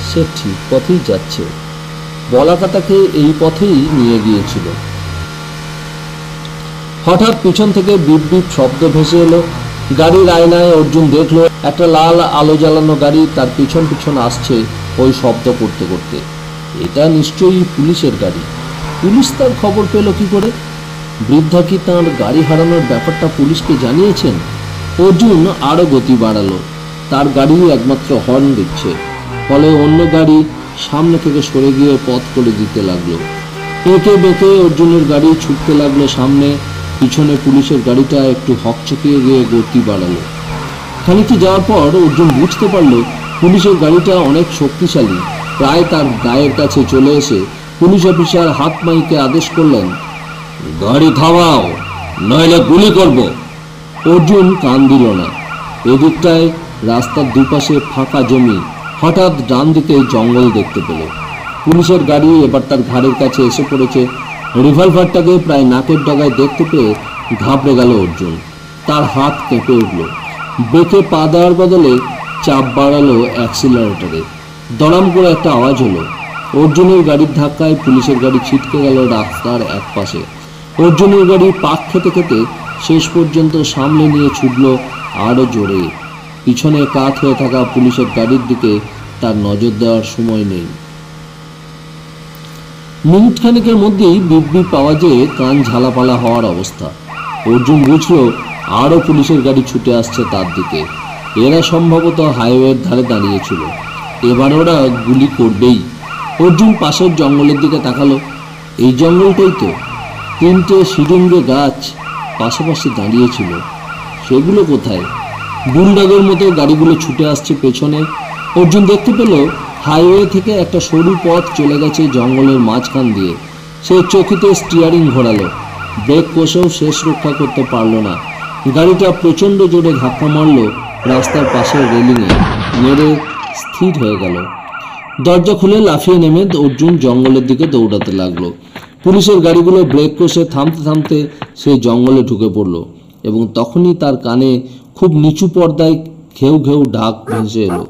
সে ঠিক পথেই যাচ্ছে। বলাকা তাকে এই পথেই নিয়ে গিয়েছিল। হঠাৎ পিছন থেকে বিপ বিপ শব্দ ভেসে এলো। গাড়ির আয়নায় অর্জুন দেখলো একটা লাল আলো জ্বালানো গাড়ি তার পিছন পিছন আসছে ওই শব্দ করতে করতে। এটা নিশ্চয়ই পুলিশের গাড়ি। পুলিশ তার খবর পেল কি করে? বৃদ্ধা কি তাঁর গাড়ি হারানোর ব্যাপারটা পুলিশকে জানিয়েছেন? অর্জুন আরো গতি বাড়ালো। তার গাড়ি একমাত্র হর্ন দিচ্ছে, ফলে অন্য গাড়ি সামনে থেকে সরে গিয়ে পথ করে দিতে লাগলো। এঁকে বেঁকে অর্জুনের গাড়ি ছুটতে লাগলো সামনে, পিছনে পুলিশের গাড়িটা একটু হকচকিয়ে গিয়ে গতি বাড়ালো। খানিকটা যাওয়ার পর অর্জুন বুঝতে পারলো পুলিশের গাড়িটা অনেক শক্তিশালী। প্রায় তার গায়ের কাছে চলে এসে পুলিশ অফিসার হাত মাইকে আদেশ করলেন, গাড়ি থামাও, নইলে গুলি করব। অর্জুন কান দিল না। এদিকটায় রাস্তার দুপাশে ফাঁকা জমি, হঠাৎ ডান দিকে জঙ্গল দেখতে পেল। পুলিশের গাড়ি এবার তার ঘাড়ের কাছে এসে পড়েছে। রিভলভারটাকে প্রায় নাকের ডগায় দেখতে পেয়ে ঘাবড়ে গেল অর্জুন। তার হাত কেঁপে উঠল। ব্রেকে পা দেওয়ার বদলে চাপ বাড়ালো অ্যাক্সিলারেটরে। দড়াম করে একটা আওয়াজ হলো। অর্জুনের গাড়ির ধাক্কায় পুলিশের গাড়ি ছিটকে গেল রাস্তার এক পাশে। অর্জুনের গাড়ি পাক খেতে খেতে শেষ পর্যন্ত সামলে নিয়ে ছুটল আরো জোরে। পিছনে কাত হয়ে থাকা পুলিশের গাড়ির দিকে তার নজর দেওয়ার সময় নেই। মিনিট খানেকের মধ্যেই বিপ আওয়াজে কান ঝালাপালা হওয়ার অবস্থা। অর্জুন বুঝলো আরো পুলিশের গাড়ি ছুটে আসছে তার দিকে। এরা সম্ভবত হাইওয়ের ধারে দাঁড়িয়েছিল। এবার ওরা গুলি করবেই। অর্জুন পাশের জঙ্গলের দিকে তাকালো। এই জঙ্গলটাই তো। 3টে সিডুঙ্গে গাছ পাশাপাশি দাঁড়িয়েছিল। সেগুলো কোথায়? বুলডগের মতো গাড়িগুলো ছুটে আসছে পেছনে। অর্জুন দেখতে পেল হাইওয়ে থেকে একটা সরু পথ চলে গেছে জঙ্গলের মাঝখান দিয়ে। সে চকিতে স্টিয়ারিং ঘোরালো। ব্রেক কষেও শেষ রক্ষা করতে পারল না। গাড়িটা প্রচণ্ড জোরে ধাক্কা মারল রাস্তার পাশের রেলিংয়ে, মেরে স্থির হয়ে গেল। দরজা খুলে লাফিয়ে নেমে অর্জুন জঙ্গলের দিকে দৌড়াতে লাগলো। পুলিশের গাড়িগুলো ব্রেক কষে থামতে থামতে সে জঙ্গলে ঢুকে পড়ল এবং তখনই তার কানে খুব নিচু পর্দায় ঘেউ ঘেউ ডাক ভেসে এলো।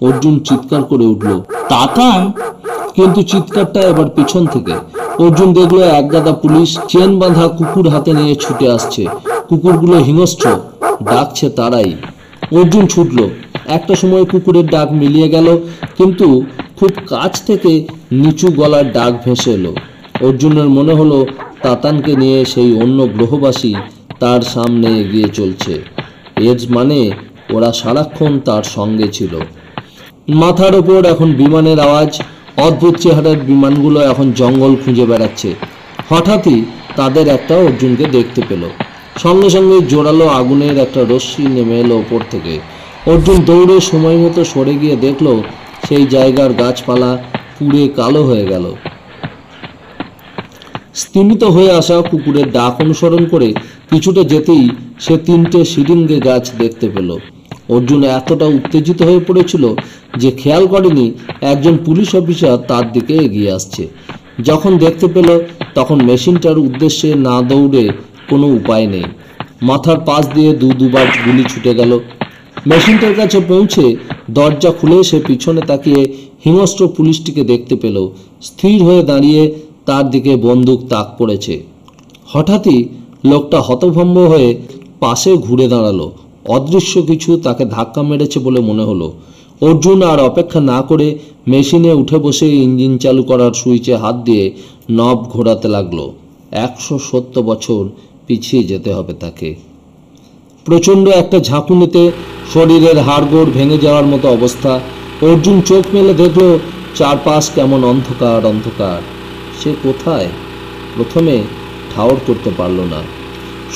অর্জুন চিৎকার করে উঠল, তাতান! কিন্তু চিৎকারটা এবার পিছন থেকে। অর্জুন দেখলো একগাদা পুলিশ চেন বাঁধা কুকুর হাতে নিয়ে ছুটে আসছে। কুকুরগুলো হিংস্র, ডাকছে তারাই। অর্জুন ছুটল। একটা সময় কুকুরের ডাক মিলিয়ে গেল, কিন্তু খুব কাছ থেকে নিচু গলার ডাক ভেসে এলো। অর্জুনের মনে হলো তাতানকে নিয়ে সেই অন্য গ্রহবাসী তার সামনে এগিয়ে চলছে। এর মানে ওরা সারাক্ষণ তার সঙ্গে ছিল। মাথার ওপর এখন বিমানের আওয়াজ। অদ্ভুত চেহারার বিমানগুলো এখন জঙ্গল খুঁজে বেড়াচ্ছে। হঠাৎই তাদের একটা অর্জুনকে দেখতে পেল। সঙ্গে সঙ্গে জোরালো আগুনের একটা রশ্মি নেমে এলো ওপর থেকে। অর্জুন দৌড়ে সময় মতো সরে গিয়ে দেখল সেই জায়গার গাছপালা পুড়ে কালো হয়ে গেল। স্তিমিত হয়ে আসা কুকুরের ডাক অনুসরণ করে কিছুটা যেতেই সে 3টে সিডিঙ্গে গাছ দেখতে পেল। অর্জুন এতটা উত্তেজিত হয়ে পড়েছিল যে খেয়াল করেনি একজন পুলিশ অফিসার তার দিকে এগিয়ে আসছে। যখন দেখতে পেল তখন মেশিনটার উদ্দেশ্যে না দৌড়ে কোনো উপায় নেই। মাথার পাশ দিয়ে দুবার গুলি ছুটে গেল। মেশিনটার কাছে পৌঁছে দরজা খুলে সে পিছনে তাকিয়ে হিংস্র পুলিশটিকে দেখতে পেল। স্থির হয়ে দাঁড়িয়ে তার দিকে বন্দুক তাক করেছে। হঠাৎই লোকটা হতভম্ব হয়ে পাশে ঘুরে দাঁড়ালো। অদৃশ্য কিছু তাকে ধাক্কা মেরেছে বলে মনে হলো। অর্জুন আর অপেক্ষা না করে মেশিনে উঠে বসে ইঞ্জিন চালু করার সুইচে হাত দিয়ে নব ঘোরাতে লাগলো। 170 বছর পিছিয়ে যেতে হবে তাকে। প্রচণ্ড একটা ঝাঁকুনিতে শরীরের হাড়গোড় ভেঙে যাওয়ার মতো অবস্থা। অর্জুন চোখ মেলে দেখল চারপাশ কেমন অন্ধকার অন্ধকার। সে কোথায়? প্রথমে ঠাউর করতে পারল না।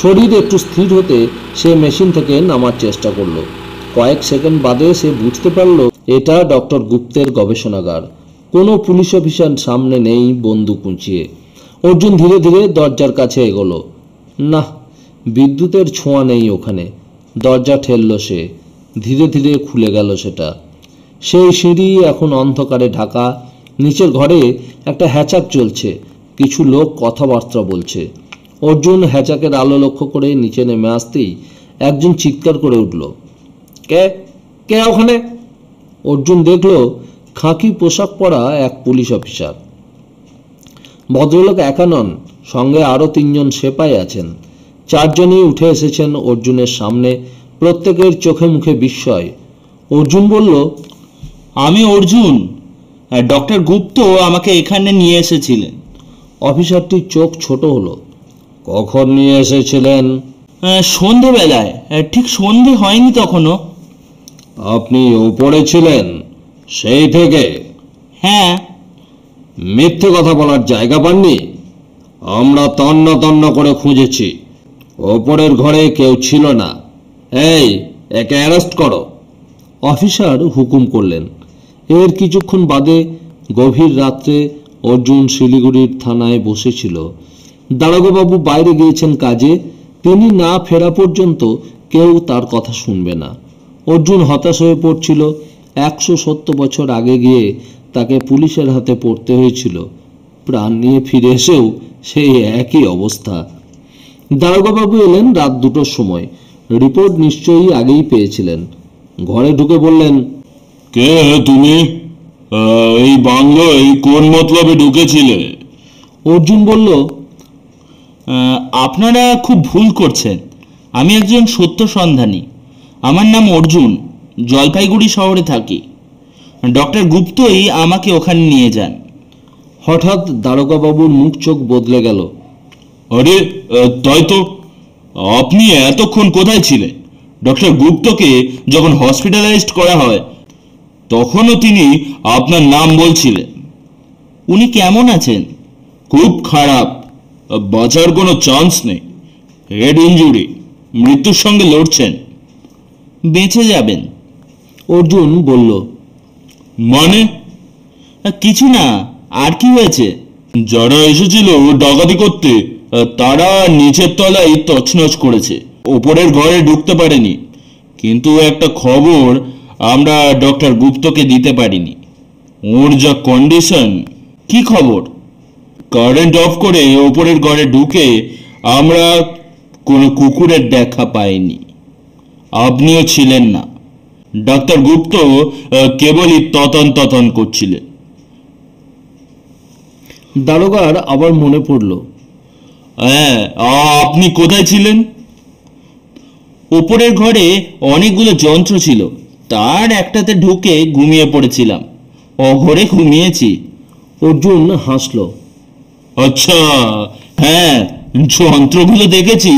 শরীর একটু স্থির হতে সে মেশিন থেকে নামার চেষ্টা করলো। কয়েক সেকেন্ড বাদে সে বুঝতে পারল এটা ডক্টর গুপ্তের গবেষণাগার। কোনো পুলিশ অফিসার সামনে নেই বন্দুক উঁচিয়ে। অর্জুন ধীরে ধীরে দরজার কাছে এগোলো। না, বিদ্যুতের ছোঁয়া নেই ওখানে। দরজা ঠেলল সে। ধীরে ধীরে খুলে গেল সেটা। সেই সিঁড়ি এখন অন্ধকারে ঢাকা। নিচের ঘরে একটা হ্যাচাক চলছে। কিছু লোক কথাবার্তা বলছে। অর্জুন হ্যাচাকের আলো লক্ষ্য করে নিচে নেমে আসতেই একজন চিৎকার করে উঠল, কে কে ওখানে? অর্জুন দেখল খাকি পোশাক পরা এক পুলিশ অফিসার। ভদ্রলোক একা নন, সঙ্গে আরো 3জন সেপাই আছেন। 4জনই উঠে এসেছেন অর্জুনের সামনে। প্রত্যেকের চোখে মুখে বিস্ময়। অর্জুন বলল, আমি অর্জুন। ডক্টর গুপ্ত আমাকে এখানে নিয়ে এসেছিলেন। অফিসারটির চোখ ছোট হলো। কখন নিয়ে এসেছিলেন? সন্ধেবেলায়। ঠিক সন্ধে হয়নি তখনও। আপনি ওপরে ছিলেন সেই থেকে? হ্যাঁ। মিথ্যে কথা বলার জায়গা পাননি? আমরা তন্ন তন্ন করে খুঁজেছি, ওপরের ঘরে কেউ ছিল না। এই, একে অ্যারেস্ট করো। অফিসার হুকুম করলেন। এর কিছুক্ষণ বাদে গভীর রাত্রে অর্জুন শিলিগুড়ির থানায় বসেছিল। দারোগাবাবু বাইরে গিয়েছেন কাজে, তিনি না ফেরা পর্যন্ত কেউ তার কথা শুনবে না। অর্জুন হতাশ হয়ে পড়ছিল। 170 বছর আগে গিয়ে তাকে পুলিশের হাতে পড়তে হয়েছিল। প্রাণ নিয়ে ফিরে এসেও সেই একই অবস্থা। দারোগাবাবু এলেন রাত 2টোর সময়। রিপোর্ট নিশ্চয়ই আগেই পেয়েছিলেন। ঘরে ঢুকে বললেন, কে তুমি? এই বাংলোয় কোন মতলবে ঢুকেছিলে? অর্জুন বলল, আপনারা খুব ভুল করছেন। আমি একজন সত্য সন্ধানী। আমার নাম অর্জুন, জলপাইগুড়ি শহরে থাকি। ডক্টর গুপ্তই আমাকে ওখানে নিয়ে যান। হঠাৎ দারোগাবাবুর মুখ চোখ বদলে গেল। আরে, তাই তো। আপনি এতক্ষণ কোথায় ছিলেন? ডক্টর গুপ্তকে যখন হসপিটালাইজড করা হয় তখনও তিনি আপনার নাম বলছিলেন। উনি কেমন আছেন? খুব খারাপ, বাঁচার কোনো চান্স নেই। হেড ইনজুরি, মৃত্যুর সঙ্গে লড়ছেন। বেঁচে যাবেন, অর্জুন বলল। মানে? কিছু না। আর কি হয়েছে? যারা এসেছিল ডাকাতি করতে তারা নিচের তলায় তছনছ করেছে, ওপরের ঘরে ঢুকতে পারেনি। কিন্তু একটা খবর আমরা ডক্টর গুপ্তকে দিতে পারিনি। ওর যা কন্ডিশন। কি খবর? কারেন্ট অফ করে ওপরের ঘরে ঢুকে আমরা কোনো কুকুরের দেখা পাইনি। আপনিও ছিলেন না। ডাক্তার গুপ্ত কেবলই ততন করছিলেন। দারোগার আবার মনে পড়ল। হ্যাঁ, আপনি কোথায় ছিলেন? ওপরের ঘরে অনেকগুলো যন্ত্র ছিল, তার একটাতে ঢুকে ঘুমিয়ে পড়েছিলাম। অঘরে ঘুমিয়েছি। অর্জুন হাসল। আচ্ছা, হ্যাঁ, যন্ত্রগুলো দেখেছি,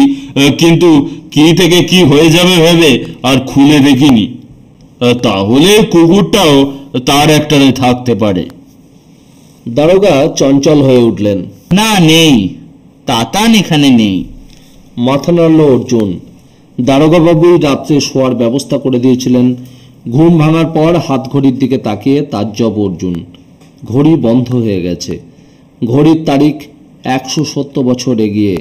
কিন্তু কি থেকে কি হয়ে যাবে ভেবে আর খুলে দেখিনি। তাহলে কুকুরটাও তার একটাতে থাকতে পারে। দারোগা চঞ্চল হয়ে উঠলেন। না, নেই। তাতান এখানে নেই। মাথা নাড়ল অর্জুন। দারোগাবাবুই রাত্রে শোয়ার ব্যবস্থা করে দিয়েছিলেন। ঘুম ভাঙার পর হাত ঘড়ির দিকে তাকিয়ে তাজ্জব অর্জুন। ঘড়ি বন্ধ হয়ে গেছে। ঘড়ির তারিখ 170 বছর এগিয়ে।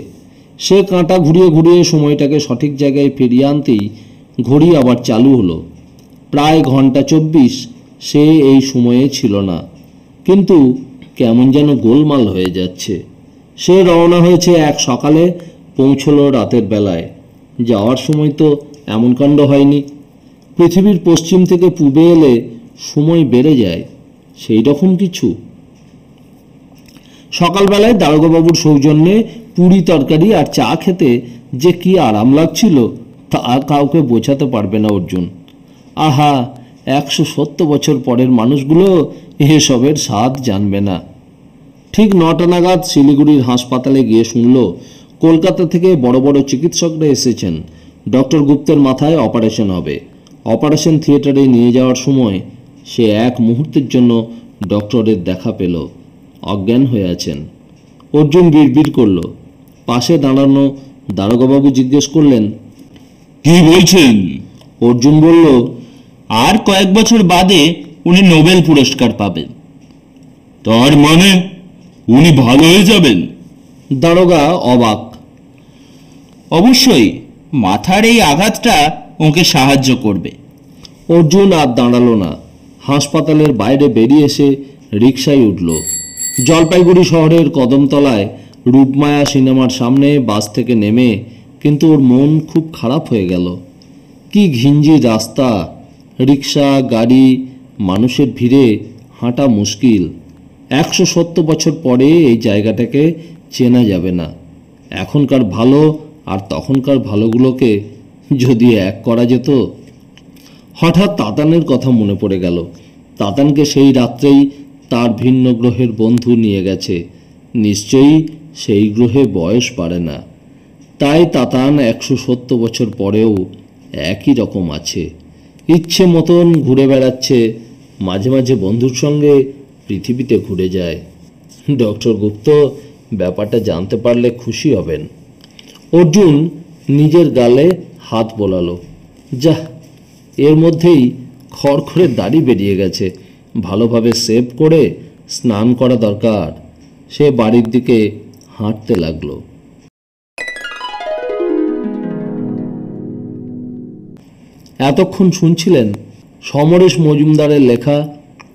সে কাঁটা ঘুরিয়ে ঘুরিয়ে সময়টাকে সঠিক জায়গায় ফিরিয়ে আনতেই ঘড়ি আবার চালু হলো। প্রায় ঘন্টা 24 সে এই সময়ে ছিল না, কিন্তু কেমন যেন গোলমাল হয়ে যাচ্ছে। সে রওনা হয়েছে এক সকালে, পৌঁছলো রাতের বেলায়। যাওয়ার সময় তো এমন কাণ্ড হয়নি। পৃথিবীর পশ্চিম থেকে পূবে এলে সময় বেড়ে যায়, সেই রকম কিছু। সকালবেলায় দারোগাবাবুর সৌজন্যে পুরি তরকারি আর চা খেতে যে কি আরাম লাগছিল তা কাউকে বোঝাতে পারবে না অর্জুন। আহা, 170 বছর পরের মানুষগুলো এসবের স্বাদ জানবে না। ঠিক 9টা নাগাদ শিলিগুড়ির হাসপাতালে গিয়ে শুনল কলকাতা থেকে বড় বড় চিকিৎসকরা এসেছেন। ডক্টর গুপ্তের মাথায় অপারেশন হবে। অপারেশন থিয়েটারে নিয়ে যাওয়ার সময় সে এক মুহূর্তের জন্য ডক্টরের দেখা পেল। অজ্ঞান হয়ে আছেন। অর্জুন বিড়বিড় করল। পাশে দাঁড়ানো দারোগাবাবু জিজ্ঞেস করলেন, কি বলছেন? অর্জুন বলল, আর কয়েক বছর বাদে উনি নোবেল পুরস্কার পাবেন। তার মানে উনি ভালো হয়ে যাবেন? দারোগা অবাক। অবশ্যই, মাথার এই আঘাতটা ওকে সাহায্য করবে। অর্জুন আর দাঁড়ালো না। হাসপাতালের বাইরে বেরিয়ে এসে রিকশায় উঠল। জলপাইগুড়ি শহরের কদমতলায় রূপমায়া সিনেমার সামনে বাস থেকে নেমে কিন্তু ওর মন খুব খারাপ হয়ে গেল। কি ঘিঞ্জি রাস্তা, রিকশা, গাড়ি, মানুষের ভিড়ে হাঁটা মুশকিল। 170 বছর পরে এই জায়গাটাকে চেনা যাবে না। এখনকার ভালো আর তখনকার ভালোগুলোকে যদি এক করা যেত। হঠাৎ তাতানের কথা মনে পড়ে গেল। তাতানকে সেই রাত্রেই তার ভিন্ন গ্রহের বন্ধু নিয়ে গেছে। নিশ্চয়ই সেই গ্রহে বয়স বাড়ে না, তাই তাতান 170 বছর পরেও একই রকম আছে। ইচ্ছে মতন ঘুরে বেড়াচ্ছে, মাঝে মাঝে বন্ধুর সঙ্গে পৃথিবীতে ঘুরে যায়। ডক্টর গুপ্ত ব্যাপারটা জানতে পারলে খুশি হবেন। অর্জুন নিজের গালে হাত বোলালো। যাহ, এর মধ্যেই খড়খড়ে দাড়ি বেরিয়ে গেছে, ভালোভাবে সেভ করে স্নান করা দরকার। সে বাড়ির দিকে হাঁটতে লাগলো। এতক্ষণ শুনছিলেন সমরেশ মজুমদারের লেখা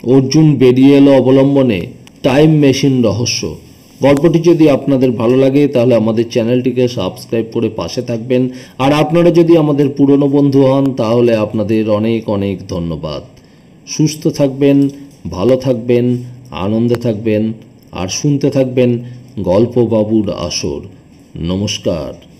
অর্জুন বেরিয়ে এলো অবলম্বনে টাইম মেশিন রহস্য। গল্পটি যদি আপনাদের ভালো লাগে তাহলে আমাদের চ্যানেলটিকে সাবস্ক্রাইব করে পাশে থাকবেন। আর আপনারা যদি আমাদের পুরনো বন্ধু হন তাহলে আপনাদের অনেক অনেক ধন্যবাদ। সুস্থ থাকবেন, ভালো থাকবেন, আনন্দে থাকবেন আর শুনতে থাকবেন গল্প বাবুর আসর। নমস্কার।